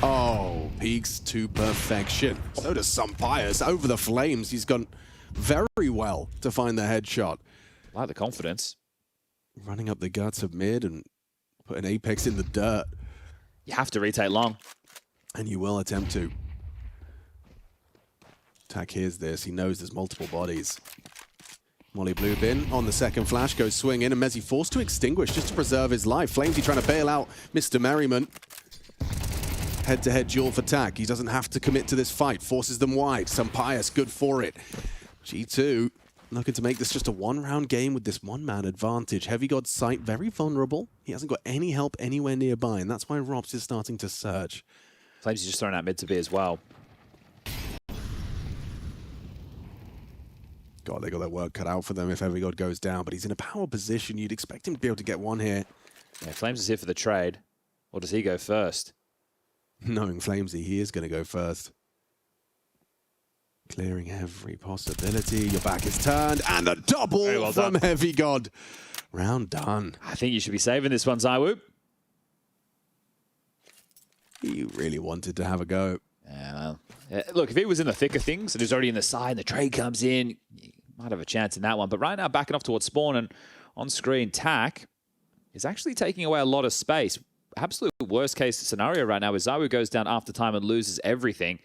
A: Oh, peaks to perfection. So does SunPayus over the flames. He's gone very well to find the headshot.
B: I like the confidence.
A: Running up the guts of mid and put an Apex in the dirt.
B: You have to retake long.
A: And you will attempt to. Tak hears this. He knows there's multiple bodies. Molly Blue bin on the second flash, goes swing in, and Mezzi forced to extinguish just to preserve his life. Flamesy trying to bail out Mr. Merriment. Head-to-head duel for Tak. He doesn't have to commit to this fight. Forces them wide. SunPayus good for it. G2 looking to make this just a 1-round game with this one-man advantage. Heavy God's sight very vulnerable. He hasn't got any help anywhere nearby, and that's why Rops is starting to search.
B: Flames is just throwing out mid to B as well.
A: God, they got their work cut out for them if Heavy God goes down, but he's in a power position. You'd expect him to be able to get one here.
B: Yeah, Flames is here for the trade. Or does he go first?
A: Knowing Flamesy, he is going to go first. Clearing every possibility. Your back is turned, and a double
B: well
A: from
B: done.
A: Heavy God. Round done.
B: I think you should be saving this one, ZywOo.
A: He really wanted to have a go.
B: Yeah, well, look, if he was in the thick of things and he was already in the side and the trade comes in, you might have a chance in that one. But right now, backing off towards spawn, and on screen, Tak is actually taking away a lot of space. Absolute worst case scenario right now is ZywOo goes down after time and loses everything.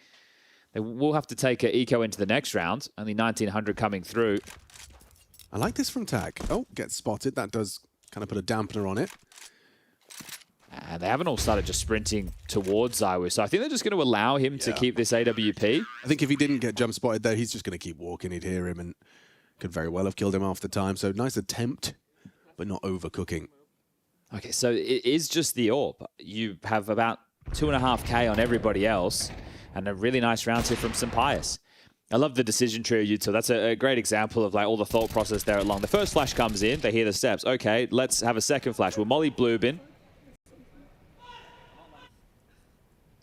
B: They will have to take an eco into the next round. Only 1900 coming through.
A: I like this from Tak. Oh, gets spotted. That does kind of put a dampener on it.
B: And they haven't all started just sprinting towards ZywOo. So I think they're just going to allow him to keep this AWP.
A: I think if he didn't get jump spotted there, he's just going to keep walking. He'd hear him and could very well have killed him after time. So nice attempt, but not overcooking.
B: Okay, so it is just the AWP. You have about 2.5k on everybody else. And a really nice round here from SunPayus. I love the decision tree of Utah. That's a great example of like all the thought process there along. The first flash comes in, they hear the steps. Okay, let's have a second flash. We'll Molly Blue bin.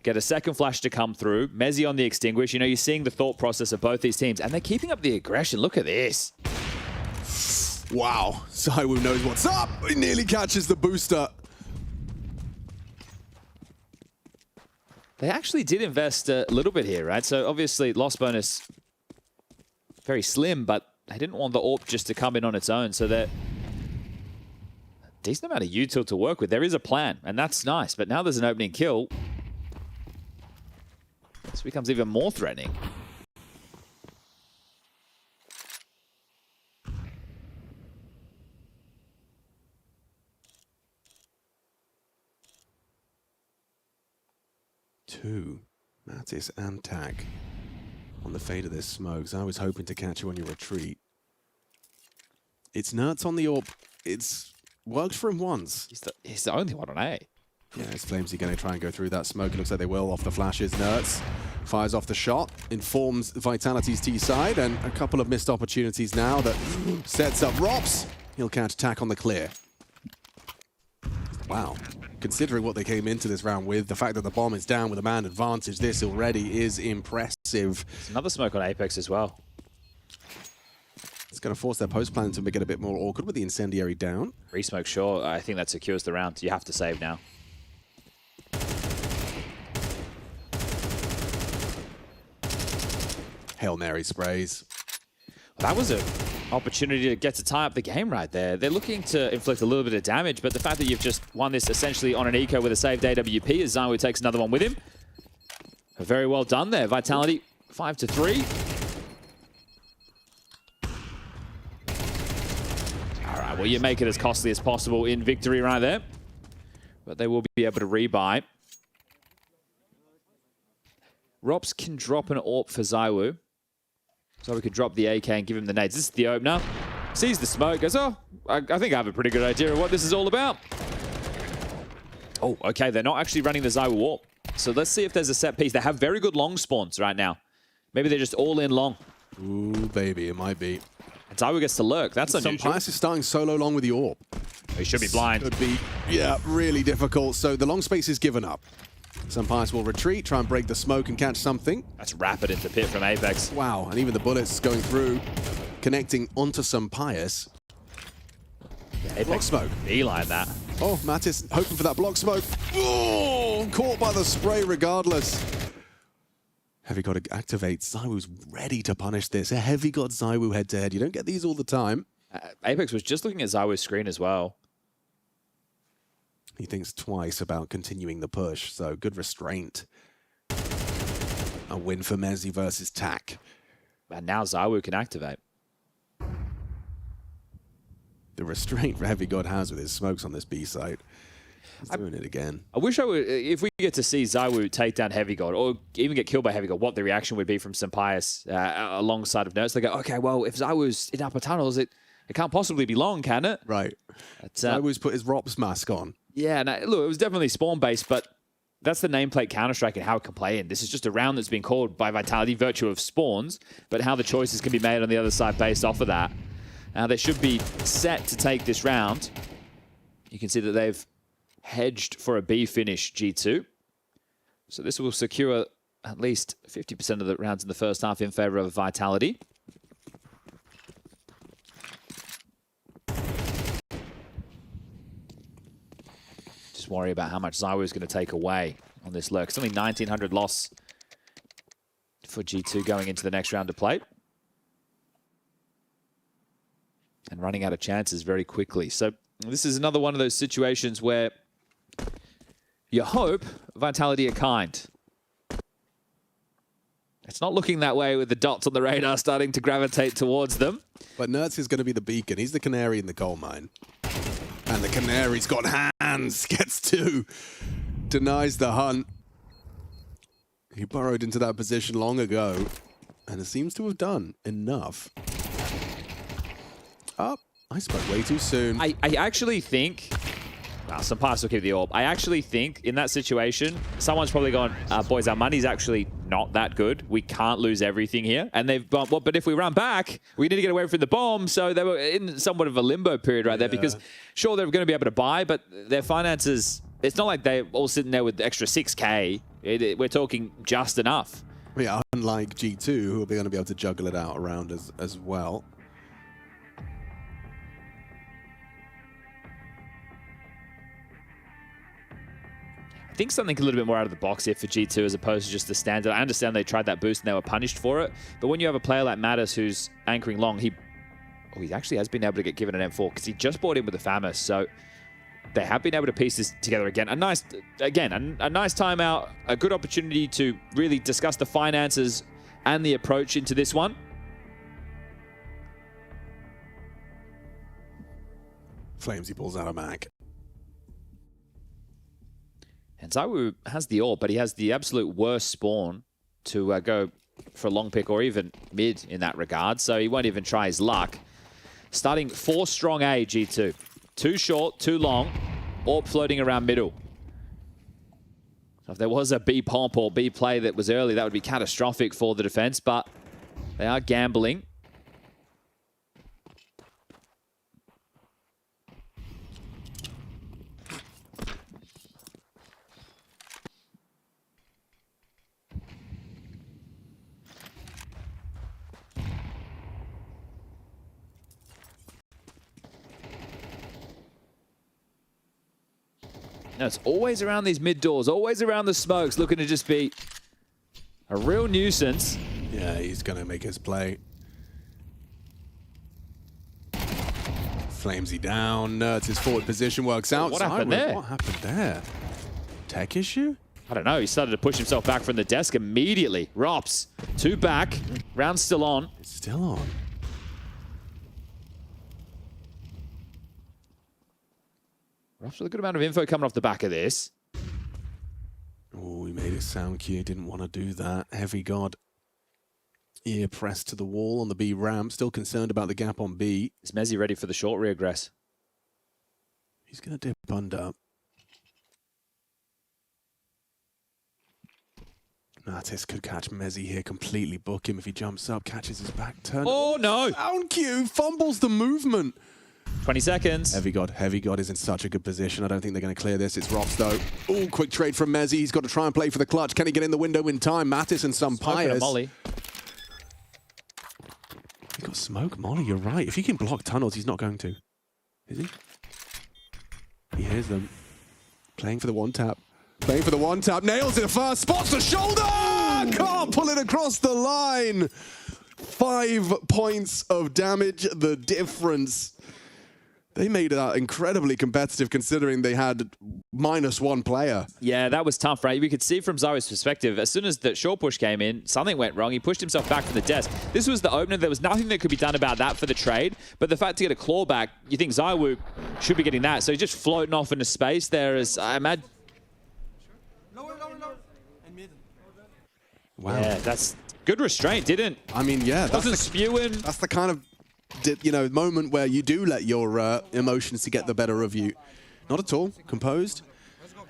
B: Get a second flash to come through. Mezzi on the extinguish. You know, you're seeing the thought process of both these teams. And they're keeping up the aggression. Look at this.
A: Wow. ZywOo knows what's up. He nearly catches the booster.
B: They actually did invest a little bit here, right? So obviously loss bonus very slim, but they didn't want the AWP just to come in on its own. So they're a decent amount of util to work with. There is a plan, and that's nice. But now there's an opening kill. This becomes even more threatening.
A: Two. Mattis and Tak on the fade of this smokes. I was hoping to catch you on your retreat. It's Nerds on the AWP. It's worked for him once.
B: He's the only one on A.
A: Yeah, is Flamesy going to try and go through that smoke? It looks like they will off the flashes. Nerds fires off the shot, informs Vitality's T side, and a couple of missed opportunities now that sets up Rops. He'll catch attack on the clear. Wow. Considering what they came into this round with, the fact that the bomb is down with a man advantage, this already is impressive.
B: There's another smoke on Apex as well.
A: It's going to force their post plan to make it a bit more awkward with the incendiary down.
B: Re-smoke, sure. I think that secures the round. You have to save now.
A: Hail Mary sprays.
B: Well, that was an opportunity to get to tie up the game right there. They're looking to inflict a little bit of damage, but the fact that you've just won this essentially on an eco with a saved AWP as ZywOo takes another one with him. Very well done there. Vitality 5-3. All right, well, you make it as costly as possible in victory right there. But they will be able to rebuy. Rops can drop an AWP for ZywOo. So we could drop the AK and give him the nades. This is the opener. Sees the smoke, goes, oh, I think I have a pretty good idea of what this is all about. Oh, okay, they're not actually running the ZywOo AWP. So let's see if there's a set piece. They have very good long spawns right now. Maybe they're just all in long.
A: Ooh, baby, it might be.
B: And ZywOo gets to lurk. That's unusual.
A: SunPayus is starting solo long with the AWP.
B: He should be blind.
A: Could be, yeah, really difficult. So the long space is given up. SunPayus will retreat, try and break the smoke and catch something.
B: That's rapid into pit from Apex.
A: Wow, and even the bullets going through, connecting onto SunPayus.
B: Apex
A: Block smoke.
B: beeline that.
A: Oh, Mattis hoping for that block smoke. Oh, caught by the spray regardless. Heavy God activates. ZywOo's ready to punish this. A Heavy God ZywOo head-to-head. You don't get these all the time.
B: Apex was just looking at ZywOo's screen as well.
A: He thinks twice about continuing the push, so good restraint. A win for Mezzi versus TAC.
B: And now ZywOo can activate.
A: The restraint Heavy God has with his smokes on this B site. He's doing it again.
B: I wish I would, if we get to see ZywOo take down Heavy God, or even get killed by Heavy God, what the reaction would be from SunPayus alongside of Nerds. They go, okay, well, if ZywOo's in upper tunnels, it can't possibly be long, can it?
A: Right.
B: But,
A: ZywOo's put his Rops mask on.
B: Yeah, no, look, it was definitely spawn-based, but that's the nameplate Counter-Strike and how it can play in. This is just a round that's been called by Vitality, virtue of spawns, but how the choices can be made on the other side based off of that. They should be set to take this round. You can see that they've hedged for a B finish, G2. So this will secure at least 50% of the rounds in the first half in favor of Vitality. Just worry about how much ZywOo is going to take away on this lurk. It's only 1,900 loss for G2 going into the next round of play. And running out of chances very quickly. So this is another one of those situations where you hope Vitality are kind. It's not looking that way with the dots on the radar starting to gravitate towards them.
A: But Nerds is going to be the beacon. He's the canary in the coal mine. And the canary's got hands. Gets two. Denies the hunt. He burrowed into that position long ago. And it seems to have done enough. Oh, I spoke way too soon.
B: I actually think... Well, SunPayus will keep the AWP. I actually think in that situation, someone's probably gone, boys, our money's actually not that good. We can't lose everything here. And they've gone, well, but if we run back, we need to get away from the bomb. So they were in somewhat of a limbo period right there because sure, they're going to be able to buy, but their finances, it's not like they're all sitting there with extra 6K. We're talking just enough.
A: Yeah, unlike G2, who will be going to be able to juggle it out around as well.
B: I think something a little bit more out of the box here for G2 as opposed to just the standard. I understand they tried that boost and they were punished for it. But when you have a player like Mattis who's anchoring long, he actually has been able to get given an M4 because he just bought in with the FAMAS. So they have been able to piece this together again. A nice timeout, a good opportunity to really discuss the finances and the approach into this one.
A: Flamesy pulls out a mag.
B: And ZywOo has the AWP, but he has the absolute worst spawn to go for a long pick or even mid in that regard. So he won't even try his luck. Starting 4 strong A, G2. 2 short, 2 long, AWP floating around middle. So if there was a B pomp or B play that was early, that would be catastrophic for the defense, but they are gambling. No, it's always around these mid doors, always around the smokes, looking to just be a real nuisance.
A: Yeah, he's going to make his play. Flamesy down. Nerds, his forward position works out.
B: What happened there?
A: What happened there? Tech issue?
B: I don't know. He started to push himself back from the desk immediately. Rops, 2 back. Round still on.
A: It's still on.
B: Rops with a good amount of info coming off the back of this.
A: Oh, he made a sound cue. Didn't want to do that. Heavy God. Ear pressed to the wall on the B ramp. Still concerned about the gap on B.
B: Is Mezzi ready for the short regress?
A: He's going to dip under. Natis could catch Mezzi here, completely book him if he jumps up, catches his back turn.
B: Oh, no.
A: Sound cue, fumbles the movement.
B: 20 seconds.
A: Heavy God is in such a good position. I don't think they're going to clear this. It's Rops, though. Oh, quick trade from Mezzi. He's got to try and play for the clutch. Can he get in the window in time? Mattis and SunPayus.
B: Molly.
A: He got smoke, Molly. You're right. If he can block tunnels, he's not going to. Is he? He hears them. Playing for the one tap. Playing for the one tap. Nails it first. Spots the shoulder. Can't pull it across the line. 5 points of damage. The difference. They made that incredibly competitive considering they had -1 player.
B: Yeah, that was tough, right? We could see from Zywo's perspective, as soon as the short push came in, something went wrong. He pushed himself back from the desk. This was the opener. There was nothing that could be done about that for the trade. But the fact to get a claw back, you think Zywo should be getting that. So he's just floating off into space there as I imagine.
C: Lower. And mid.
A: Wow.
B: Yeah, that's good restraint, didn't?
A: I mean, yeah.
B: Wasn't spewing.
A: That's the kind of moment where you do let your emotions to get the better of you. Not at all. Composed.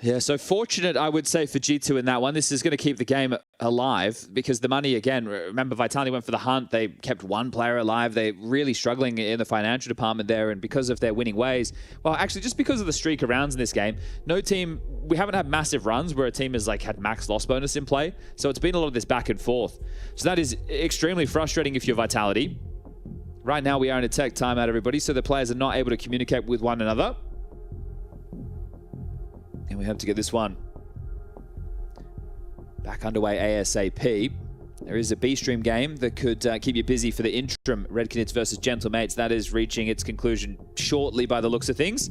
B: Yeah, so fortunate, I would say, for G2 in that one. This is going to keep the game alive because the money, again, remember Vitality went for the hunt. They kept 1 player alive. They're really struggling in the financial department there, and because of their winning ways, well, actually, just because of the streak of rounds in this game, no team, we haven't had massive runs where a team has had max loss bonus in play. So it's been a lot of this back and forth. So that is extremely frustrating if you're Vitality. Right now, we are in a tech timeout, everybody, so the players are not able to communicate with one another. And we hope to get this one back underway ASAP. There is a B-stream game that could keep you busy for the interim Red Canids versus Gentlemates. That is reaching its conclusion shortly by the looks of things.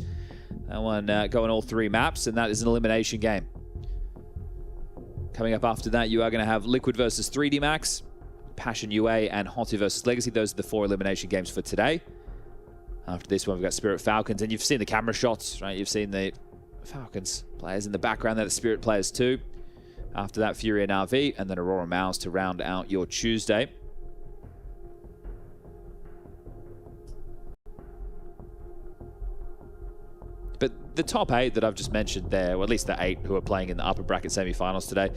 B: That one going all 3 maps, and that is an elimination game. Coming up after that, you are going to have Liquid versus 3D Max, Passion UA, and Hottie versus Legacy. Those are the 4 elimination games for today. After this one, we've got Spirit Falcons, and you've seen the camera shots, right? You've seen the Falcons players in the background. They're the Spirit players too. After that, Fury and RV, and then Aurora Mouse to round out your Tuesday. But the top 8 that I've just mentioned there, or at least the 8 who are playing in the upper bracket semi-finals today,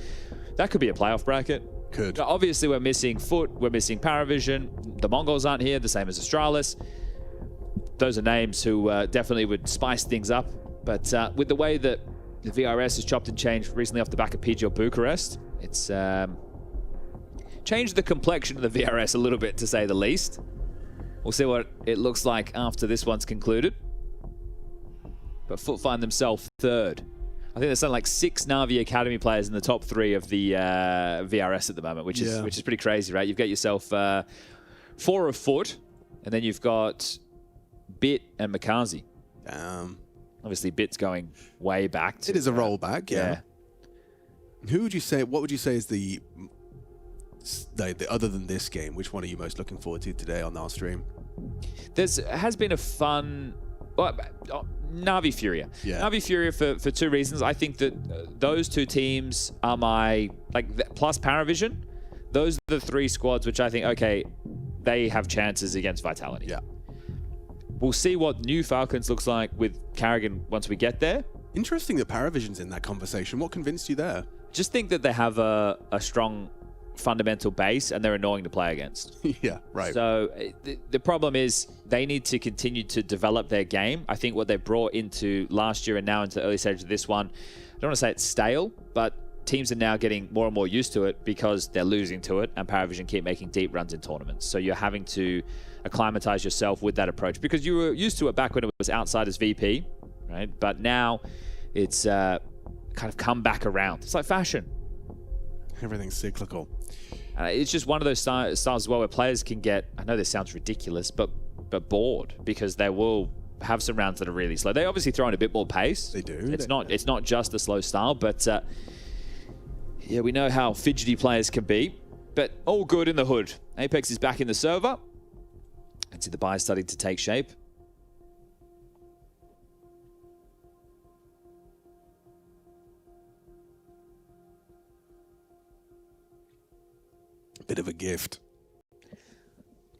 B: that could be a playoff bracket.
A: Could.
B: Obviously, we're missing Foot, we're missing Paravision, the Mongols aren't here, the same as Astralis. Those are names who definitely would spice things up. But with the way that the VRS has chopped and changed recently off the back of PGL Bucharest, it's changed the complexion of the VRS a little bit, to say the least. We'll see what it looks like after this one's concluded. But Foot find themselves 3rd. I think there's something like 6 Na'Vi Academy players in the top 3 of the VRS at the moment, which is pretty crazy, right? You've got yourself 4 of Foot, and then you've got Bit and Makazi. Obviously, Bit's going way back.
A: It is a rollback, yeah. Who would you say? What would you say is the other than this game? Which one are you most looking forward to today on our stream?
B: There has been a fun. Na'Vi Furia. Yeah. Na'Vi Furia for 2 reasons. I think that those 2 teams are my, plus Paravision. Those are the 3 squads which I think, okay, they have chances against Vitality.
A: Yeah.
B: We'll see what new Falcons looks like with Carrigan once we get there.
A: Interesting that Paravision's in that conversation. What convinced you there?
B: Just think that they have a strong fundamental base and they're annoying to play against.
A: Yeah, right.
B: So the problem is they need to continue to develop their game. I think what they brought into last year and now into the early stage of this one, I don't want to say it's stale, but teams are now getting more and more used to it because they're losing to it, and Paravision keep making deep runs in tournaments. So you're having to acclimatize yourself with that approach because you were used to it back when it was Outsiders VP, right? But now it's kind of come back around. It's like fashion.
A: Everything's cyclical.
B: It's just one of those styles as well where players can get, I know this sounds ridiculous, but bored because they will have some rounds that are really slow. They obviously throw in a bit more pace.
A: They do.
B: It's not just a slow style, but yeah, we know how fidgety players can be, but all good in the hood. Apex is back in the server. And see the buy starting to take shape.
A: Bit of a gift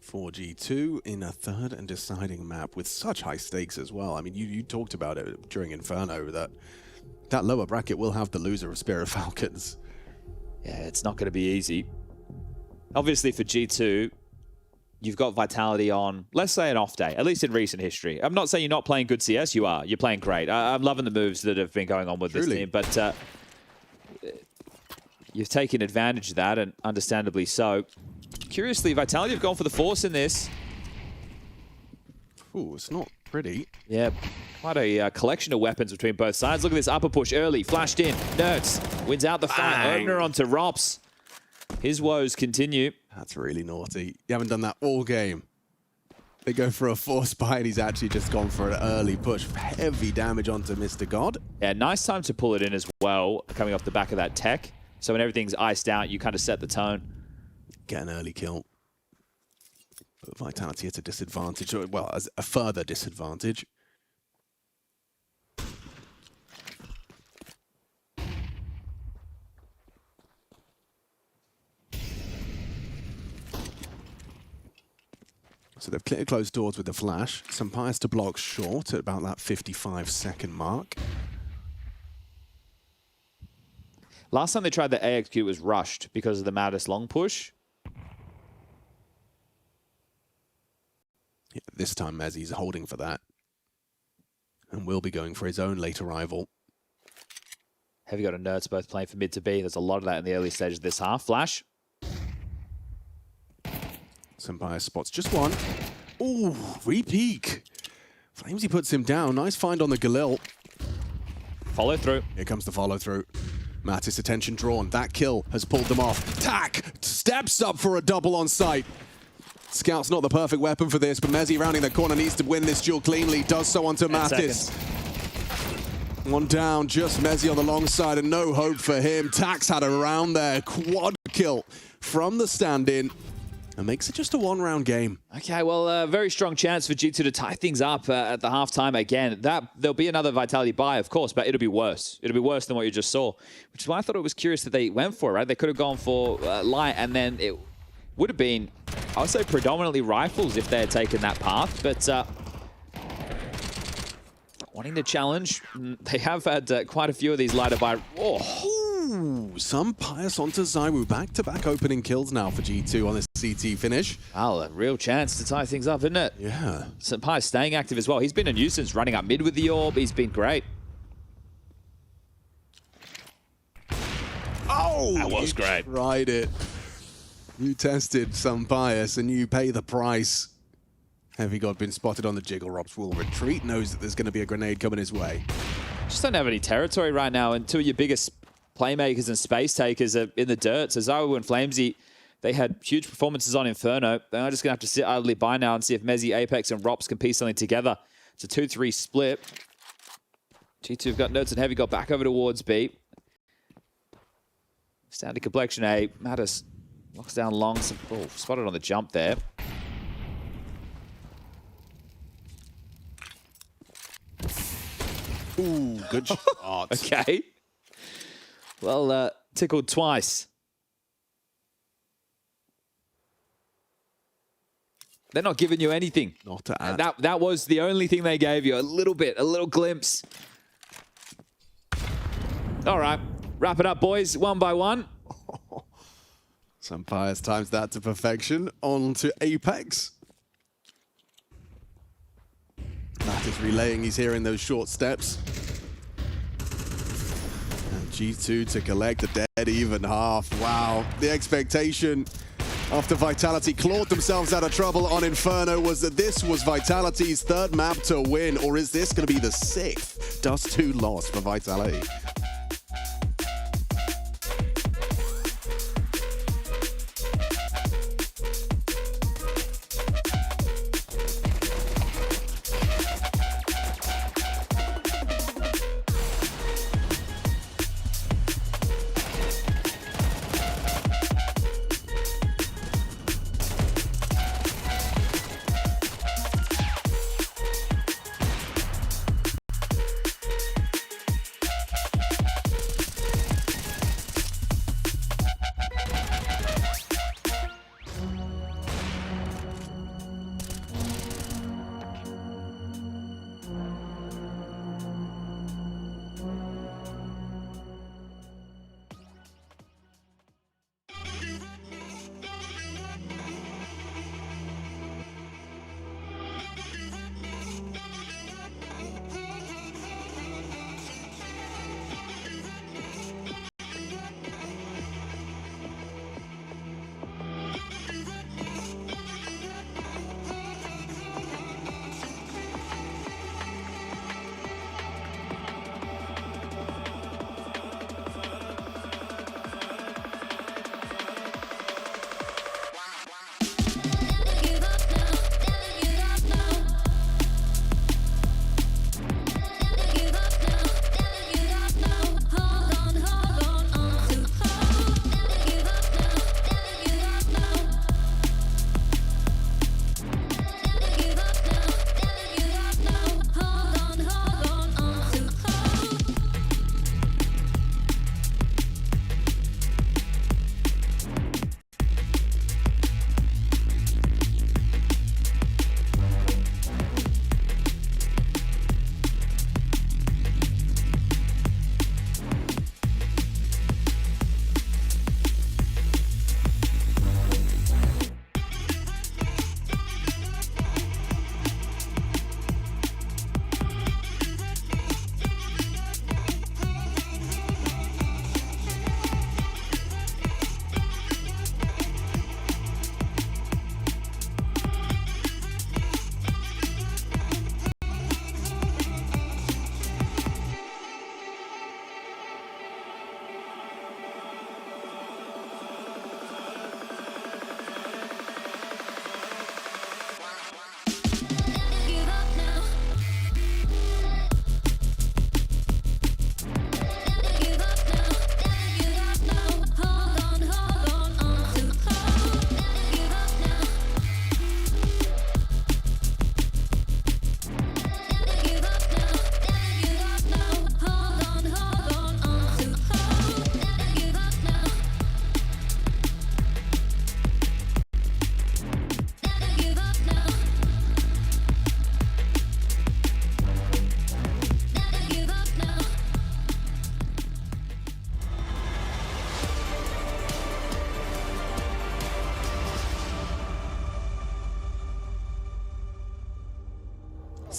A: for G2 in a third and deciding map with such high stakes as well. I mean, you talked about it during Inferno that lower bracket will have the loser of Spirit Falcons.
B: Yeah, it's not going to be easy. Obviously for G2, you've got Vitality on, let's say, an off day, at least in recent history. I'm not saying you're not playing good CS, you are. You're playing great. I'm loving the moves that have been going on with this team, but you've taken advantage of that, and understandably so. Curiously, Vitality have gone for the Force in this.
A: Ooh, it's not pretty.
B: Yeah, quite a collection of weapons between both sides. Look at this upper push early, flashed in. Nerds wins out the fight. Opener onto Rops. His woes continue.
A: That's really naughty. You haven't done that all game. They go for a Force buy, and he's actually just gone for an early push. Heavy damage onto Mr. God.
B: Yeah, nice time to pull it in as well, coming off the back of that tech. So when everything's iced out, you kind of set the tone.
A: Get an early kill. But Vitality at a disadvantage, or, well, as a further disadvantage. So they've cleared closed doors with the flash. SunPayus to block short at about that 55-second mark.
B: Last time they tried the AXQ, it was rushed because of the Mattis long push.
A: Yeah, this time Mezzi's holding for that. And will be going for his own late arrival.
B: Heavy got a Nerds both playing for mid to B. There's a lot of that in the early stages of this half. Flash.
A: SunPayus spots just one. Ooh, re-peek. Flamesy puts him down. Nice find on the Galil.
B: Follow through.
A: Here comes the follow through. Mattis attention drawn. That kill has pulled them off. Tack steps up for a double on sight. Scout's not the perfect weapon for this, but Mezzi rounding the corner needs to win this duel cleanly. Does so onto Mattis. One down, just Mezzi on the long side, and no hope for him. Tax had a round there. Quad kill from the stand-in. And makes it just a one-round game.
B: Okay, well, a very strong chance for G2 to tie things up at the halftime again. There'll be another Vitality buy, of course, but it'll be worse. It'll be worse than what you just saw, which is why I thought it was curious that they went for it, right? They could have gone for light, and then it would have been, I would say, predominantly rifles if they had taken that path, but wanting to challenge, they have had quite a few of these lighter buy. Oh.
A: Ooh, SunPayus onto Zywoo. Back-to-back opening kills now for G2 on this CT finish.
B: Well, a real chance to tie things up, isn't it?
A: Yeah.
B: SunPayus staying active as well. He's been a nuisance running up mid with the orb. He's been great.
A: Oh!
B: That was great.
A: Tried it. You tested SunPayus and you pay the price. Heavy God been spotted on the jiggle. Robs will retreat. Knows that there's going to be a grenade coming his way.
B: Just don't have any territory right now, and two of your biggest playmakers and space takers are in the dirt. So Zywoo and Flamesy, they had huge performances on Inferno. They're just going to have to sit idly by now and see if Mezzi, Apex, and Rops can piece something together. It's a 2-3 split. G2 have got Nerds and Heavy got back over towards B. Standing complexion A. Mattis locks down long. Oh, spotted on the jump there.
A: Ooh, good shot.
B: Okay. Well, tickled twice. They're not giving you anything.
A: Not to add.
B: That was the only thing they gave you. A little bit, a little glimpse. All right, wrap it up, boys, one by one.
A: SunPayus times that to perfection. On to Apex. Matt is relaying, he's hearing those short steps. And G2 to collect a dead even half. Wow, the expectation after Vitality clawed themselves out of trouble on Inferno was that this was Vitality's third map to win, or is this going to be the sixth Dust2 loss for Vitality?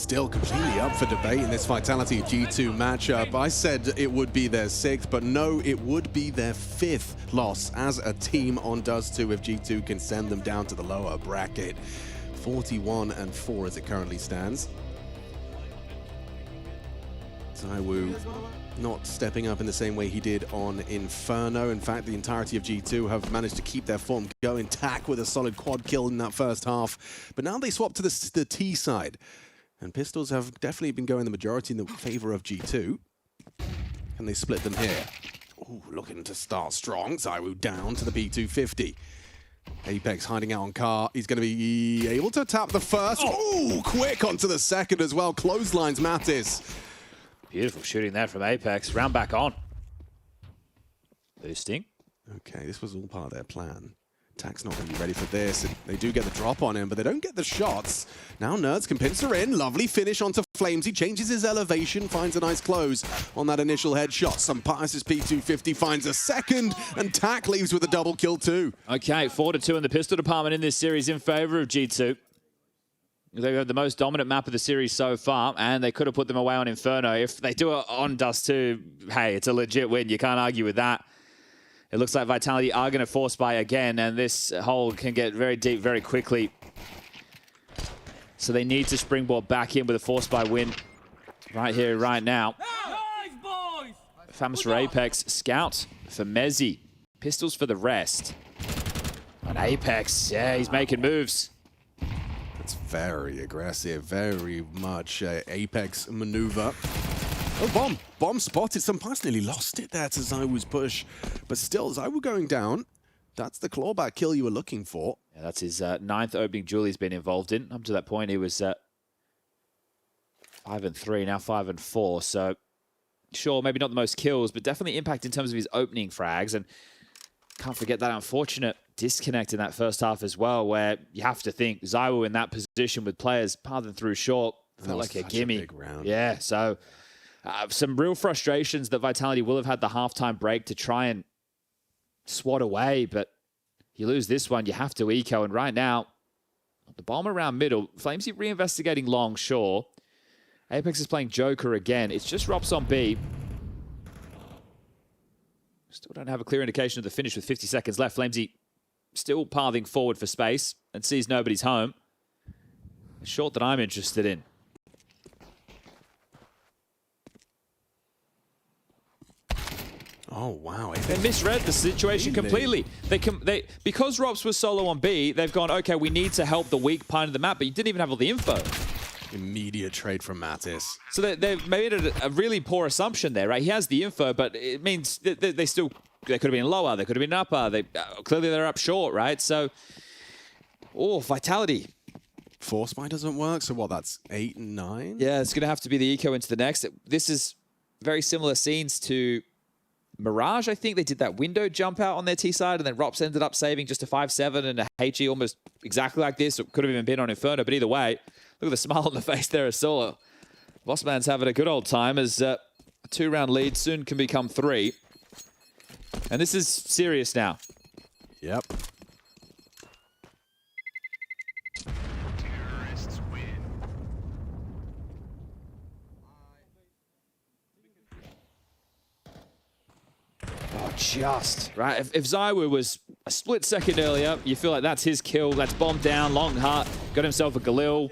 A: Still completely up for debate in this Vitality G2 matchup. I said it would be their sixth, but no, it would be their fifth loss as a team on Dust2 if G2 can send them down to the lower bracket. 41-4 as it currently stands. ZywOo not stepping up in the same way he did on Inferno. In fact, the entirety of G2 have managed to keep their form going. TAC with a solid quad kill in that first half. But now they swap to the T side. And Pistols have definitely been going the majority in the favor of G2. And they split them here. Ooh, looking to start strong. ZywOo down to the P250. Apex hiding out on Car. He's going to be able to tap the first. Ooh, quick onto the second as well. Clotheslines Mattis.
B: Beautiful shooting there from Apex. Round back on. Boosting.
A: Okay, this was all part of their plan. Tack's not going to be ready for this. They do get the drop on him, but they don't get the shots. Now Nerds can pincer in. Lovely finish onto Flames. He changes his elevation, finds a nice close on that initial headshot. SunPayus' P250 finds a second, and Tack leaves with a double kill too.
B: Okay, 4-2 in the pistol department in this series in favor of G2. They've got the most dominant map of the series so far, and they could have put them away on Inferno. If they do it on Dust2, hey, it's a legit win. You can't argue with that. It looks like Vitality are going to force buy again, and this hole can get very deep very quickly. So they need to springboard back in with a force buy win right here, right now.
D: Nice, boys!
B: Famous for Apex, Scout for Mezzy, pistols for the rest. And Apex, yeah, he's making moves.
A: It's very aggressive, very much Apex maneuver. Oh, bomb. Bomb spotted. SunPayus nearly lost it there to ZywOo's push. But still, ZywOo going down. That's the clawback kill you were looking for.
B: Yeah, that's his 9th opening duel he's been involved in. Up to that point, he was 5-3, now 5-4. So, sure, maybe not the most kills, but definitely impact in terms of his opening frags. And can't forget that unfortunate disconnect in that first half as well, where you have to think ZywOo in that position with players pathing through short. Felt like a gimme. Yeah, so... some real frustrations that Vitality will have had the halftime break to try and swat away, but you lose this one, you have to eco, and right now, the bomb around middle, Flamesy reinvestigating long, sure. Apex is playing Joker again. It's just Rops on B. Still don't have a clear indication of the finish with 50 seconds left. Flamesy still pathing forward for space and sees nobody's home. A shot that I'm interested in.
A: Oh, wow.
B: They misread the situation completely. Because Rops was solo on B, they've gone, okay, we need to help the weak part of the map, but you didn't even have all the info.
A: Immediate trade from Mattis.
B: So they've made it a really poor assumption there, right? He has the info, but it means they could have been lower, they could have been upper. Clearly they're up short, right? So, oh, Vitality.
A: Force buy doesn't work, so what, that's 8 and 9?
B: Yeah, it's going to have to be the eco into the next. This is very similar scenes to Mirage. I think they did that window jump out on their T side, and then Rops ended up saving just a 5-7 and a HE almost exactly like this. It could have even been on Inferno, but either way, look at the smile on the face there of Solo. Bossman's having a good old time as a 2-round lead soon can become 3. And this is serious now.
A: Yep.
B: Just, right? If ZywOo was a split second earlier, you feel like that's his kill. That's bombed down, long heart, got himself a Galil.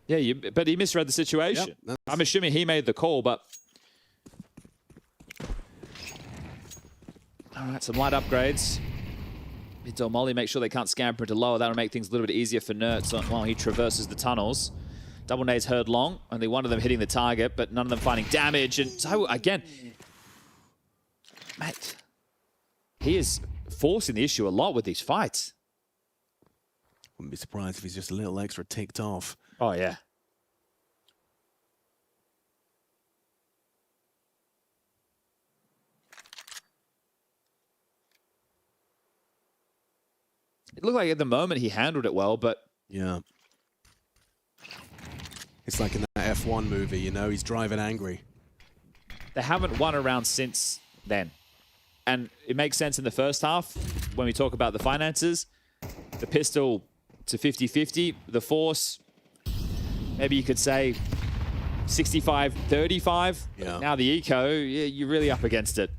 B: Yeah, but he misread the situation. Yep, I'm assuming he made the call, but... All right, some light upgrades. Mid or Molly, make sure they can't scamper into lower. That'll make things a little bit easier for Nerds while he traverses the tunnels. Double nades heard long, only one of them hitting the target, but none of them finding damage. And so, again, mate, he is forcing the issue a lot with these fights.
A: Wouldn't be surprised if he's just a little extra ticked off.
B: Oh, yeah. It looked like at the moment he handled it well, but...
A: Yeah. It's like in that F1 movie, you know, he's driving angry.
B: They haven't won a round since then. And it makes sense in the first half when we talk about the finances. The pistol to 50-50, the force, maybe you could say 65-35.
A: Yeah.
B: Now the eco, you're really up against it.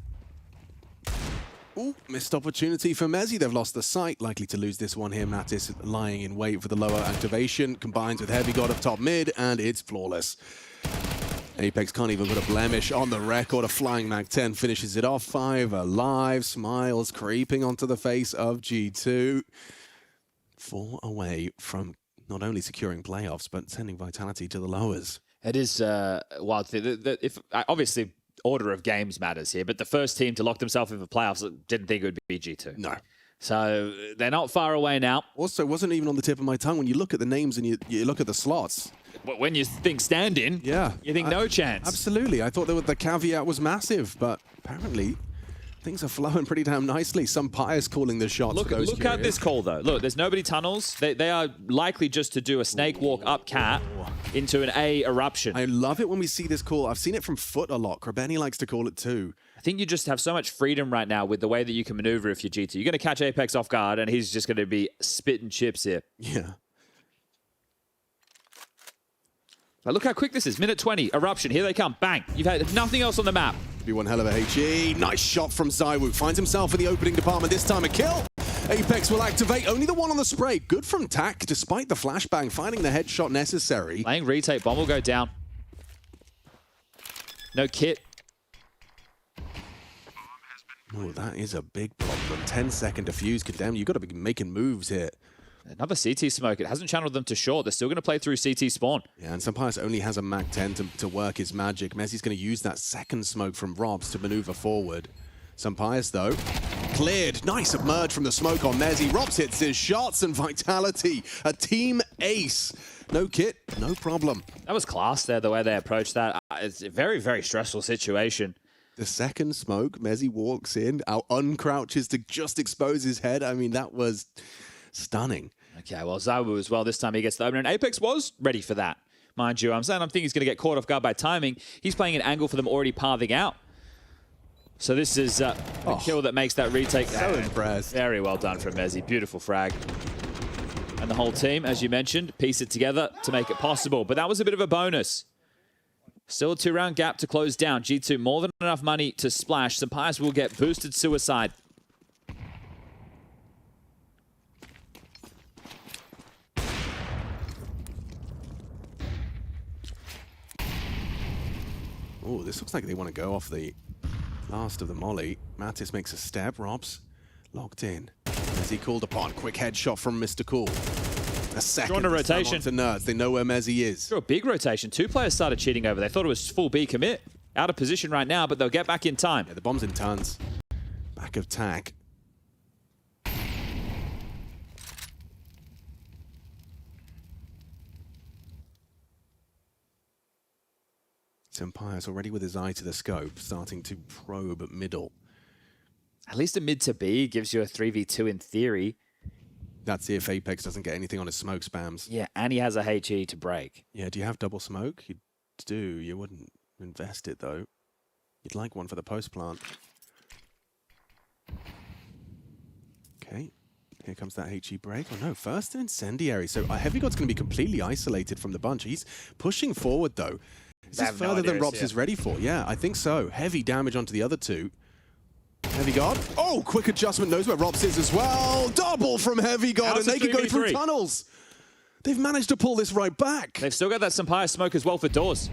A: Ooh, missed opportunity for Mezzy. They've lost the sight. Likely to lose this one here. Mattis lying in wait for the lower activation. Combines with Heavy God up top mid, and it's flawless. Apex can't even put a blemish on the record. A flying Mag 10 finishes it off. 5 alive. Smiles creeping onto the face of G2. 4 away from not only securing playoffs, but sending Vitality to the lowers.
B: It is wild. Obviously, order of games matters here, but the first team to lock themselves in the playoffs didn't think it would be G2.
A: No.
B: So they're not far away now.
A: Also, wasn't even on the tip of my tongue when you look at the names and you look at the slots.
B: But when you think stand-in, you think no chance.
A: Absolutely. I thought the caveat was massive, but apparently things are flowing pretty damn nicely. SunPayus calling the shots.
B: Look at this call, though. Look, there's nobody tunnels. They are likely just to do a snake walk up cat into an A eruption.
A: I love it when we see this call. I've seen it from foot a lot. Krebeni likes to call it too.
B: I think you just have so much freedom right now with the way that you can maneuver if you're G2. You're going to catch Apex off guard, and he's just going to be spitting chips here.
A: Yeah.
B: But look how quick this is. Minute 20, eruption. Here they come. Bang. You've had nothing else on the map.
A: Be one hell of a HE. Nice shot from ZywOo. Finds himself in the opening department. This time a kill. Apex will activate. Only the one on the spray. Good from Tak, despite the flashbang, finding the headshot necessary.
B: Playing retake. Bomb will go down. No kit.
A: Oh, that is a big problem. 10-second defuse condemned. You've got to be making moves here.
B: Another CT smoke. It hasn't channeled them to short. They're still going to play through CT spawn.
A: Yeah, and SunPayus only has a Mag 10 to work his magic. Messi's going to use that second smoke from Robs to maneuver forward. SunPayus, though, cleared. Nice merge from the smoke on Messi. Robs hits his shots and vitality. A team ace. No kit, no problem.
B: That was class there, the way they approached that. It's a very, very stressful situation.
A: The second smoke, Messi walks in, out uncrouches to just expose his head. I mean, that was stunning.
B: Okay, well, ZywOo as well. This time he gets the opener, and Apex was ready for that. Mind you, I'm thinking he's going to get caught off guard by timing. He's playing an angle for them already pathing out. So this is the kill that makes that retake.
A: So impressed.
B: Very well done from Messi. Beautiful frag. And the whole team, as you mentioned, piece it together to make it possible. But that was a bit of a bonus. Still a 2-round gap to close down. G2 more than enough money to splash. SunPayus will get boosted suicide.
A: Oh, this looks like they want to go off the last of the molly. Mattis makes a step. Robs locked in. Messi called upon. Quick headshot from Mr. Cool. A second.
B: Drawing a rotation.
A: To Nerds. They know where Messi is.
B: Through a big rotation. Two players started cheating over. They thought it was full B commit. Out of position right now, but they'll get back in time.
A: Yeah, the bomb's in tons. Back of Tak. SunPayus already with his eye to the scope, starting to probe at middle.
B: At least a mid to B gives you a 3v2 in theory.
A: That's if Apex doesn't get anything on his smoke spams.
B: Yeah, and he has a HE to break.
A: Yeah, do you have double smoke? You do. You wouldn't invest it, though. You'd like one for the post plant. Okay. Here comes that HE break. Oh, no. First an incendiary. So Heavy God's going to be completely isolated from the bunch. He's pushing forward, though. Is this further than Robs is ready for? Yeah, I think so. Heavy damage onto the other two. Heavy God. Oh, quick adjustment. Knows where Robs is as well. Double from Heavy God, and they can go through tunnels. They've managed to pull this right back.
B: They've still got that SunPayus smoke as well for doors.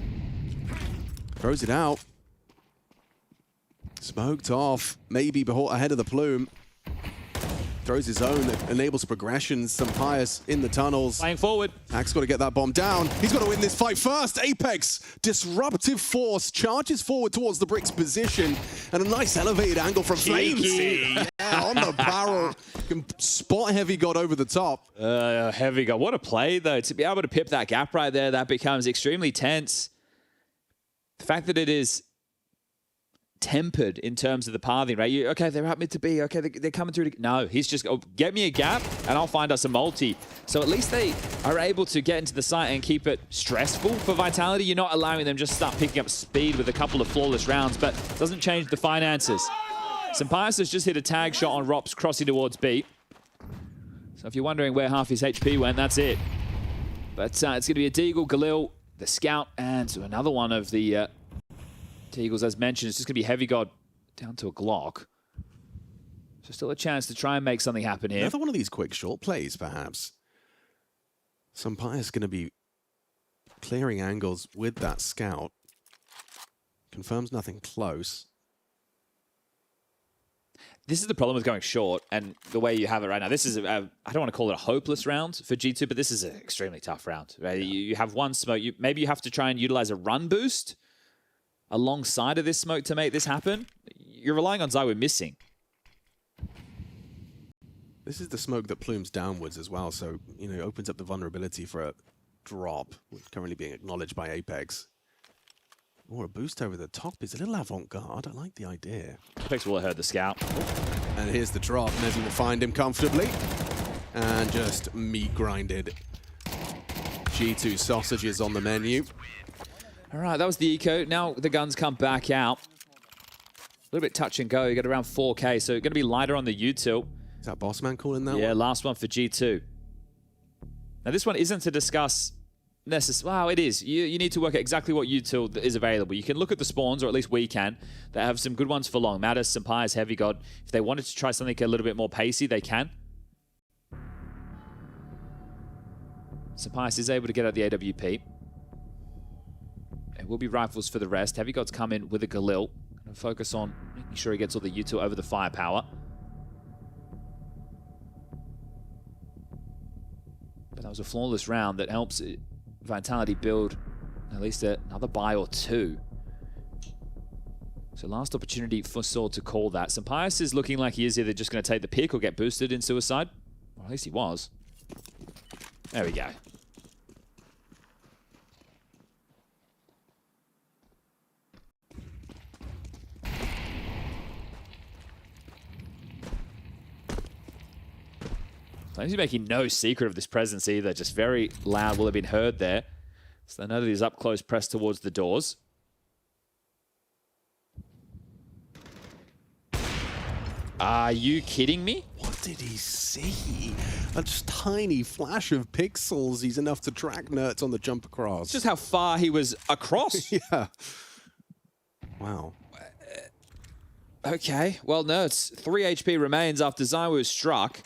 A: Throws it out. Smoked off. Maybe ahead of the plume. Throws his own, that enables progression. SunPayus in the tunnels.
B: Playing forward.
A: Tak's got to get that bomb down. He's got to win this fight first. Apex, disruptive force, charges forward towards the bricks position. And a nice elevated angle from Flames. Yeah, on the barrel. Can spot Heavy God over the top.
B: Heavy God. What a play, though. To be able to pip that gap right there, that becomes extremely tense. The fact that it is tempered in terms of the pathing, right? Okay, they're out mid to B. Okay, they're coming through. No, he's just, get me a gap and I'll find us a multi. So at least they are able to get into the site and keep it stressful for Vitality. You're not allowing them just start picking up speed with a couple of flawless rounds, but it doesn't change the finances. SunPayus has just hit a tag shot on Rops crossing towards B. So if you're wondering where half his HP went, that's it. But it's going to be a Deagle, Galil, the Scout, and another one of the Eagles, as mentioned. It's just going to be Heavy God down to a Glock. So still a chance to try and make something happen here.
A: Another one of these quick short plays, perhaps. SunPayus going to be clearing angles with that Scout. Confirms nothing close.
B: This is the problem with going short and the way you have it right now. This is, I don't want to call it a hopeless round for G2, but this is an extremely tough round. Right? Yeah. You have one smoke. Maybe you have to try and utilize a run boost alongside of this smoke to make this happen. You're relying on ZywOo missing.
A: This is the smoke that plumes downwards as well, so, you know, it opens up the vulnerability for a drop, currently being acknowledged by Apex. Or a boost over the top is a little avant-garde. I like the idea.
B: Apex will have heard the scout.
A: And here's the drop. Mezzi will find him comfortably. And just meat grinded. G2 sausages on the menu.
B: All right, that was the eco. Now the guns come back out. A little bit touch and go. You got around 4K, so going to be lighter on the util.
A: Is that Bossman calling that one?
B: Yeah, last one for G2. Now this one isn't to discuss necessarily. Wow, it is. You need to work out exactly what util is available. You can look at the spawns, or at least we can. They have some good ones for long. Mattis, SunPayus, Heavy God. If they wanted to try something a little bit more pacey, they can. SunPayus is able to get out the AWP. It will be rifles for the rest. Heavy God's come in with a Galil. Gonna focus on making sure he gets all the util over the firepower. But that was a flawless round that helps Vitality build at least another buy or two. So last opportunity for Sword to call that. SunPayus is looking like he is either just going to take the pick or get boosted in Suicide. Or at least he was. There we go. He's making no secret of this presence either. Just very loud will have been heard there. So they know that he's up close, pressed towards the doors. Are you kidding me?
A: What did he see? A just tiny flash of pixels. He's enough to track Nerds on the jump across.
B: Just how far he was across.
A: Yeah. Wow.
B: Okay. Well, Nerds, 3 HP remains after ZywOo is struck.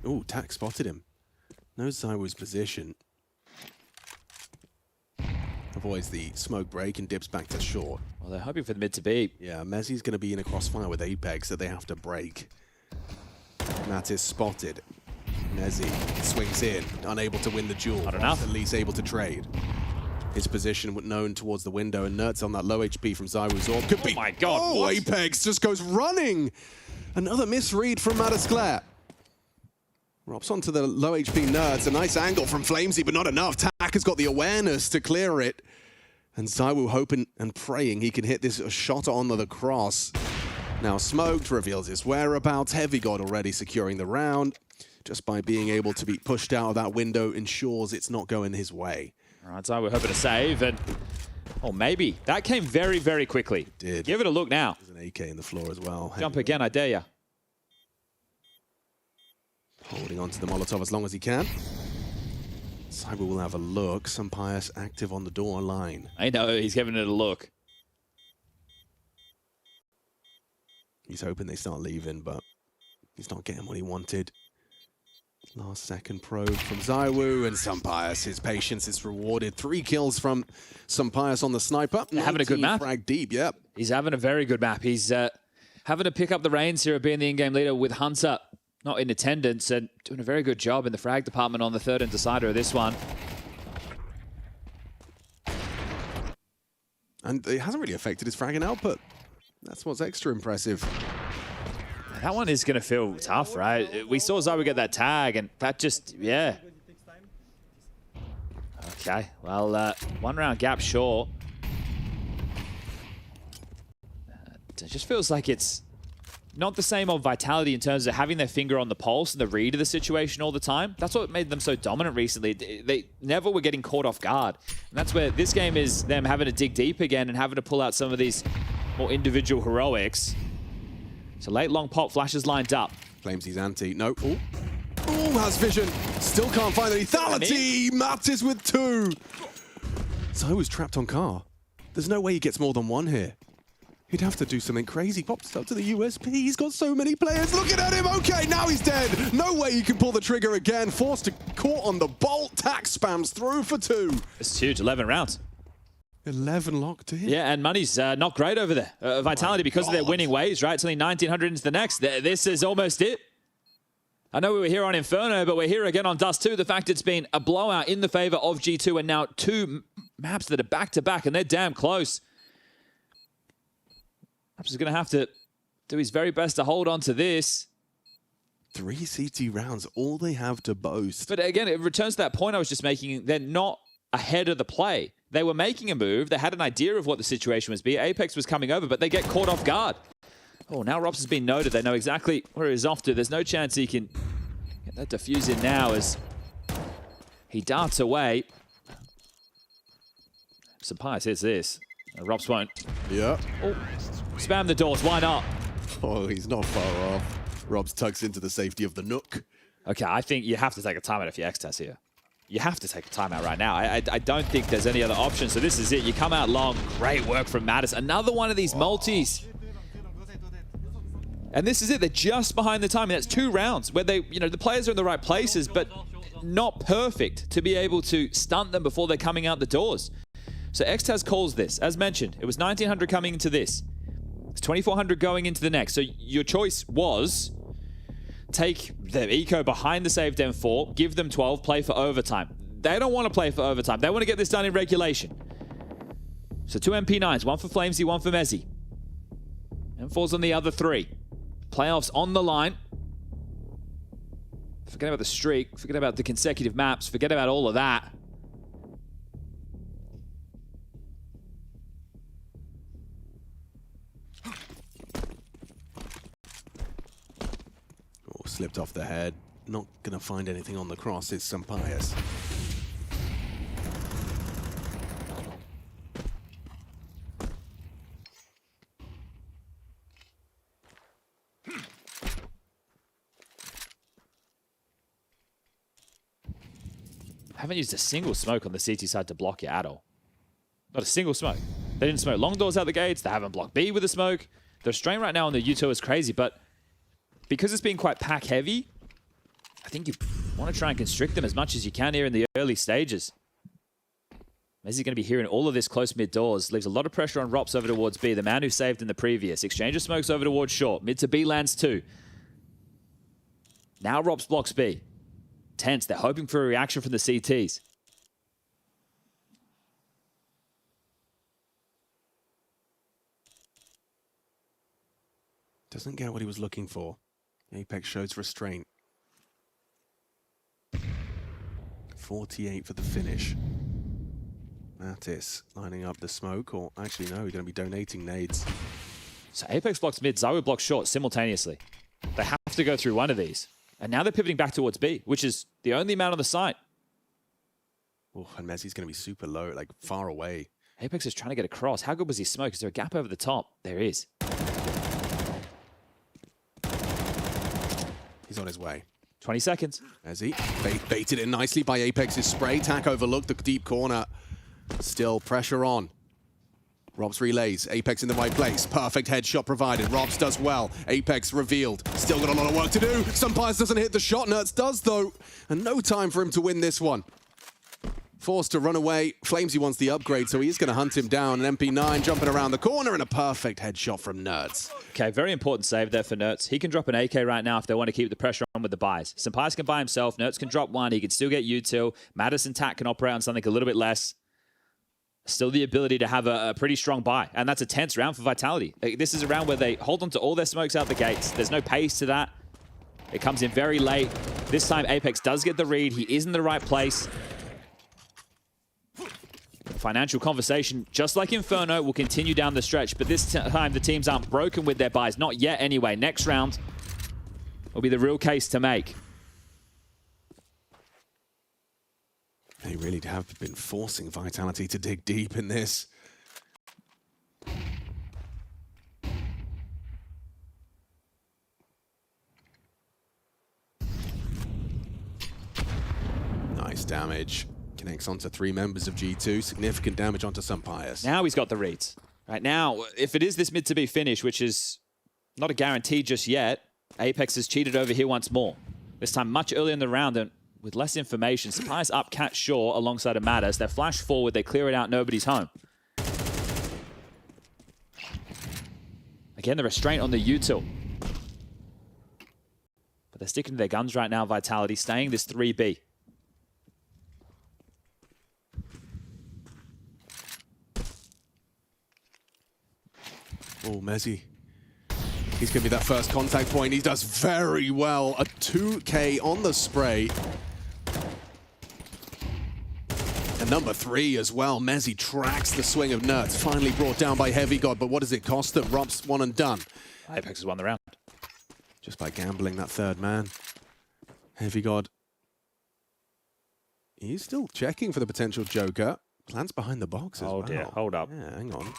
A: Ooh, Tack spotted him. Knows ZywOo's position. Avoids the smoke break and dips back to short.
B: Well, they're hoping for the mid to be.
A: Yeah, Mezzi's going to be in a crossfire with Apex that they have to break. Mattis spotted. Mezzi swings in, unable to win the duel.
B: Not enough.
A: At least able to trade. His position known towards the window, and Nerds on that low HP from ZywOo's orb. Could be.
B: Oh my god,
A: Oh,
B: what?
A: Apex just goes running! Another misread from Mattis. Drops onto the low HP Nerds. A nice angle from Flamesy, but not enough. Tack has got the awareness to clear it. And ZywOo hoping and praying he can hit this shot on the cross. Now Smoked reveals his whereabouts. Heavy God already securing the round. Just by being able to be pushed out of that window ensures it's not going his way.
B: All right, ZywOo hoping to save, and oh, maybe. That came very, very quickly.
A: It did.
B: Give it a look now.
A: There's an AK in the floor as well.
B: Jump again, I dare ya.
A: Holding on to the Molotov as long as he can. ZywOo will have a look. SunPayus active on the door line.
B: I know, he's giving it a look.
A: He's hoping they start leaving, but he's not getting what he wanted. Last second probe from ZywOo, and SunPayus. His patience is rewarded. 3 kills from SunPayus on the sniper.
B: Having a good map.
A: Frag deep, yep.
B: He's having a very good map. He's having to pick up the reins here of being the in-game leader with Hunter not in attendance and doing a very good job in the frag department on the third and decider of this one.
A: And it hasn't really affected his fragging output. That's what's extra impressive.
B: That one is going to feel tough, right? We saw ZywOo get that tag, and that just, yeah. Okay, well, 1 round gap short. It just feels like it's not the same old Vitality in terms of having their finger on the pulse and the read of the situation all the time. That's what made them so dominant recently. They never were getting caught off guard. And that's where this game is them having to dig deep again and having to pull out some of these more individual heroics. So late long pop flashes lined up.
A: Claims he's anti. No. Ooh. Ooh, has vision. Still can't find the lethality. Mattis with 2. ZywOo's trapped on car. There's no way he gets more than 1 here. He'd have to do something crazy. Pops up to the USP. He's got so many players looking at him. Okay, now he's dead. No way he can pull the trigger again. Forced to caught on the bolt. Tack spams through for 2.
B: It's huge. 11 rounds.
A: 11 locked in.
B: Yeah, and money's not great over there. Vitality, because of their winning ways, right? It's only 1,900 into the next. This is almost it. I know we were here on Inferno, but we're here again on Dust2. The fact it's been a blowout in the favor of G2, and now 2 maps that are back-to-back, and they're damn close. Raps is going to have to do his very best to hold on to this.
A: 3 CT rounds, all they have to boast.
B: But again, it returns to that point I was just making. They're not ahead of the play. They were making a move. They had an idea of what the situation was. Apex was coming over, but they get caught off guard. Oh, now Robs has been noted. They know exactly where he's off to. There's no chance he can get that defuse in now as he darts away. SunPayus hits this. Robs won't.
A: Yeah.
B: Oh, spam the doors. Why not?
A: Oh, he's not far off. Robs tucks into the safety of the nook.
B: Okay, I think you have to take a timeout if you're X-Test here. You have to take a timeout right now. I don't think there's any other option. So this is it. You come out long. Great work from Mattis. Another one of these multis. And this is it. They're just behind the time. And that's 2 rounds where they, the players are in the right places, but not perfect to be able to stunt them before they're coming out the doors. So X-Taz calls this. As mentioned, it was 1900 coming into this. It's 2400 going into the next. So your choice was take the eco behind the saved M4, give them 12, play for overtime. They don't want to play for overtime. They want to get this done in regulation. So 2 MP9s, 1 for Flamesy, 1 for Mezzy. M4's on the other 3. Playoffs on the line. Forget about the streak, forget about the consecutive maps, forget about all of that.
A: Slipped off the head. Not going to find anything on the cross. It's SunPayus.
B: Haven't used a single smoke on the CT side to block you at all. Not a single smoke. They didn't smoke long doors out the gates. They haven't blocked B with a smoke. The strain right now on the U2 is crazy, but because it's been quite pack heavy, I think you want to try and constrict them as much as you can here in the early stages. Mezzy's going to be hearing all of this close mid doors. Leaves a lot of pressure on Rops over towards B, the man who saved in the previous. Exchange of smokes over towards short. Mid to B lands 2. Now Rops blocks B. Tense. They're hoping for a reaction from the CTs.
A: Doesn't get what he was looking for. Apex shows restraint. 48 for the finish. Mattis lining up the smoke, or actually no, we're going to be donating nades.
B: So Apex blocks mid, Zawu blocks short simultaneously. They have to go through one of these. And now they're pivoting back towards B, which is the only man on the site.
A: Oh, and Mezzy's going to be super low, like far away.
B: Apex is trying to get across. How good was his smoke? Is there a gap over the top? There is.
A: He's on his way.
B: 20 seconds.
A: Mezzy baited it nicely by Apex's spray. Tack overlooked the deep corner. Still pressure on. Robs relays. Apex in the right place. Perfect headshot provided. Robs does well. Apex revealed. Still got a lot of work to do. SunPayus doesn't hit the shot. Nerds does, though. And no time for him to win this one. Forced to run away. Flamesy wants the upgrade, so he's going to hunt him down. An MP9 jumping around the corner and a perfect headshot from Nerds.
B: Okay, very important save there for Nerds. He can drop an AK right now if they want to keep the pressure on with the buys. SunPayus can buy himself. Nerds can drop 1. He can still get util. Madison Tack can operate on something a little bit less. Still the ability to have a pretty strong buy. And that's a tense round for Vitality. This is a round where they hold on to all their smokes out the gates. There's no pace to that. It comes in very late. This time Apex does get the read. He is in the right place. Financial conversation, just like Inferno, will continue down the stretch, but this time the teams aren't broken with their buys. Not yet anyway. Next round will be the real case to make.
A: They really have been forcing Vitality to dig deep in this. Nice damage. Connects onto 3 members of G2. Significant damage onto SunPayus.
B: Now he's got the reads. Right now, if it is this mid to B finish, which is not a guarantee just yet, Apex has cheated over here once more. This time much earlier in the round and with less information. SunPayus up Cat Shaw alongside a Mattis. They flash forward, they clear it out, nobody's home. Again, the restraint on the util. But they're sticking to their guns right now, Vitality, staying this 3B.
A: Oh, Mezzy He's going to be that first contact point. He does very well. A 2K on the spray. And number 3 as well. Mezzi tracks the swing of Nerds. Finally brought down by Heavy God, but what does it cost them? Rob's one and done.
B: Apex has won the round.
A: Just by gambling that third man. Heavy God. He's still checking for the potential Joker. Plans behind the box as well.
B: Oh dear, hold up.
A: Yeah, hang on.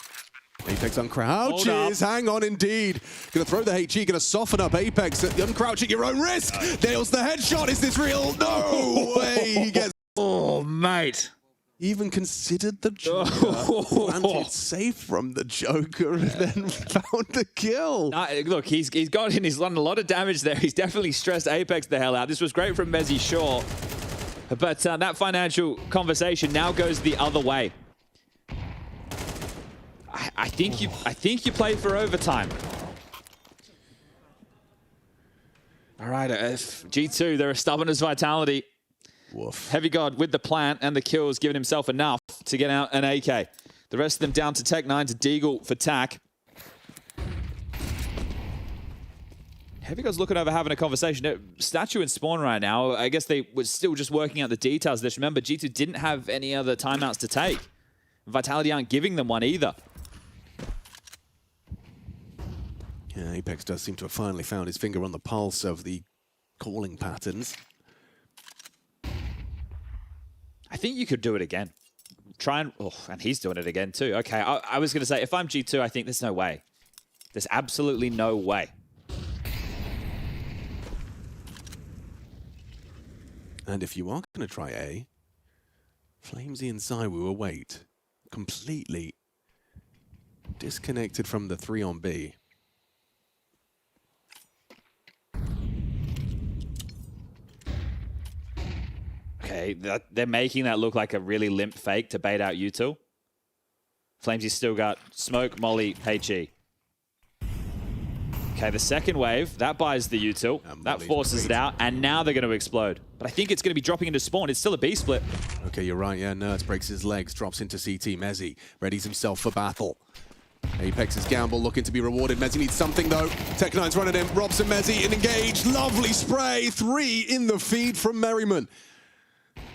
A: Apex uncrouches, hang on indeed. Gonna throw the HE, gonna soften up Apex. Uncrouch at your own risk. Nails the headshot, is this real? No way, he gets...
B: Oh, mate.
A: Even considered the Joker, planted safe from the Joker, and then found the kill.
B: Look, he's done a lot of damage there. He's definitely stressed Apex the hell out. This was great from Mezzi, sure. But that financial conversation now goes the other way. I think you play for overtime. All right, G2, they're as stubborn as Vitality.
A: Woof.
B: Heavy God with the plant and the kills, giving himself enough to get out an AK. The rest of them down to Tech9 to Deagle for Tack. Heavy God's looking over having a conversation. Statue and Spawn right now, I guess they were still just working out the details of this. Remember, G2 didn't have any other timeouts to take. Vitality aren't giving them one either.
A: Yeah, Apex does seem to have finally found his finger on the pulse of the calling patterns.
B: I think you could do it again. Try and... Oh, and he's doing it again too. Okay, I was going to say, if I'm G2, I think there's no way. There's absolutely no way.
A: And if you are going to try A, Flamesy and Zywoo await. Completely disconnected from the 3 on B.
B: Okay, they're making that look like a really limp fake to bait out U2. Flamesy's still got Smoke, Molly, HE. Okay, the second wave, that buys the U2. That forces it out, and now they're going to explode. But I think it's going to be dropping into spawn. It's still a B split.
A: Okay, you're right. Yeah, Nerds breaks his legs, drops into CT. Mezzi readies himself for battle. Apex's gamble looking to be rewarded. Mezzi needs something, though. Tech9's running in. Robson, Mezzi, and engaged. Lovely spray. 3 in the feed from Merriman.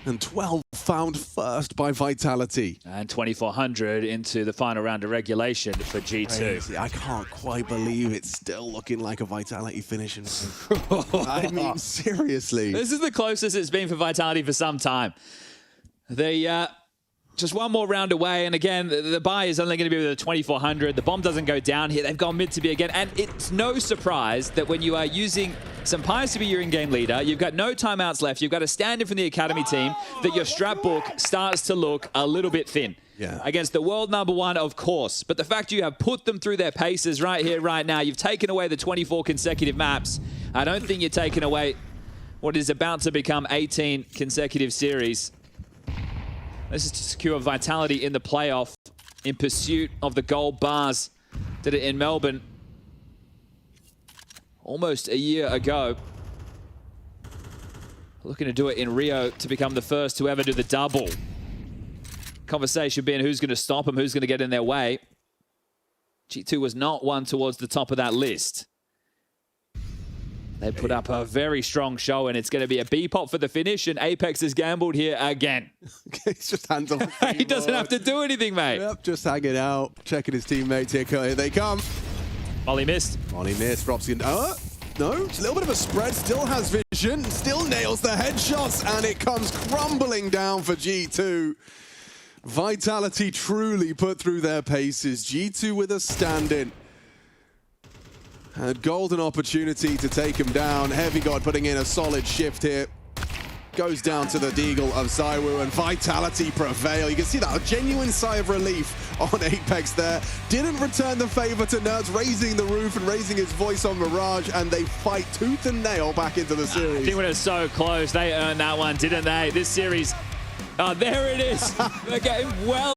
A: And 12 found first by Vitality.
B: And 2,400 into the final round of regulation for G2.
A: Crazy. I can't quite believe it's still looking like a Vitality finish. I mean, seriously.
B: This is the closest it's been for Vitality for some time. They just one more round away, and again, the buy is only going to be with a 2,400. The bomb doesn't go down here. They've gone mid to be again, and it's no surprise that when you are using SunPayus to be your in-game leader, you've got no timeouts left, you've got a stand-in from the academy team, that your strat book starts to look a little bit thin.
A: Yeah.
B: Against the world #1, of course, but the fact you have put them through their paces right here, right now, you've taken away the 24 consecutive maps. I don't think you're taking away what is about to become 18 consecutive series. This is to secure Vitality in the playoff in pursuit of the gold bars. Did it in Melbourne almost a year ago. Looking to do it in Rio to become the first to ever do the double. Conversation being who's going to stop them, who's going to get in their way. G2 was not one towards the top of that list. They put up a very strong show, and it's going to be a B-pop for the finish, and Apex has gambled here again.
A: He's just hands on.
B: He doesn't have to do anything, mate.
A: Yep, just hanging out, checking his teammates. Here they come.
B: Molly missed.
A: Molly missed. Robson. No, it's a little bit of a spread. Still has vision. Still nails the headshots, and it comes crumbling down for G2. Vitality truly put through their paces. G2 with a stand-in. Had golden opportunity to take him down. Heavy God putting in a solid shift here. Goes down to the Deagle of Zywoo, and Vitality prevail. You can see that, a genuine sigh of relief on Apex there. Didn't return the favor to Nerds, raising the roof and raising his voice on Mirage, and they fight tooth and nail back into the series.
B: I think when it was so close, they earned that one, didn't they? This series, oh, there it is. They're getting well